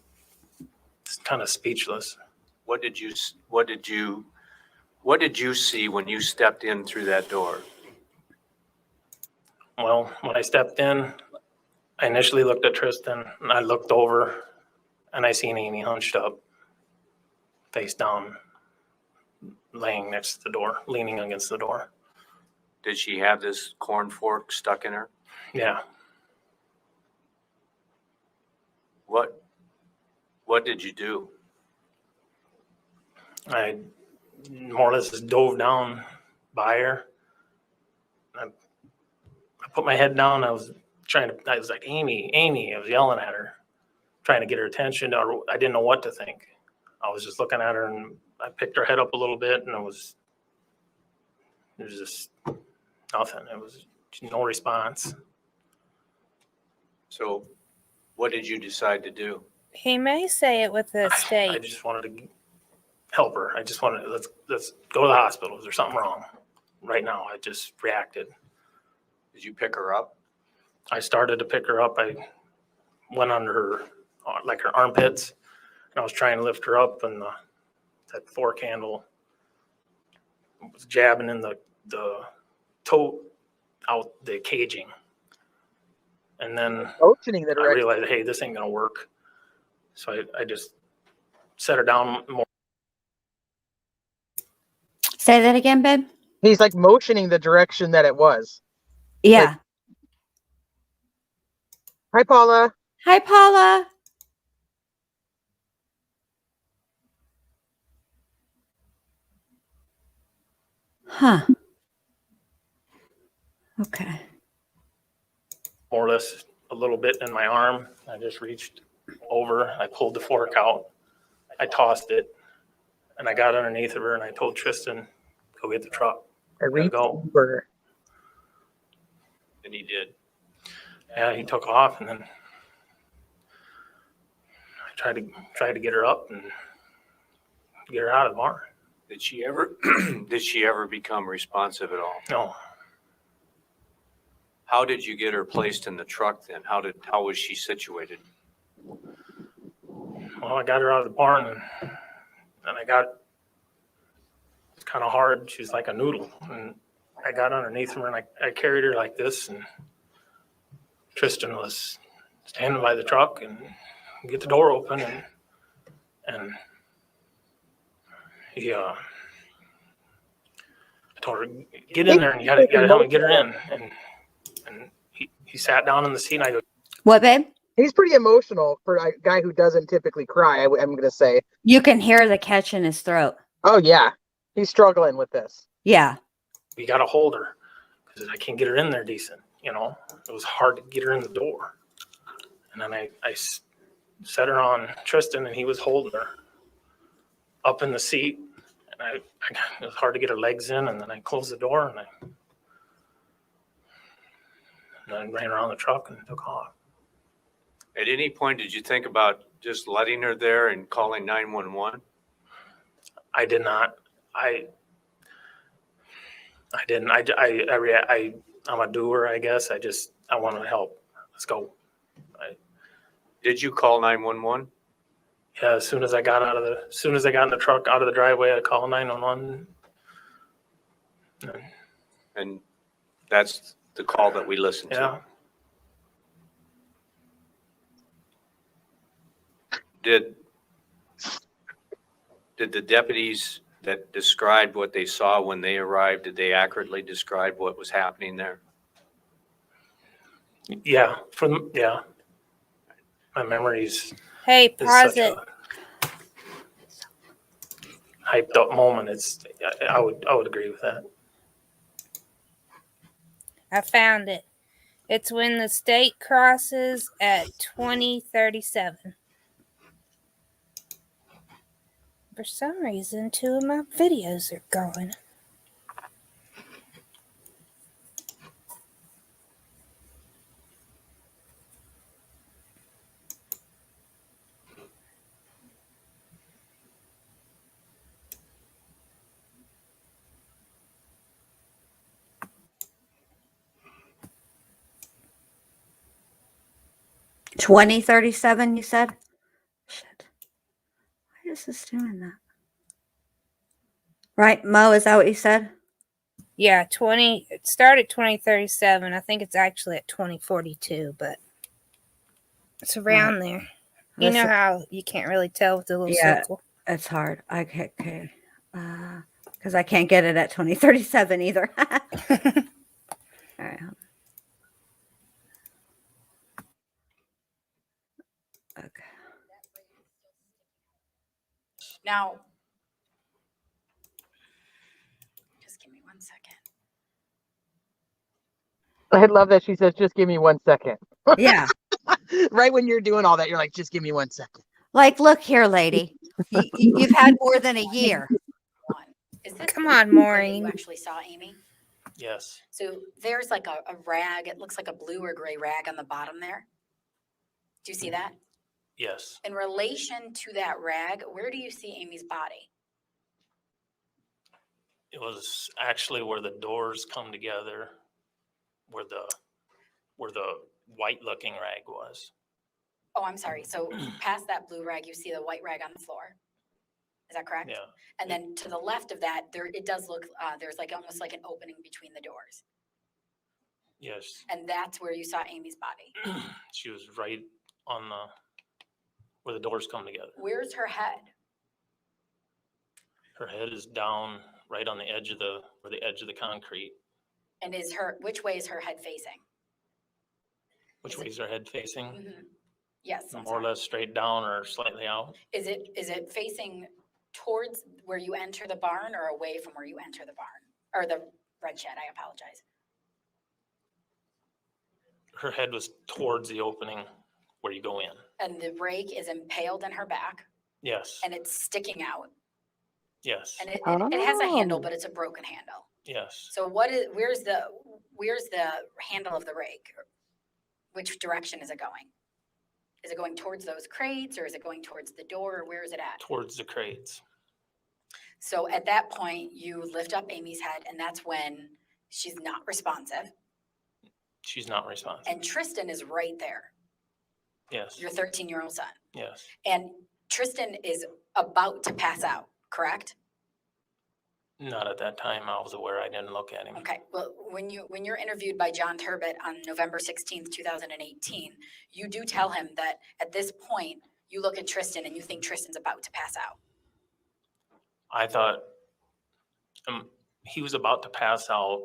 kind of speechless. What did you see when you stepped in through that door? Well, when I stepped in, I initially looked at Tristan, and I looked over, and I seen Amy hunched up, face down, laying next to the door, leaning against the door. Did she have this corn fork stuck in her? Yeah. What did you do? I more or less just dove down by her. I put my head down. I was like, Amy. I was yelling at her, trying to get her attention. Or I didn't know what to think. I was just looking at her, and I picked her head up a little bit, and it was just nothing. It was no response. So what did you decide to do? He may say it with a I state. just wanted to help her. I just wanted let's go to the hospital. Is there something wrong? right now. I just reacted. Did you pick her up? I started to pick her up. I went under her, like her armpits, and I was trying to lift her up, and that fork handle was jabbing in the toe out the caging. And then Motioning the I direction. realized, hey, this ain't gonna work. So I just set her down more. Say that again, babe. He's like motioning the direction that it was. Yeah. Hi, Paula. Hi, Paula. Huh. Okay. More or less a little bit in my arm. I just reached over, I pulled the fork out, I tossed it, and I got underneath of her, and I told Tristan, go get the truck. I reached go. over. And he did. Yeah, he took off, and then I tried to get her up and get her out of the barn. Did she ever become responsive at all? No, How did you get her placed in the truck then? How was she situated? well, I got her out of the barn, and it's kind of hard. She's like a noodle, and I got underneath her, and I carried her like this, and Tristan was standing by the truck and get the door open, and he I told her, get in there, and you gotta help me get her in, and he sat down in the seat, and I go, What, babe? He's pretty emotional for a guy who doesn't typically cry, I'm going to say. You can hear the catch in his throat. Oh, yeah. He's struggling with this. Yeah. we gotta hold her because I can't get her in there decent. You know, it was hard to get her in the door, and then I set her on Tristan, and he was holding her up in the seat, and it was hard to get her legs in, and then I closed the door, and I ran around the truck and took off. At any point, did you think about just letting her there and calling 911? I did not. I didn't. I'm a doer, I guess. I want to help. Let's go. Did you call 911? Yeah, as soon as I got in the truck, out of the driveway, I called 911. And that's the call that we listened to. Yeah. Did the deputies that described what they saw when they arrived, did they accurately describe what was happening there? Yeah. Yeah. My memories Hey, is pause such it. a hyped up moment. I would agree with that. I found it. It's when the state crosses at 2037. For some reason, 2 of my videos are gone. $20.37, you said? Shit. Why is this doing that? Right, Mo, is that what you said? Yeah, it started 2037. I think it's actually at 2042, but it's around there. You know how you can't really tell with the little circle? It's hard. Okay. Because I can't get it at 2037 either. All right. Okay. Now, just give me 1 second. I love that she says, just give me 1 second. Yeah. Right when you're doing all that, you're like, just give me 1 second. Like, look here, lady. You've had more than a year. Is this Come the on, photo that Maureen. you actually saw, Amy? Yes. So there's like a rag. It looks like a blue or gray rag on the bottom there. Do you see that? Yes. In relation to that rag, where do you see Amy's body? It was actually where the doors come together, where the white looking rag was. Oh, I'm sorry. So past that blue rag, you see the white rag on the floor. Is that correct? Yeah. And then to the left of that, it does look, there's like almost like an opening between the doors. Yes. And that's where you saw Amy's body. She was right on where the doors come together. Where's her head? Her head is down right on the edge of the concrete. And which way is her head facing? Which way is her head facing? Mm-hmm. Yes. I'm More or sorry. less straight down or slightly out. Is it facing towards where you enter the barn or away from where you enter the barn? Or the red shed, I apologize. Her head was towards the opening where you go in. And the rake is impaled in her back Yes. and it's sticking out. Yes. And it has a handle, Oh. but it's a broken handle. Yes. So where's the handle of the rake? Which direction is it going? Is it going towards those crates or is it going towards the door or where is it at? Towards the crates. So at that point, you lift up Amy's head and that's when she's not responsive. She's not responsive. And Tristan is right there, Yes. your 13-year-old son. Yes. And Tristan is about to pass out, correct? Not at that time. I was aware. I didn't look at him. Okay, well, when you're interviewed by John Turbot on November 16th, 2018, you do tell him that at this point, you look at Tristan and you think Tristan's about to pass out. I thought he was about to pass out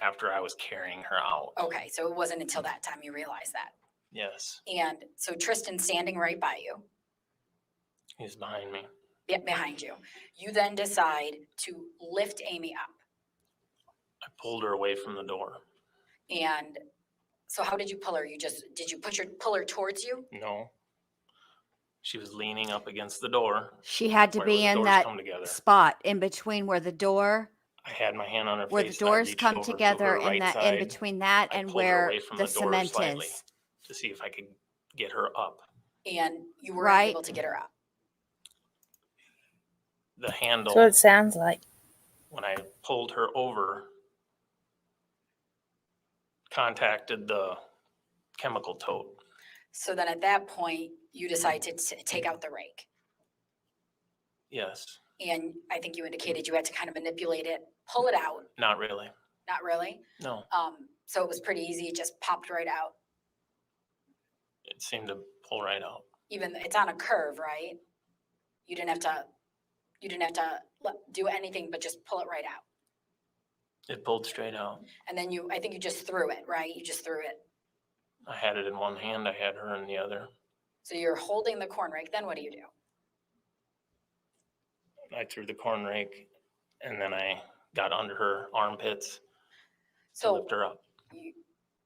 after I was carrying her out. Okay, so it wasn't until that time you realized that. Yes. And so Tristan's standing right by you, He's behind me. behind you. You then decide to lift Amy up. I pulled her away from the door. And so how did you pull her? Did you pull her towards you? No. She was leaning up against the door. She had to Right be where the in doors that come together. spot in between where the door, I had my hand on her where the face. And I doors reached come over to together, her and right that in side between that I and pulled her where away from the the door cement slightly. is. to see if I could get her up. And you were Right. able to get her up. The handle, That's what it sounds like. when I pulled her over, contacted the chemical tote. So then at that point, you decide to take out the rake. Yes, And I think you indicated you had to kind of manipulate it, pull it out. not really. Not really. No, So it was pretty easy. It just popped right out. it seemed to pull right out. Even it's on a curve, right? You didn't have to do anything but just pull it right out. It pulled straight out. And then I think you just threw it, right? You just threw it. I had it in one hand, I had her in the other. So you're holding the corn rake. Then what do you do? I threw the corn rake and then I got under her armpits to So lift her up.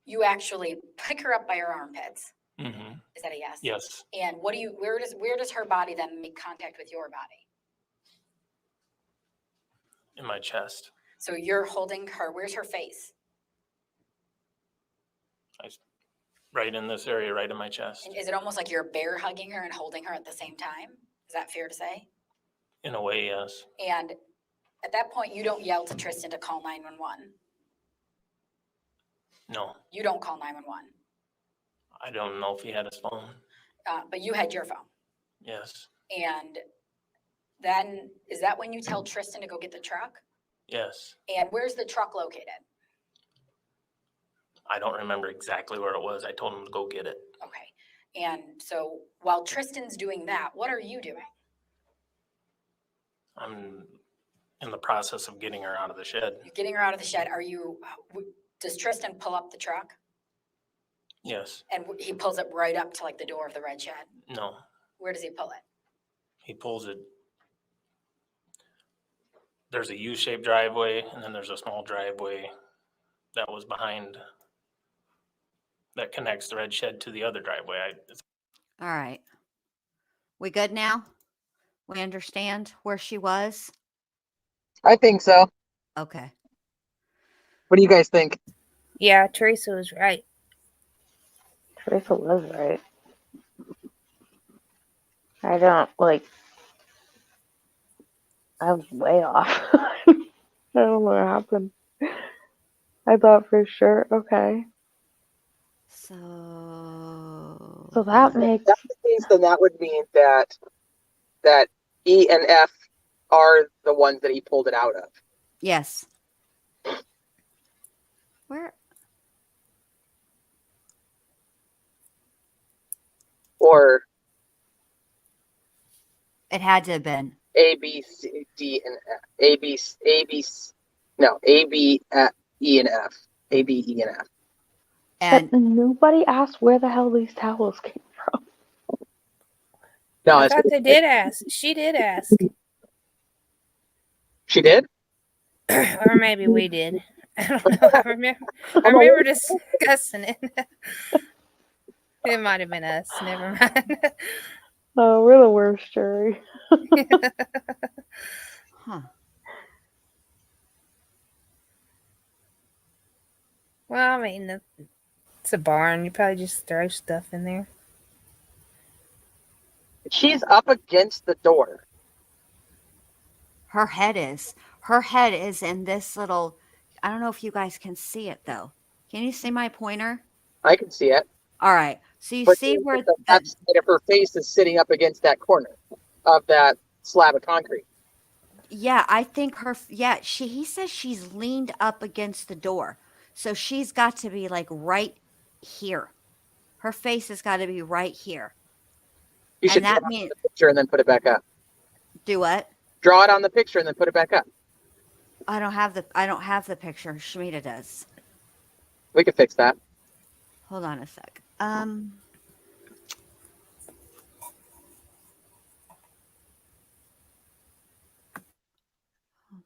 you actually pick her up by her armpits. Mm-hmm. Is that a yes? Yes, And where does her body then make contact with your body? in my chest. So you're holding her. Where's her face? Right in this area, right in my chest. And is it almost like you're bear hugging her and holding her at the same time? Is that fair to say? In a way, yes. And at that point, you don't yell to Tristan to call 911. No, You don't call 911, I don't know if he had his phone. but you had your phone. Yes, And then, is that when you tell Tristan to go get the truck? yes. And where's the truck located? I don't remember exactly where it was. I told him to go get it. Okay. And so while Tristan's doing that, what are you doing? I'm in the process of getting her out of the shed. You're getting her out of the shed. Does Tristan pull up the truck? Yes, And he pulls it right up to like the door of the red shed? no, Where does he pull it? he pulls it. There's a U-shaped driveway and then there's a small driveway that was behind, that connects the red shed to the other driveway. All right. We good now? We understand where she was? I think so. Okay. What do you guys think? Yeah, Teresa was right. Teresa was right. I don't, like, I was way off. I don't know what happened. I thought for sure. Okay. So So that makes If that's the case, then that would mean that E and F are the ones that he pulled it out of. yes. Where? Or It had to have been. A, B, C, D, and F. A, B, no, A, B, E, and F. A, B, E, and F. And but nobody asked where the hell these towels came from. No, I it's, thought they did ask. She did ask. she did? Or maybe we did. I don't know. I remember discussing it. It might have been us. Never mind. Oh, we're the worst, Jerry. huh. Well, I mean, it's a barn. You probably just throw stuff in there. She's up against the door. Her head is. Her head is in this little. I don't know if you guys can see it though. Can you see my pointer? I can see it. All right. So you But see where the left side of her face is sitting up against that corner of that slab of concrete. yeah, I think her he says she's leaned up against the door. So she's got to be like right here. Her face has got to be right here. You And should that draw it on means the picture and then put it back up. do what? Draw it on the picture and then put it back up. I don't have the picture. Shmita does. We could fix that. Hold on a sec. Hold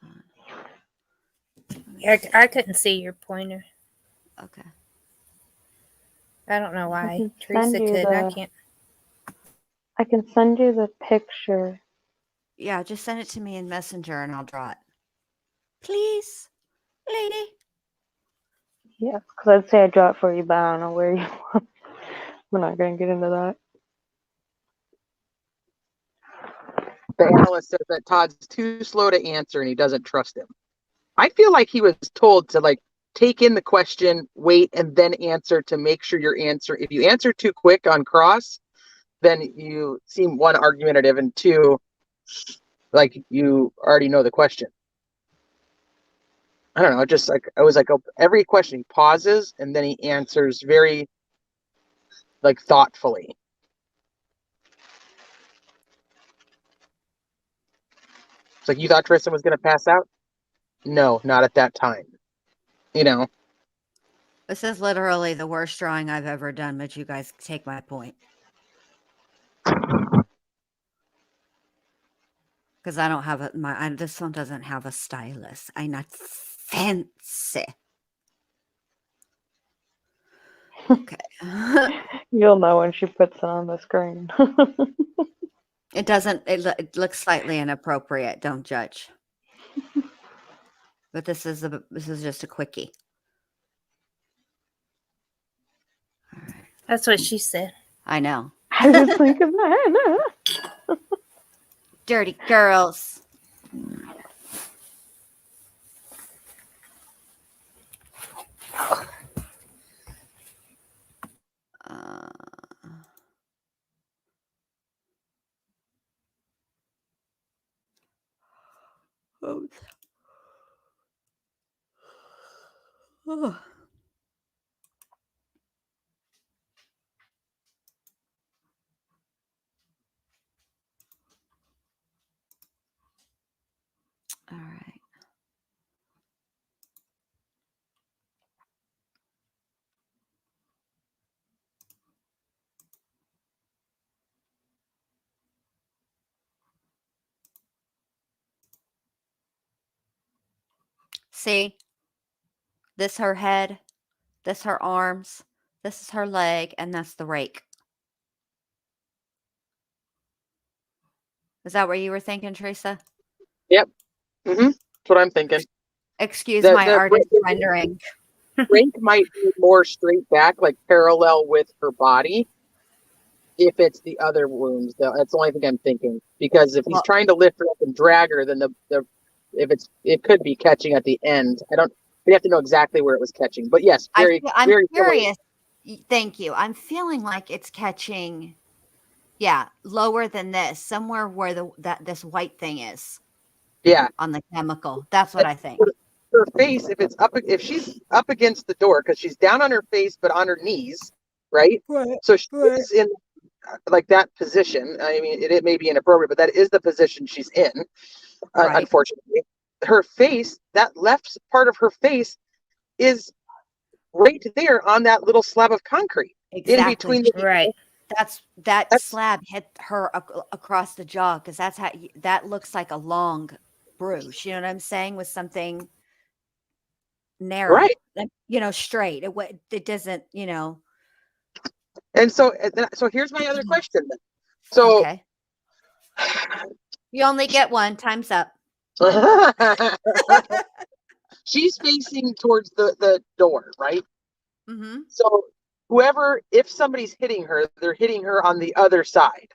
on. Yeah, I couldn't see your pointer. Okay. I don't know I why. can Teresa send you could. I the- can't. I can send you the picture. Yeah, just send it to me in Messenger and I'll draw it. Please, lady. Yeah, because I'd say I'd draw it for you, but I don't know where you want. We're not going to get into that. The analyst says that Todd's too slow to answer and he doesn't trust him. I feel like he was told to like take in the question, wait, and then answer to make sure your answer. If you answer too quick on cross, then you seem one argumentative and two, like you already know the question. I don't know. Just like I was like every question he pauses and then he answers very like thoughtfully. It's like you thought Tristan was going to pass out? No, not at that time. You know. This is literally the worst drawing I've ever done, but you guys take my point. Because I don't have this one doesn't have a stylus. I'm not fancy. Okay. You'll know when she puts it on the screen. It doesn't, it looks slightly inappropriate. Don't judge. But this is just a quickie. All right. That's what she said. I know. I was thinking that. Dirty girls. Oh. Oh. All right. See? This her head, this her arms, this is her leg, and that's the rake. Is that what you were thinking, Teresa? Yep. That's what I'm thinking. Excuse my artist the rendering. rake might be more straight back, like parallel with her body. If it's the other wounds, though, that's the only thing I'm thinking. Because if he's trying to lift her up and drag her, then the it could be catching at the end. We have to know exactly where it was catching. But yes, I'm very similar. curious. Thank you. I'm feeling like it's catching, yeah, lower than this, somewhere where this white thing is Yeah. on the chemical. That's what I think. Her face, if she's up against the door, because she's down on her face but on her knees, right? Right. So she's in like that position. I mean, it may be inappropriate, but that is the position she's in. Right. Unfortunately, her face, that left part of her face, is right there on that little slab of concrete. Exactly. In between the Right. That slab hit her across the jaw, because that's how that looks like a long bruise. You know what I'm saying? With something narrow, right. Straight. It doesn't. And so here's my other question then. So Okay. You only get one. Time's up. she's facing towards the door, right? Mm-hmm. So if somebody's hitting her, they're hitting her on the other side.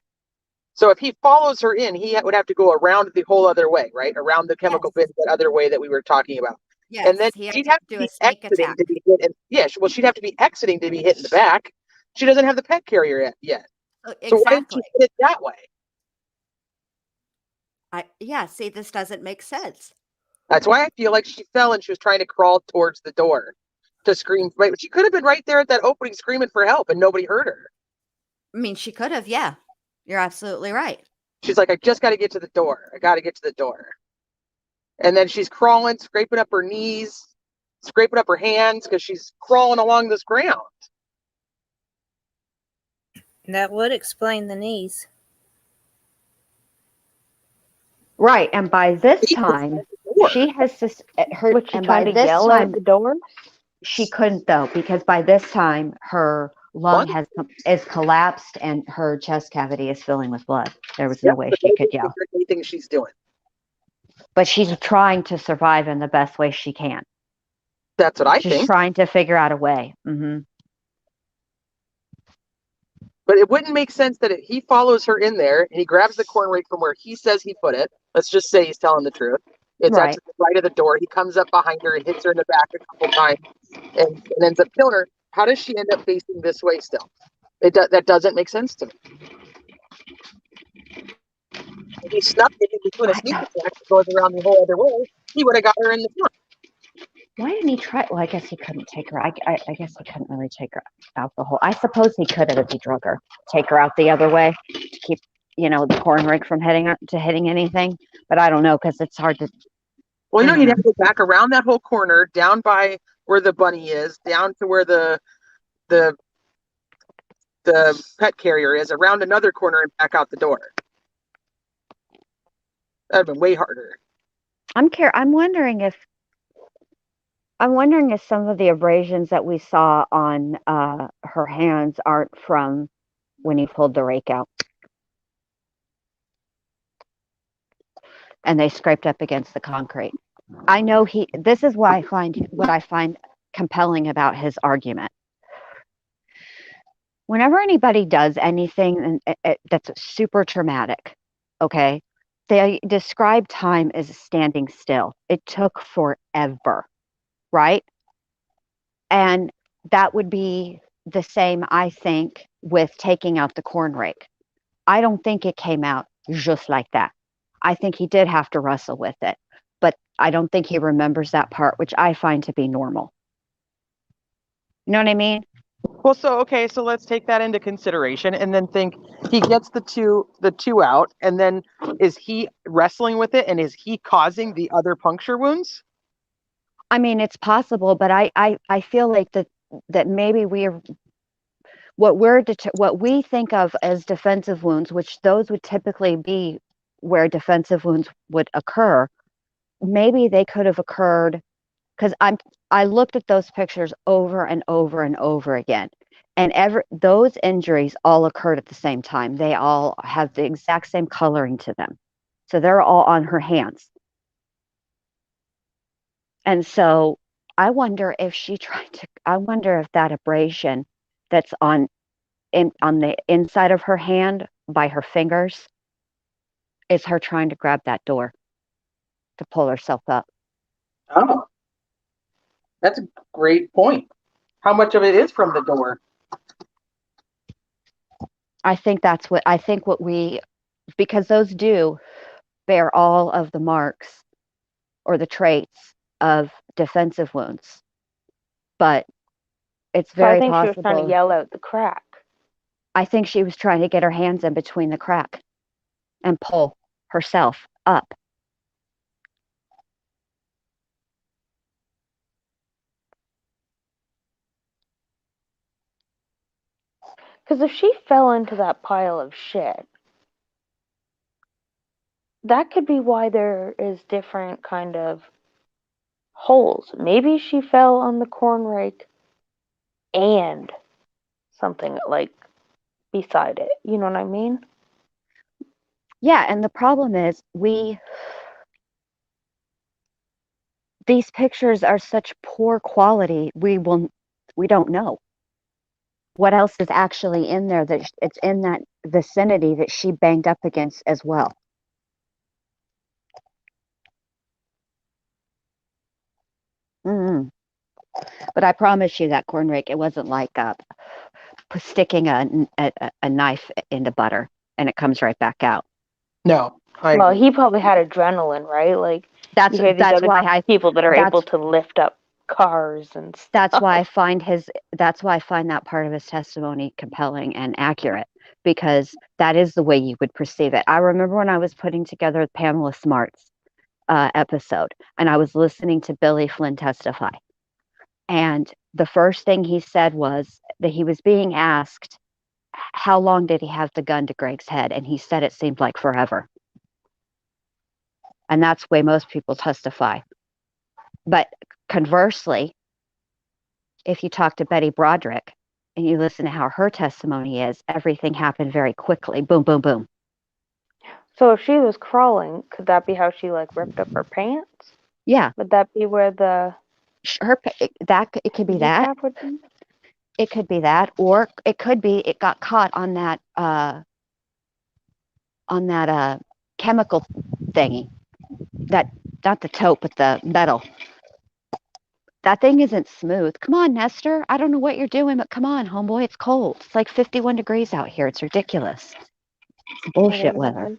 So if he follows her in, he would have to go around the whole other way, right? Around the chemical bin, that other way that we were talking about. Yes. And then He she'd had have to to do a be sneak exiting attack. to be hit. Well, she'd have to be exiting to be hit in the back. She doesn't have the pet carrier yet. Exactly. So why did she hit it that way? See, this doesn't make sense. That's why I feel like she fell and she was trying to crawl towards the door to scream. Right, but she could have been right there at that opening screaming for help and nobody heard her. I mean, she could have. Yeah, you're absolutely right. She's like, I just got to get to the door. I got to get to the door. And then she's crawling, scraping up her knees, scraping up her hands because she's crawling along this ground. That would explain the knees. Right, and by this time, she has her. Was she and trying by to this yell time, at the door? she couldn't though, because by this time her lung is collapsed and her chest cavity is filling with blood. There was no way she could yell. Anything she's doing. But she's trying to survive in the best way she can. That's what I She's think. trying to figure out a way. Mm-hmm. But it wouldn't make sense that he follows her in there and he grabs the corn rake from where he says he put it. Let's just say he's telling the truth. It's Right. actually right of the door. He comes up behind her and hits her in the back a couple times and ends up killing her. How does she end up facing this way still? That doesn't make sense to me. If he snuck it in between a sneak attack that goes around the whole other way, he would have got her in the front. Why didn't he try? Well, I guess he couldn't take her. I guess he couldn't really take her out the whole. I suppose he could have if he drug her. Take her out the other way to keep, the corn rake from hitting anything. But I don't know, because it's hard to. Well, you'd have to go back around that whole corner, down by where the bunny is, down to where the pet carrier is, around another corner and back out the door. That'd have been way harder. I'm wondering if some of the abrasions that we saw on her hands aren't from when he pulled the rake out. And they scraped up against the concrete. I know this is what I find compelling about his argument. Whenever anybody does anything that's super traumatic, okay, they describe time as standing still. It took forever, right? And that would be the same, I think, with taking out the corn rake. I don't think it came out just like that. I think he did have to wrestle with it, but I don't think he remembers that part, which I find to be normal. You know what I mean? Well, so let's take that into consideration and then think he gets the two out, and then is he wrestling with it and is he causing the other puncture wounds? I mean, it's possible, but I feel like that maybe what we think of as defensive wounds, which those would typically be where defensive wounds would occur, maybe they could have occurred, because I looked at those pictures over and over and over again, and those injuries all occurred at the same time. They all have the exact same coloring to them, so they're all on her hands. And so I wonder if that abrasion that's on the inside of her hand by her fingers is her trying to grab that door. to pull herself up. Oh, that's a great point. How much of it is from the door? I think what we, because those do bear all of the marks or the traits of defensive wounds. But it's So I very think she was trying to possible. yell out the crack. I think she was trying to get her hands in between the crack and pull herself up. Because if she fell into that pile of shit, that could be why there is different kind of holes. Maybe she fell on the corn rake and something like beside it. You know what I mean? Yeah, and the problem is these pictures are such poor quality, we don't know what else is actually in there, that it's in that vicinity that she banged up against as well. But I promise you that corn rake, it wasn't like sticking a knife into butter and it comes right back out. No. Well, he probably had adrenaline, right? Like That's you hear these other why people that are able to lift up cars and stuff. that's why I find that part of his testimony compelling and accurate, because that is the way you would perceive it. I remember when I was putting together Pamela Smart's episode, and I was listening to Billy Flynn testify, and the first thing he said was that he was being asked how long did he have the gun to Greg's head, and he said it seemed like forever. And that's the way most people testify. But conversely, if you talk to Betty Broderick and you listen to how her testimony is, everything happened very quickly. Boom, boom, boom. So if she was crawling, could that be how she like ripped up her pants? Yeah. Would that be where the it could be that. would be? It could be that, or it could be it got caught on that chemical thingy. That, not the taupe, but the metal. That thing isn't smooth. Come on, Nestor. I don't know what you're doing, but come on, homeboy. It's cold. It's like 51 degrees out here. It's ridiculous. It's bullshit weather.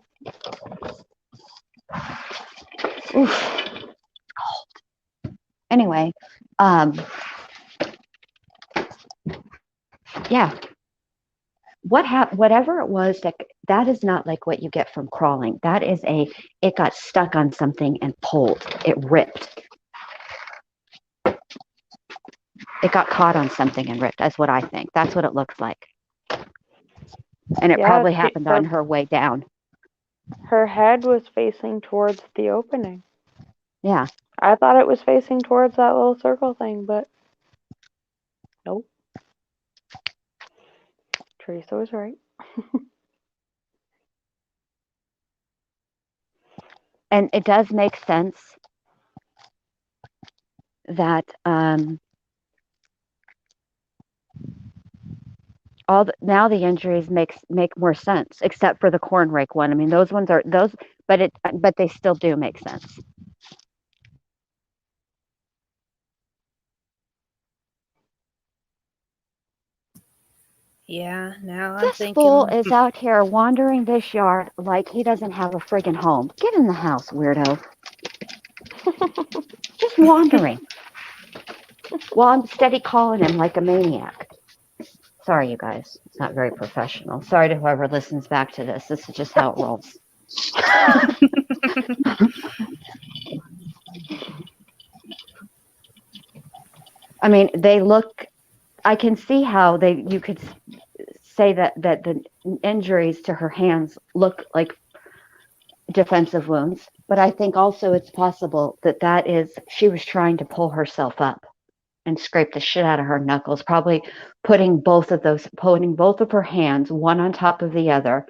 Oof. It's cold. Anyway, yeah. Whatever it was, that is not like what you get from crawling. That is it got stuck on something and pulled. It ripped. It got caught on something and ripped. That's what I think. That's what it looks like. And it probably happened on her way down. Her head was facing towards the opening. Yeah. I thought it was facing towards that little circle thing, but nope. Teresa was right. And it does make sense that now the injuries make more sense, except for the corn rake one. I mean, those ones are those, but they still do make sense. Yeah, now I'm This thinking. fool is out here wandering this yard like he doesn't have a friggin' home. Get in the house, weirdo. Just wandering. While I'm steady calling him like a maniac. Sorry, you guys. It's not very professional. Sorry to whoever listens back to this. This is just how it rolls. I mean, I can see how you could say that the injuries to her hands look like defensive wounds, but I think also it's possible that she was trying to pull herself up and scrape the shit out of her knuckles, probably putting both of her hands, one on top of the other,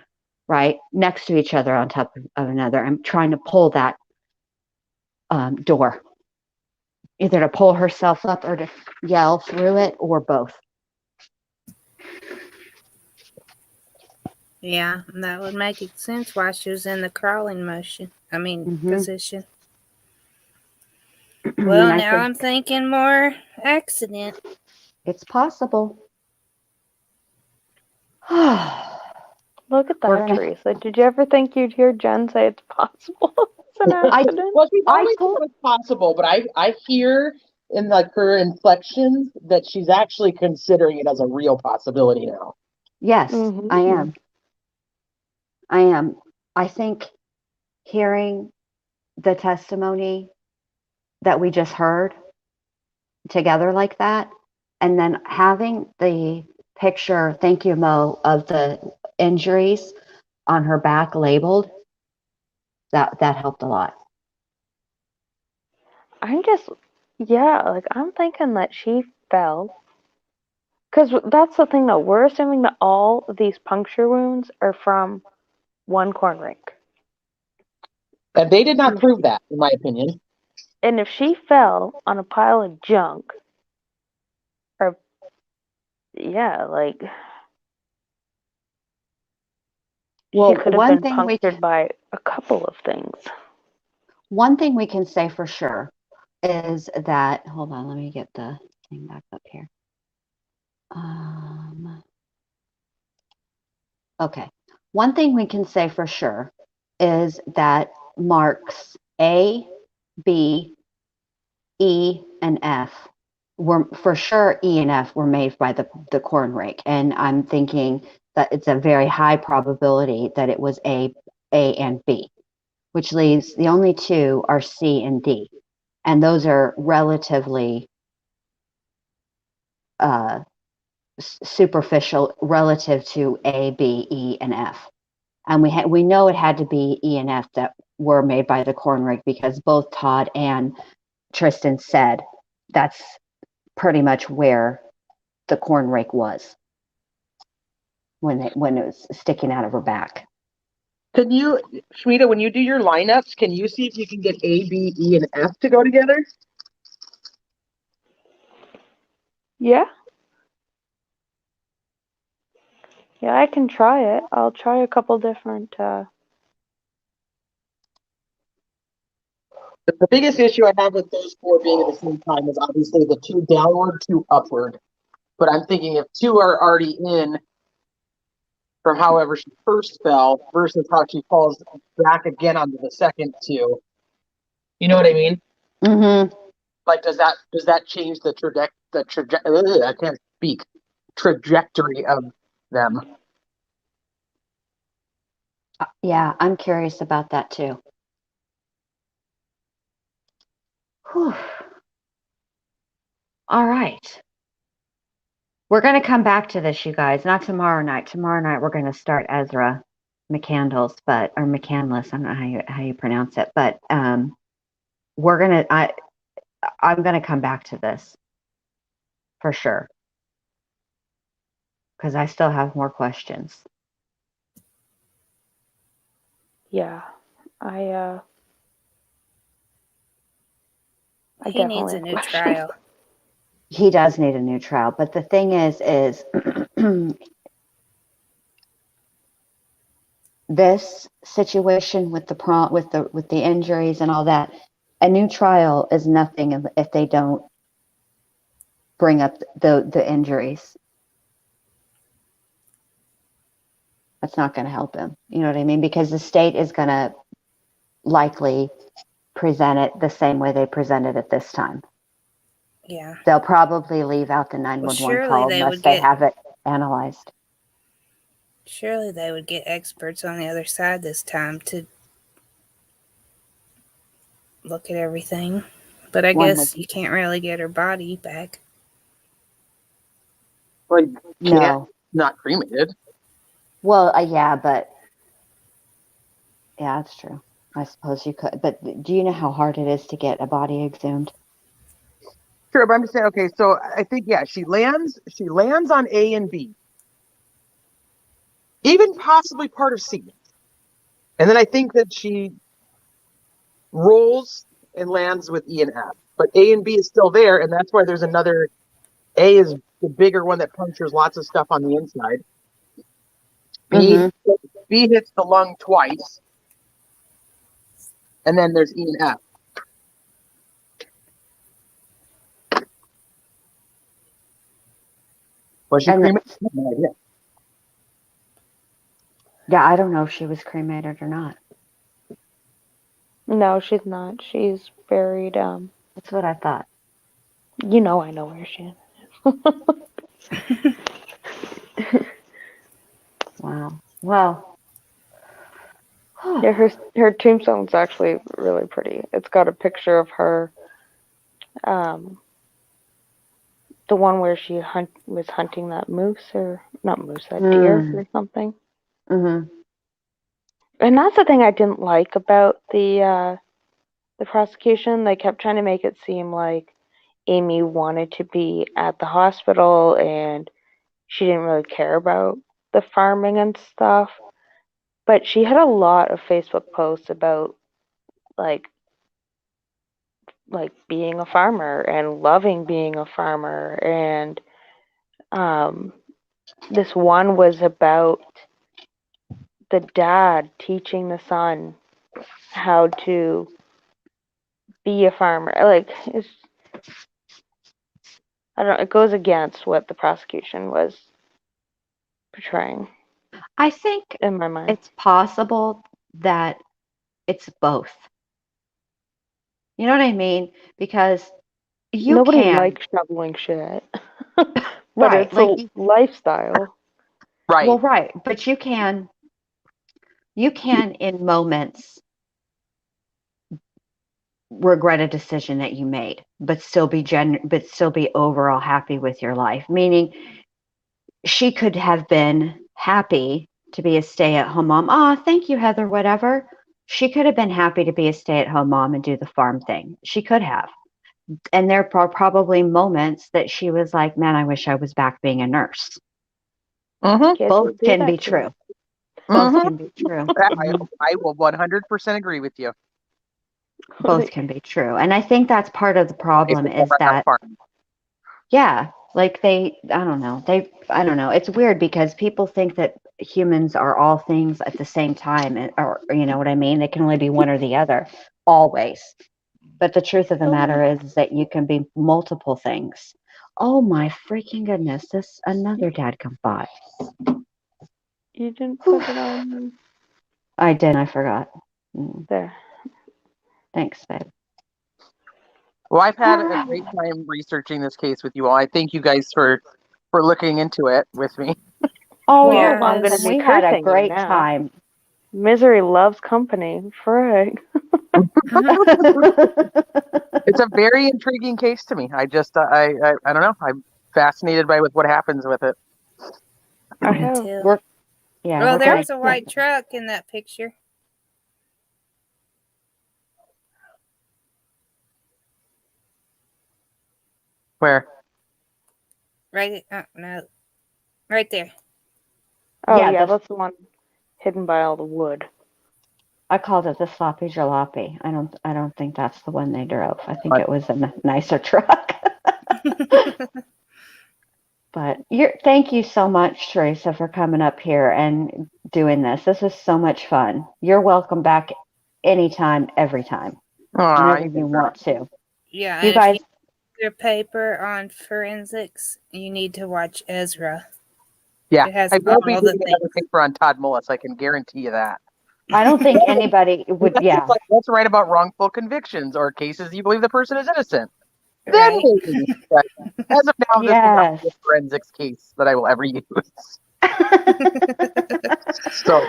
right, next to each other on top of another, and trying to pull that door, either to pull herself up or to yell through it, or both. Yeah, that would make sense why she was in the crawling motion. I mean, position. Well, And I now think I'm thinking more accident. it's possible. Look at We're that, gonna- Teresa. Did you ever think you'd hear Jen say it's possible it's an accident? Well, she's I always said told- it was possible, but I hear in like her inflections that she's actually considering it as a real possibility now. Yes, Mhm. I am. I am. I think hearing the testimony that we just heard together like that, and then having the picture, thank you, Mo, of the injuries on her back labeled, that helped a lot. I'm thinking that she fell. Because that's the thing, though. We're assuming that all of these puncture wounds are from one corn rake. And they did not prove that, in my opinion. And if she fell on a pile of junk, or, yeah, like, Well, she could have been punctured by a couple of things. one thing we can say for sure is that, hold on, let me get the thing back up here. Okay. One thing we can say for sure is that marks A, B, E, and F were for sure E and F were made by the corn rake. And I'm thinking that it's a very high probability that it was A and B, which leaves the only two are C and D. And those are relatively superficial relative to A, B, E, and F. And we know it had to be E and F that were made by the corn rake because both Todd and Tristan said that's pretty much where the corn rake was when it was sticking out of her back. Can you, Shmita, when you do your lineups, can you see if you can get A, B, E, and F to go together? Yeah. Yeah, I can try it. I'll try a couple different, The biggest issue I have with those four being at the same time is obviously the two downward, two upward. But I'm thinking if two are already in from however she first fell versus how she falls back again onto the second two. You know what I mean? Mm-hmm. Like, does that change the trajectory? I can't speak. Trajectory of them. Yeah, I'm curious about that too. Whew. All right. We're going to come back to this, you guys, not tomorrow night. Tomorrow night, we're going to start Ezra McCandless, or McCandless. I don't know how you pronounce it, but I'm going to come back to this for sure. Because I still have more questions. yeah. I He needs definitely a have new questions. trial. He does need a new trial, but the thing is this situation with the injuries and all that, a new trial is nothing if they don't bring up the injuries. That's not going to help him. You know what I mean? Because the state is going to likely present it the same way they presented it this time. Yeah. They'll probably leave out the 911 surely call they unless would they get- have it analyzed. Surely they would get experts on the other side this time to look at everything. But I guess you can't really get her body back. Like, No. not cremated. Well, yeah, but yeah, that's true. I suppose you could. But do you know how hard it is to get a body exhumed? Sure, but I'm just saying, okay, so I think, yeah, she lands on A and B. Even possibly part of C. And then I think that she rolls and lands with E and F. But A and B is still there, and that's why there's another. A is the bigger one that punctures lots of stuff on the inside. B hits the lung twice. And then there's E and F. Was she And cremated? I have no idea. yeah, I don't know if she was cremated or not. No, she's not. She's buried. That's what I thought. I know where she is. Wow. Well. Yeah, her tombstone's actually really pretty. It's got a picture of her, the one where she was hunting that moose, or not moose, that deer or something. Mm-hmm. And that's the thing I didn't like about the prosecution. They kept trying to make it seem like Amy wanted to be at the hospital and she didn't really care about the farming and stuff. But she had a lot of Facebook posts about like being a farmer and loving being a farmer, and this one was about the dad teaching the son how to be a farmer. Like, it's, I don't know, it goes against what the prosecution was portraying I think in my mind. it's possible that it's both. You know what I mean? Because Nobody likes shoveling shit. But right, it's a lifestyle. Right. Well, right, but you can in moments regret a decision that you made, but still be overall happy with your life. Meaning, she could have been happy to be a stay-at-home mom. Oh, thank you, Heather. Whatever. She could have been happy to be a stay-at-home mom and do the farm thing. She could have. And there are probably moments that she was like, man, I wish I was back being a nurse. Mm-hmm. Both can be true. Both can be true. I will 100% agree with you. Both can be true. And I think that's part of the problem is that, yeah, like I don't know. It's weird because people think that humans are all things at the same time, or you know what I mean? They can only be one or the other, always. But the truth of the matter is that you can be multiple things. Oh my freaking goodness, another dad come by. You didn't put it on. I did, I forgot. There. Thanks, babe. Well, I've had a great time researching this case with you all. I thank you guys for looking into it with me. Oh, Well, you're I'm gonna welcome. be We had a cursing you great now. time. Misery loves company. Frig. It's a very intriguing case to me. I just, I don't know. I'm fascinated by what happens with it. I Me have. too. Yeah. Well, we're there gonna- was a white truck in that picture. Where? Right? No. Right there. Oh Yeah, yeah, that's the one hidden by all the wood. I called it the sloppy jalopy. I don't think that's the one they drove. I think it was a nicer truck. But thank you so much, Teresa, for coming up here and doing this. This was so much fun. You're welcome back anytime, every time, whenever you want to. Yeah, You and guys. if you need your paper on forensics, you need to watch Ezra. Yeah, It has I will be all the doing another things. paper on Todd Mullis. I can guarantee you that. I don't think anybody would. Yeah. Like, let's write about wrongful convictions or cases you believe the person is innocent. Then Right. maybe. But as of now, this will not Yes. be a forensics case that I will ever use. So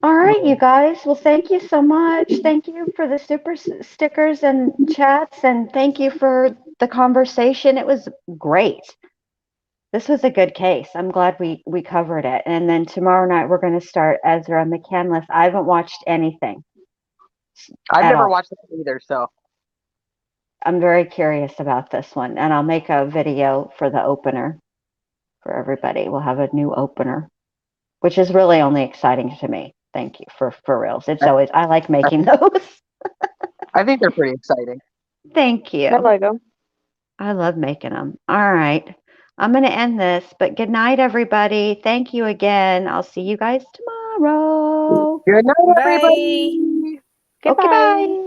All right, you guys. Well, thank you so much. Thank you for the super stickers and chats, and thank you for the conversation. It was great. This was a good case. I'm glad we covered it. And then tomorrow night we're going to start Ezra McCandless. I haven't watched anything. I've at never all. watched it either. So I'm very curious about this one, and I'll make a video for the opener for everybody. We'll have a new opener, which is really only exciting to me. Thank you for reals. It's always, I like making those. I think they're pretty exciting. Thank you. I like them. I love making them. All right. I'm going to end this, but good night, everybody. Thank you again. I'll see you guys tomorrow. Good night, Bye. everybody. Goodbye. Okay, bye.